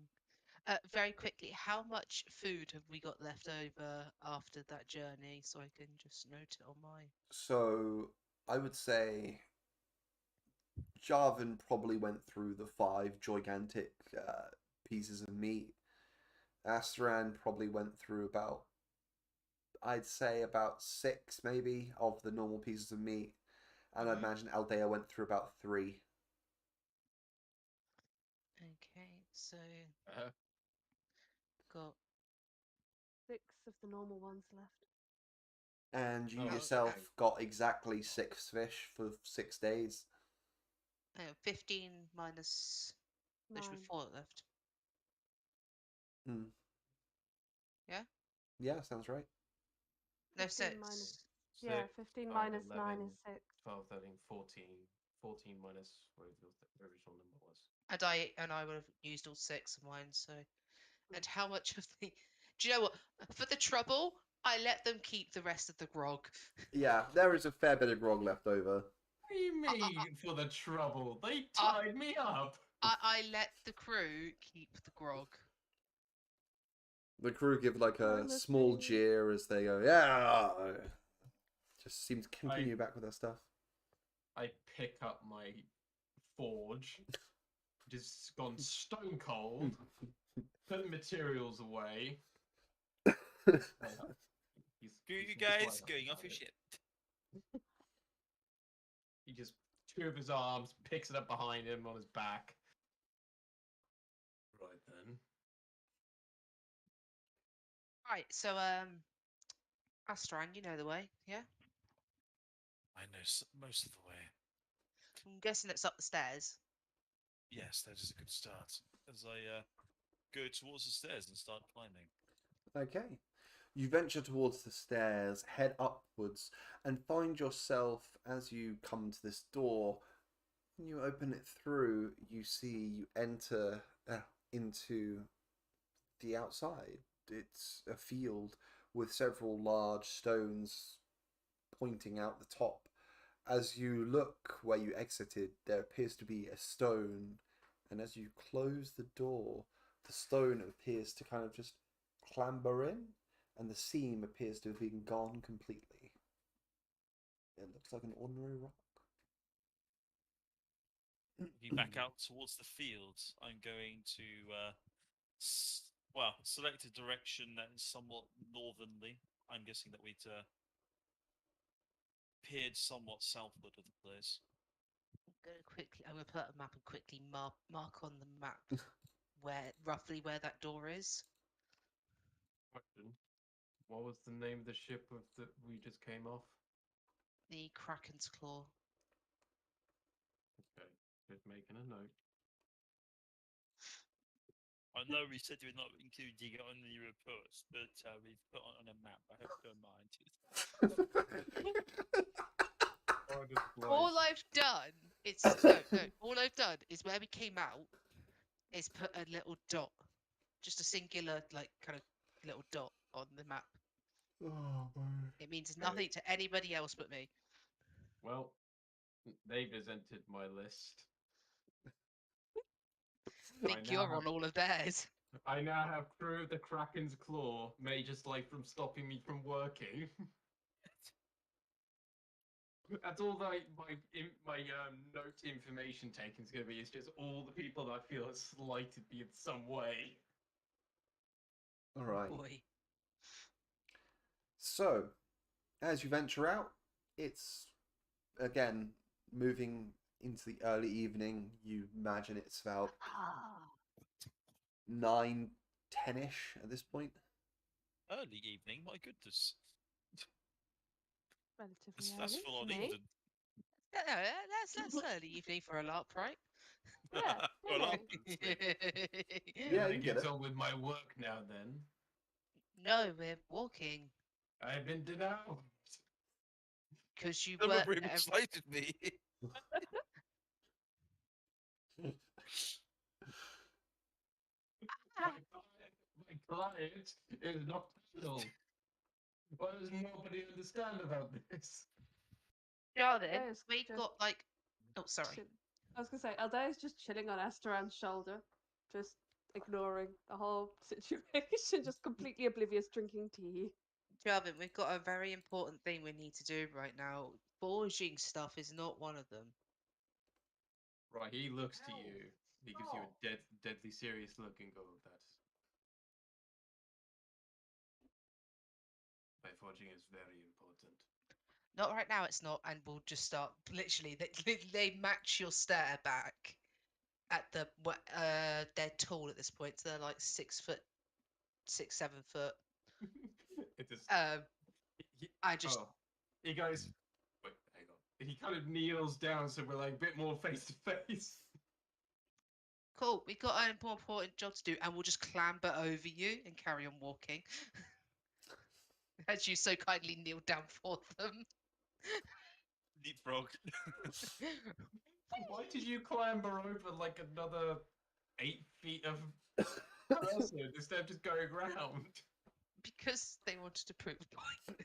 Very quickly, how much food have we got left over after that journey so I can just note it on my... So I would say Jarvan probably went through the 5 gigantic pieces of meat. Asteran probably went through about, I'd say about 6 maybe of the normal pieces of meat. And I'd imagine Aldea went through about 3. Okay, so Uh, got 6 of the normal ones left. And you Oh, yourself okay. got exactly 6 fish for 6 days. 15 minus... There should be 9. 4 left. Hmm. Yeah? Yeah, sounds right. No, 15 6. minus- Yeah, 15 5, minus 9 11, is 6. 12, 13, 14. 14 minus whatever the original number was. And I would have used all 6 of mine, so... And how much of the... Do you know what? For the trouble, I let them keep the rest of the grog. Yeah, there is a fair bit of grog left over. What do you mean for the trouble? They Uh, tied me up. I let the crew keep the grog. The crew give like a Honestly. small jeer as they go, yeah. Just seem to continue back with their stuff. I pick up my forge, just gone stone cold, put the materials away. Screw you guys, going off your ship. He just 2 of his arms, picks it up behind him on his back. Right then. Right, so, Astran, you know the way, yeah? I know most of the way. I'm guessing it's up the stairs. Yes, that is a good start. As I go towards the stairs and start climbing. Okay. You venture towards the stairs, head upwards, and find yourself as you come to this door. When you open it through, you see you enter into the outside. It's a field with several large stones pointing out the top. As you look where you exited, there appears to be a stone, and as you close the door, the stone appears to kind of just clamber in, and the seam appears to have been gone completely. It looks like an ordinary rock. Looking back out towards the fields, I'm going to select a direction that is somewhat northernly. I'm guessing that we'd peered somewhat southward of the place. I'm gonna pull out a map and quickly mark on the map roughly where that door is. Question. What was the name of the ship that we just came off? The Kraken's Claw. Okay, just making a note. I know we said we're not including it on the reports, but we've put it on a map. I hope you don't mind. All I've done is no. All I've done is where we came out is put a little dot, just a singular kind of little dot on the map. Oh, boy. It means nothing to anybody else but me. Well, They presented my list. Think you're on all of theirs. I now have Crew of the Kraken's Claw, Major Slave from stopping me from working. That's all my note information taking is going to be. It's just all the people that I feel have slighted me in some way. All right. Boy. So, as you venture out, it's again moving into the early evening. You imagine it's about Ah, 9, 10-ish at this point. Early evening, my goodness. relatively That's early full for on me. England. No, that's early evening for a LARP, right? Yeah, Well, no, no. Yeah, I you get get it. on with my work now. Then No, we're walking. I've been denounced. Because you Some work. of them slighted me. My client is nocturnal. Why does nobody understand about this? Darling, Aldea's we just got like. Oh, sorry. chill- I was gonna say, Aldea's just chilling on Asteran's shoulder, just ignoring the whole situation, just completely oblivious, drinking tea. Jarvin, we've got a very important thing we need to do right now. Forging stuff is not one of them. Right, he looks to you. He gives you a deadly serious look and goes, "That's my forging is very important." Not right now, it's not, and we'll just start. Literally, they match your stare back at the. They're tall at this point, so they're like 6 foot, 6, 7 foot. It is. He, I just. oh, he goes. Wait, hang on. He kind of kneels down, so we're like a bit more face to face. Cool, we've got an important job to do, and we'll just clamber over you and carry on walking. As you so kindly kneel down for them. Leapfrog. Why did you clamber over like another 8 feet of person instead of just going around? Because they wanted to prove a point.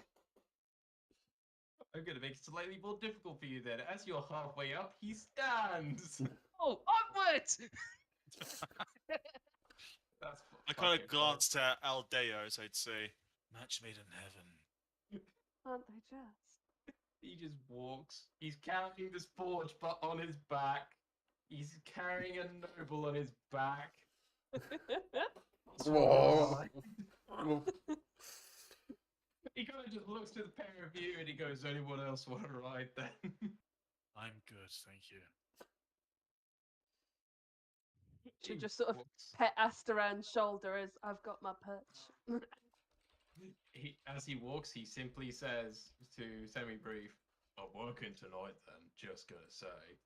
I'm gonna make it slightly more difficult for you then. As you're halfway up, he stands. Oh, onward! That's I kind fucking of glanced at Aldeo, I'd say, match made in heaven. Aren't they just? He just walks. He's carrying this forge, but on his back. He's carrying a noble on his back. Whoa. He kind of just looks to the pair of you and he goes, "Anyone else want to ride then?" I'm good, thank you. She He just sort of walks. pet Asteran's shoulder as I've got my perch. As he walks, he simply says to Semi-Brief, "I'm working tonight then, just gonna say."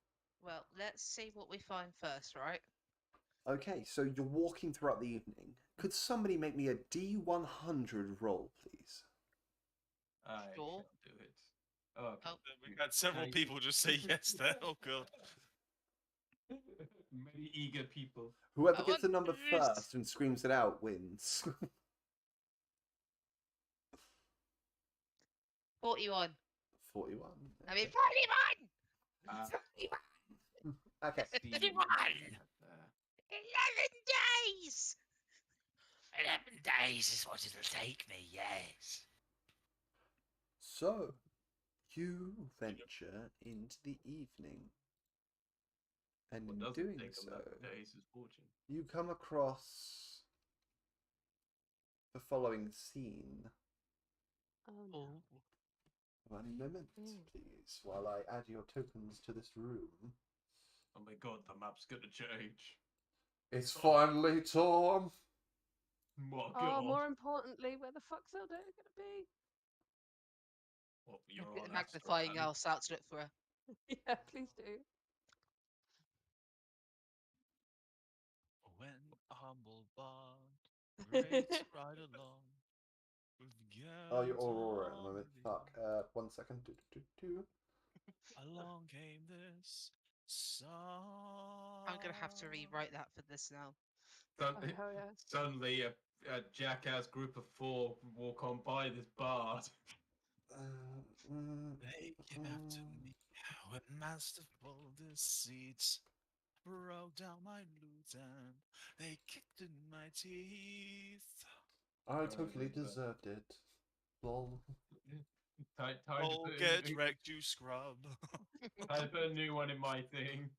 Well, let's see what we find first, right? Okay, so you're walking throughout the evening. Could somebody make me a D100 roll, please? I Sure. shall do it. Oh, Oh. We've had several Nice. people just say yes there. Oh god. Many eager people. Whoever I gets the want number this. first and screams it out wins. 41. 41. I mean, Okay. 41! Uh, Okay. see 31! what we have there. 11 days! 11 days is what it'll take me, yes. So, you venture into the evening. And What in doesn't doing take so, 11 days is fortune. you come across the following scene. Oh no. Oh. One moment, Mm. please, while I add your tokens to this room. Oh my god, the map's gonna change. It's finally Tom! My Oh, god. more importantly, where the fuck's Eldea gonna be? What, you're Get on the magnifying Asteran. glass out to look for her. Yeah, please do. When a humble bard rates right along with Oh, you're girls Aurora at the on moment. the- Fuck. 1 second. Along came this song. I'm gonna have to rewrite that for this now. Sud- Oh, hell yeah. Suddenly, a jackass group of 4 walk on by this bard. They came after me when masterful deceit broke down my loot and they kicked in my teeth. I totally but- deserved it. Lol. Time to Oh, put a get new, wrecked, you scrub. time to put a new one in my thing.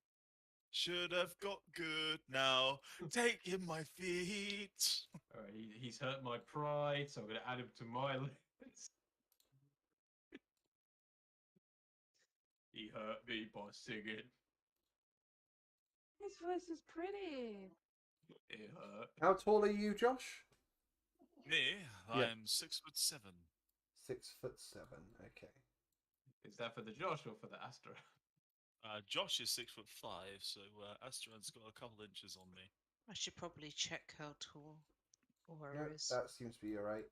Should have got good now. Taking my feet. Alright, he's hurt my pride, so I'm gonna add him to my list. He hurt me by singing. His voice is pretty. It hurt. How tall are you, Josh? Me, Yeah. I'm 6'7". 6'7". Okay. Is that for the Josh or for the Astra? Josh is 6'5", so Asteron's got a couple inches on me. I should probably check how tall Aura Yeah, is. that seems to be alright.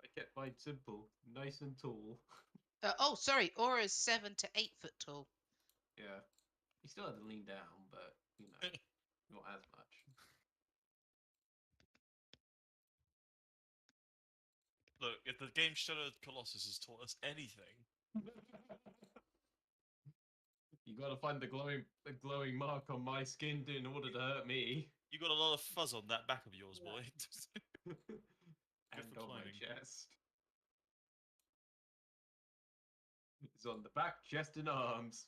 I kept mine simple, nice and tall. Oh, sorry, Aura is 7 to 8 foot tall. Yeah. He still had to lean down, but you know, not as much. Look, if the game Shadow of the Colossus has taught us anything, You gotta find the glowing mark on my skin in order to hurt me. you got a lot of fuzz on that back of yours, boy. And for on my climbing. chest. It's on the back, chest, and arms.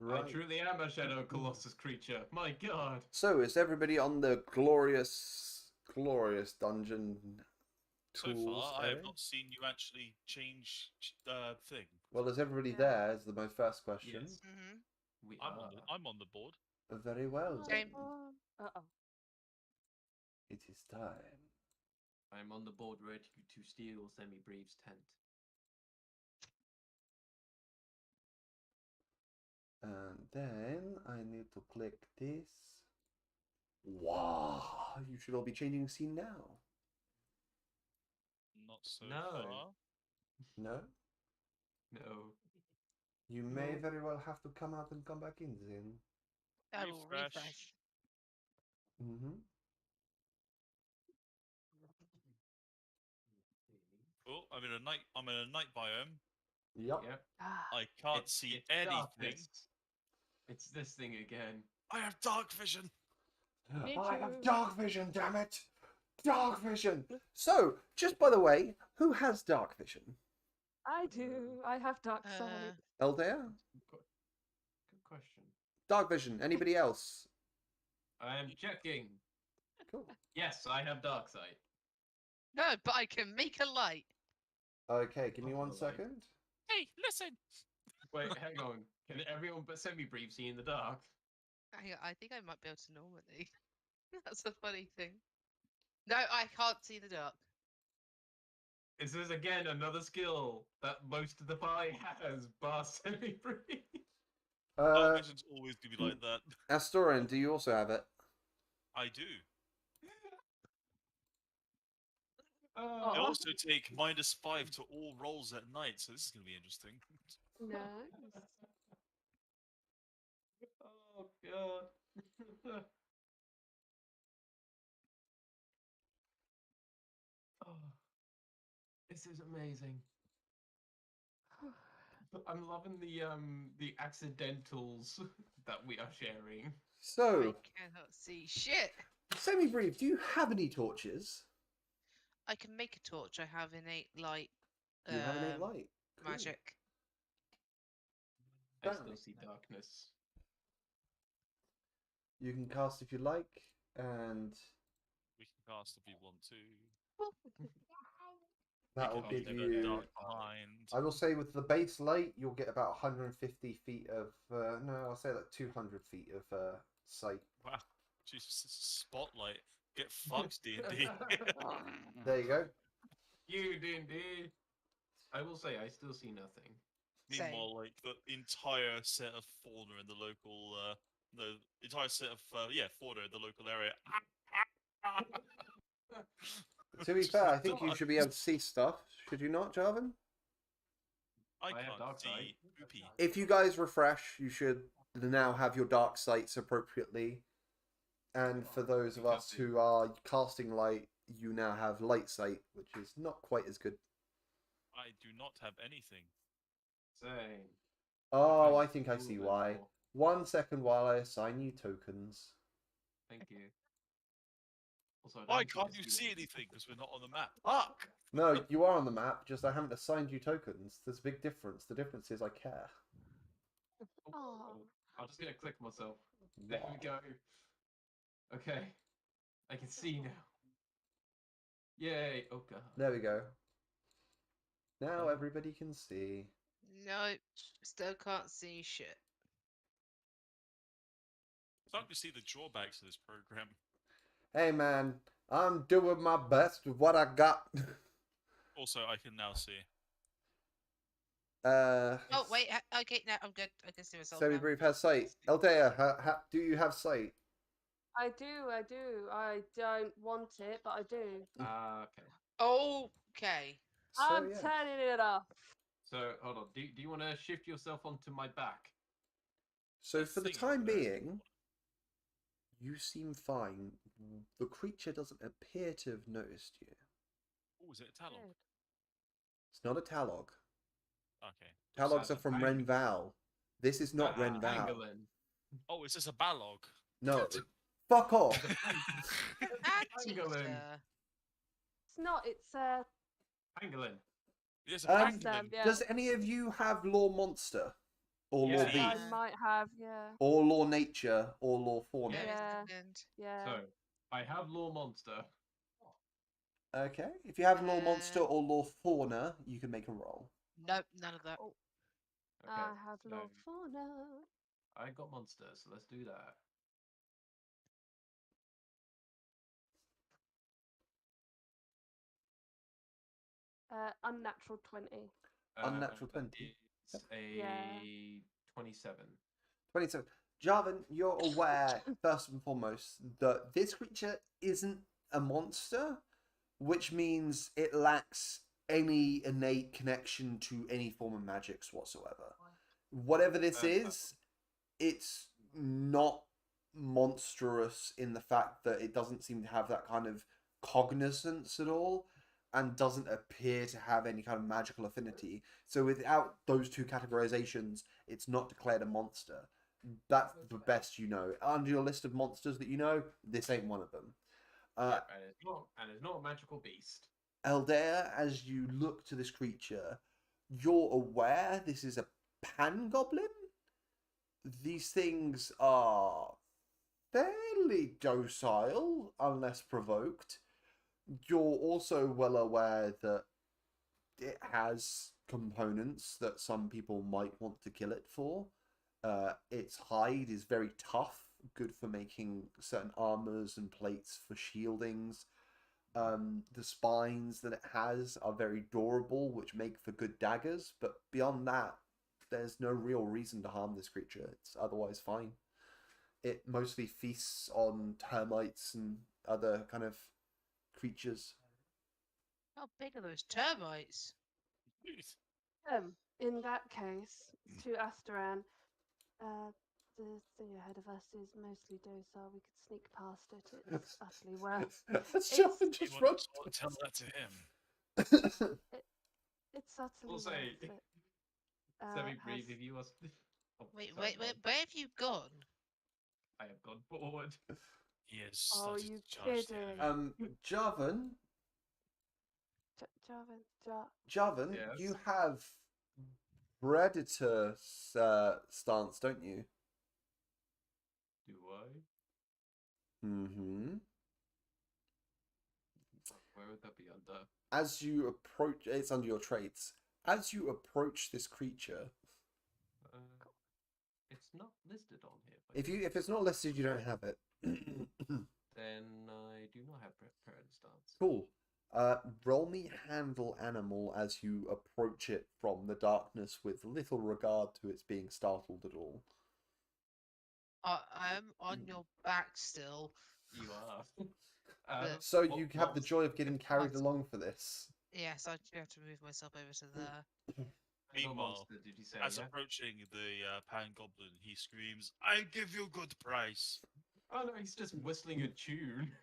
Right. I truly am a Shadow Colossus creature. My god. So, is everybody on the glorious dungeon So tools far, I area? have not seen you actually change thing. Well, is everybody Yeah. there? Is my first question. Yes. Hmm We I'm are. on the, I'm on the board. Very well. Same. Uh-oh. It is time. I'm on the board ready to steal Semi-Breve's tent. And then I need to click this. Wow! You should all be changing scene now. Not so No. far. No? No. You may No. very well have to come out and come back in then. I will Refresh. refresh. Mm-hmm. Oh, I'm in a night biome. Yep. Yep. Ah, I can't see It's anything. darkness. It's this thing again. I have dark vision. Me I have too. dark vision, damn it! Dark vision! So, just by the way, who has dark vision? I do. I have dark sight. Eldea? Good question. Dark vision. Anybody else? I am checking. Cool. Yes, I have dark sight. No, but I can make a light. Okay, give me Oh, 1 like- second. Hey, listen. Wait, hang on. Can everyone but Semi-Brief see in the dark? I think I might be able to normally. That's a funny thing. No, I can't see the dark. Is this again another skill that most of the party has, bar Semi-Brief? Dark vision's always gonna be like that. Astorin, do you also have it? I do. I Oh. also take -5 to all rolls at night, so this is gonna be interesting. Nice. Oh god. Oh, this is amazing. I'm loving the accidentals that we are sharing. So, I cannot see shit. Semi-Brief, do you have any torches? I can make a torch. I have innate light. You have innate light. Cool. Magic. I Damn. still see darkness. You can cast if you like, and We can cast if you want to. that will We give can leave it you. dark behind. I will say with the base light, you'll get about 150 feet of. No, I'll say like 200 feet of sight. Wow, Jesus, this is spotlight. Get fucked, D&D. There you go. You D&D. I will say I still see nothing. Same. Meanwhile, like the entire set of fauna in the local, the entire set of fauna in the local area. To be fair, I think you should be able to see stuff. Should you not, Jarvan? I I have can't dark see sight. poopy. If you guys refresh, you should now have your dark sights appropriately. And for those of us who are casting light, you now have light sight, which is not quite as good. I do not have anything. Insane. Oh, Nice I think I see movement why. for- 1 second while I assign you tokens. Thank you. Also, I Why don't think can't I you them. see anything? Because we're not on the map. Fuck! No, you are on the map, just I haven't assigned you tokens. There's a big difference. The difference is I care. Oh, I'm just gonna click myself. There we go. Okay, I can see now. Yay! Oh god. There we go. Now Oh. everybody can see. Nope. Still can't see shit. Starting to see the drawbacks of this program. Hey man, I'm doing my best with what I got. Also, I can now see. Oh wait. Okay, no, I'm good. I can see myself Semi now. Brief has sight. Eldea, do you have sight? I do. I don't want it, but I do. Okay. Okay. So I'm yeah. turning it off. So hold on. Do you want to shift yourself onto my back? So That for the thing over time there is being, you seem fine. The creature doesn't appear to have noticed you. Oh, is it a talon? Good. It's not a Talog. Okay. Talogs That's are a from pang- Renval. This is not Ah, Renval. Pangolin. Oh, is this a balog? No. Fuck off. It's a Pangolin. Anteater. It's not. It's Pangolin. Yes, a Um, pangolin. yeah. Does any of you have law monster? Or law Yeah. See? I beast? might have. Yeah. Or law nature? Or law fauna? Wait a Yeah. second. Yeah. So I have law monster. Okay. If you have law monster Uh, or law fauna, you can make a roll. Nope, none of that. Oh, Okay. I have so no fauna. I got monster, so let's do that. Unnatural 20. Unnatural 20. It's a Yeah. 27. 27. Jarvan, you're aware, first and foremost, that this creature isn't a monster, which means it lacks any innate connection to any form of magics whatsoever. Whatever this is, it's not monstrous in the fact that it doesn't seem to have that kind of cognizance at all and doesn't appear to have any kind of magical affinity. So without those two categorizations, it's not declared a monster. That's the best you know. Under your list of monsters that you know, this ain't one of them. Yep, and it's not a magical beast. Eldea, as you look to this creature, you're aware this is a pan-goblin? These things are fairly docile, unless provoked. You're also well aware that it has components that some people might want to kill it for. Its hide is very tough, good for making certain armors and plates for shieldings. The spines that it has are very durable, which make for good daggers, but beyond that, there's no real reason to harm this creature. It's otherwise fine. It mostly feasts on termites and other kind of creatures. How big are those termites? In that case, to Asteran, the thing ahead of us is mostly docile. We could sneak past it. It's utterly worth. Jonathan You just want run. to sort of tell that to him. It's utterly We'll say, worth it. Semi-brief, Has- if you was. Oh, Wait, sorry, wait, go on. where have you gone? I have gone forward. He has Oh, started you to charge the kidding. enemy. Jarvan, Jarvan, Yes. you have predator stance, don't you? Do I? Mm-hmm. Where would that be under? As you approach, it's under your traits. As you approach this creature, Uh, it's not listed on here. But if it's not listed, you don't have it. then I do not have predator stance. Cool. Roll me handle animal as you approach it from the darkness with little regard to its being startled at all. I'm on your back still. You are. So you have the joy of getting carried What? along for this. Yes, I do have to move myself over to there. Meanwhile, monster, did you say? as Yeah? approaching the pan goblin, he screams, "I give you good price." Oh no, he's just whistling a tune.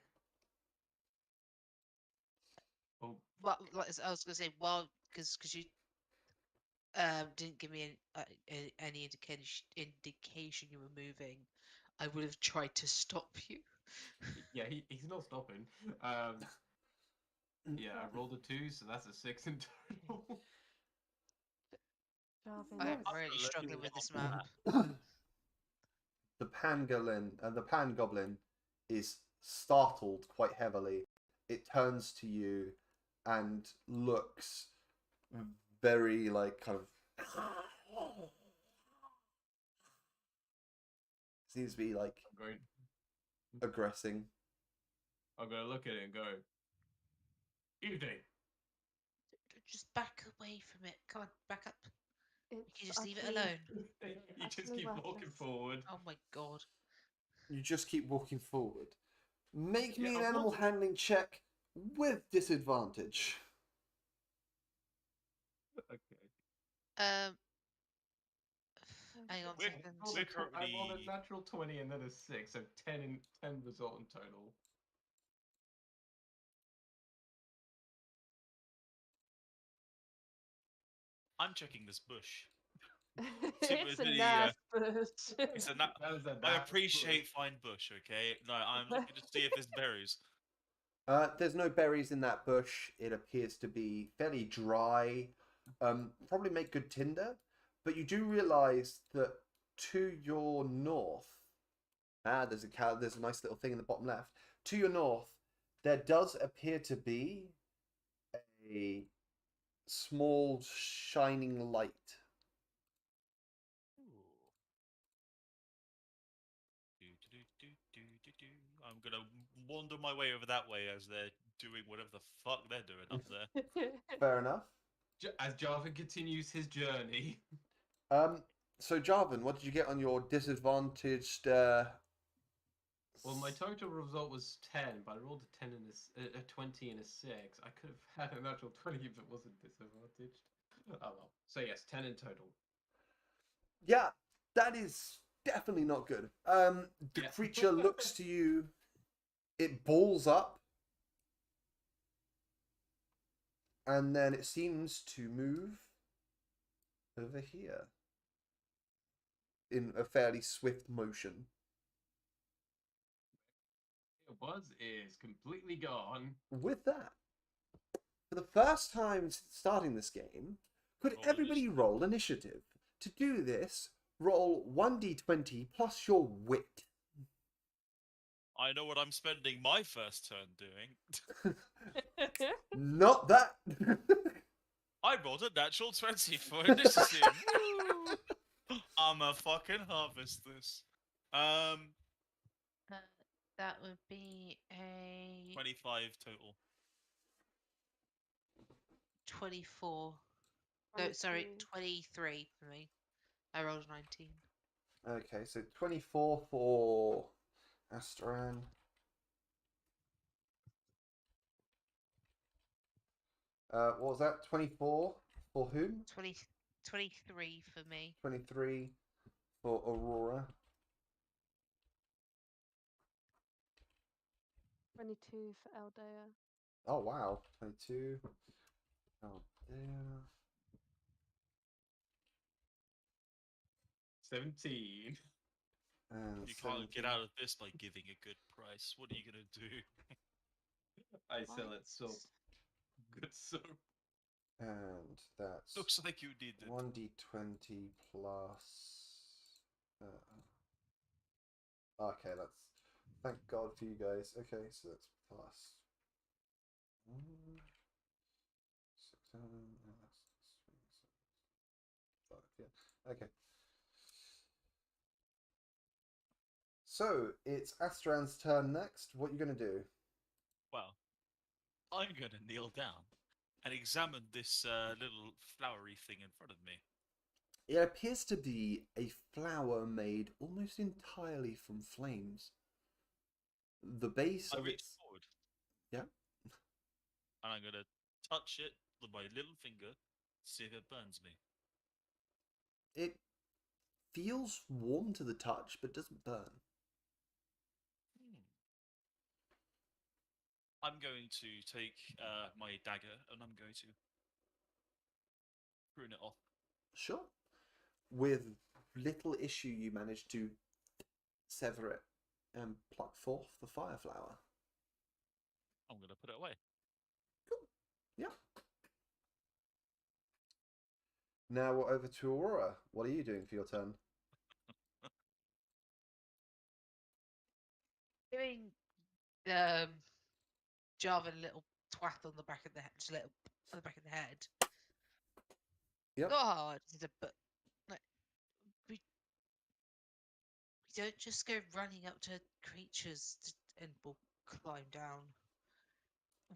Oh, Well, like I was gonna say, well, because you didn't give me any indication you were moving, I would have tried to stop you. Yeah, he's not stopping. Yeah, I rolled a 2, so that's a 6 in total. Jarvan, I am that's- really Look struggling at with this that. map. The pan goblin is startled quite heavily. It turns to you and looks very like kind of seems to be like aggressing. I'm gonna look at it and go, evening. Just back away from it. Come on, back up. You it's can just leave it utterly- alone. You just Actually keep walking worthless. forward. Oh my god. You just keep walking forward. Make me Yeah, an I animal want- handling check with disadvantage. Okay. Um, hang on a We're- second. we're I rolled currently- a natural 20 and then a 6, so 10 result in total. I'm checking this bush. See what it's a the, nice bush. It's a na- That is a I nice appreciate bush. fine bush, okay? No, I'm looking to see if there's berries. There's no berries in that bush. It appears to be fairly dry. Probably make good tinder, but you do realise that to your north, there's a cow. There's a nice little thing in the bottom left. To your north, there does appear to be a small shining light. I'm gonna wander my way over that way as they're doing whatever the fuck they're doing up there. Fair enough. As Jarvan continues his journey. So Jarvan, what did you get on your disadvantaged? Well, my total result was 10, but I rolled a 10 and a 20 and a 6. I could have had a natural 20 if it wasn't disadvantaged. Oh well. So yes, 10 in total. Yeah, that is definitely not good. The Yeah. creature looks to you. It balls up, and then it seems to move over here in a fairly swift motion. Buzz is completely gone. With that, for the first time since starting this game, could Roll everybody initiative. roll initiative? To do this, roll 1d20 plus your wit. I know what I'm spending my first turn doing. Not that. I rolled a natural 20 for initiative. Woo! I'ma fucking harvest this. Uh, that would be a 25 total. 24. No, sorry, 23 for me. I rolled a 19. Okay, so 24 for Astran. What was that? 24 for whom? 23 for me. 23 for Aurora. 22 for Eldea. Oh, wow. 22. Oh, yeah. 17. And You can't 17. get out of this by giving a good price. What are you gonna do? I sell it soap. Good soap. And that's Looks like you did it. 1d20 plus. Okay, that's. Thank God for you guys. Okay, so that's plus. 6, 7, and that's 3, 7, 5. Yeah. Okay. So it's Astran's turn next. What are you gonna do? Well, I'm gonna kneel down and examine this little flowery thing in front of me. It appears to be a flower made almost entirely from flames. The base I of reach its forward. Yeah. And I'm gonna touch it with my little finger, see if it burns me. it feels warm to the touch, but doesn't burn. I'm going to take my dagger and I'm going to prune it off Sure. With little issue, you manage to sever it and pluck forth the fire flower. I'm going to put it away. Yeah. Now we're over to Aurora. What are you doing for your turn? Giving Jarvan a little twat on the back of the head, just a little on the back of the head. Yep. Not hard, but like we don't just go running up to creatures and we'll climb down.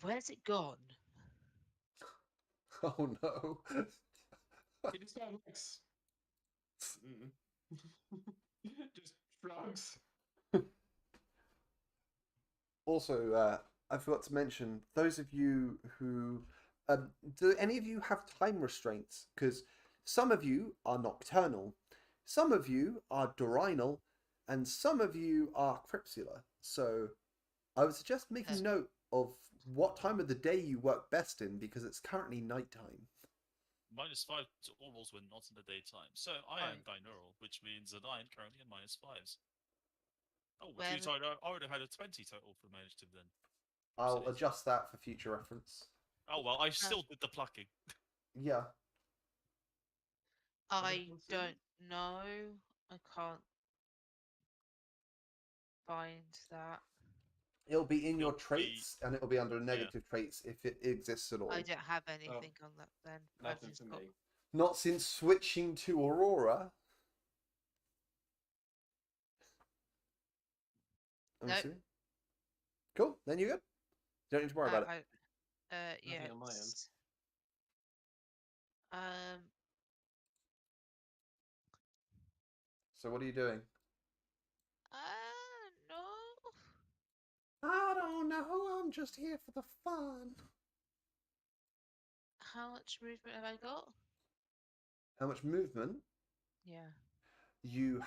Where's it gone? Oh no. He just got legs. Just shrugs. Also, I forgot to mention, those of you who... do any of you have time restraints? Because some of you are nocturnal, some of you are diurnal, and some of you are crepuscular. So I would suggest making note of what time of the day you work best in, because it's currently nighttime. -5 to orals when not in the daytime. So I am binaural, which means that I am currently at -5s. Oh, which means I would have had a 20 total for my initiative then. I'll Oopsies. adjust that for future reference. Oh well, I still did the plucking. Yeah. I don't know. I can't find that. It'll be in your It'll be- traits, and it'll be under negative traits if it exists at all. I don't have anything on that then. I've Nothing just for got me. Not since switching to Aurora. I'm Nope. assuming. Cool, then you're good. You don't need to worry about it. yeah. Nothing on my end. it's- So what are you doing? No. I don't know, I'm just here for the fun. How much movement have I got? How much movement? Yeah. You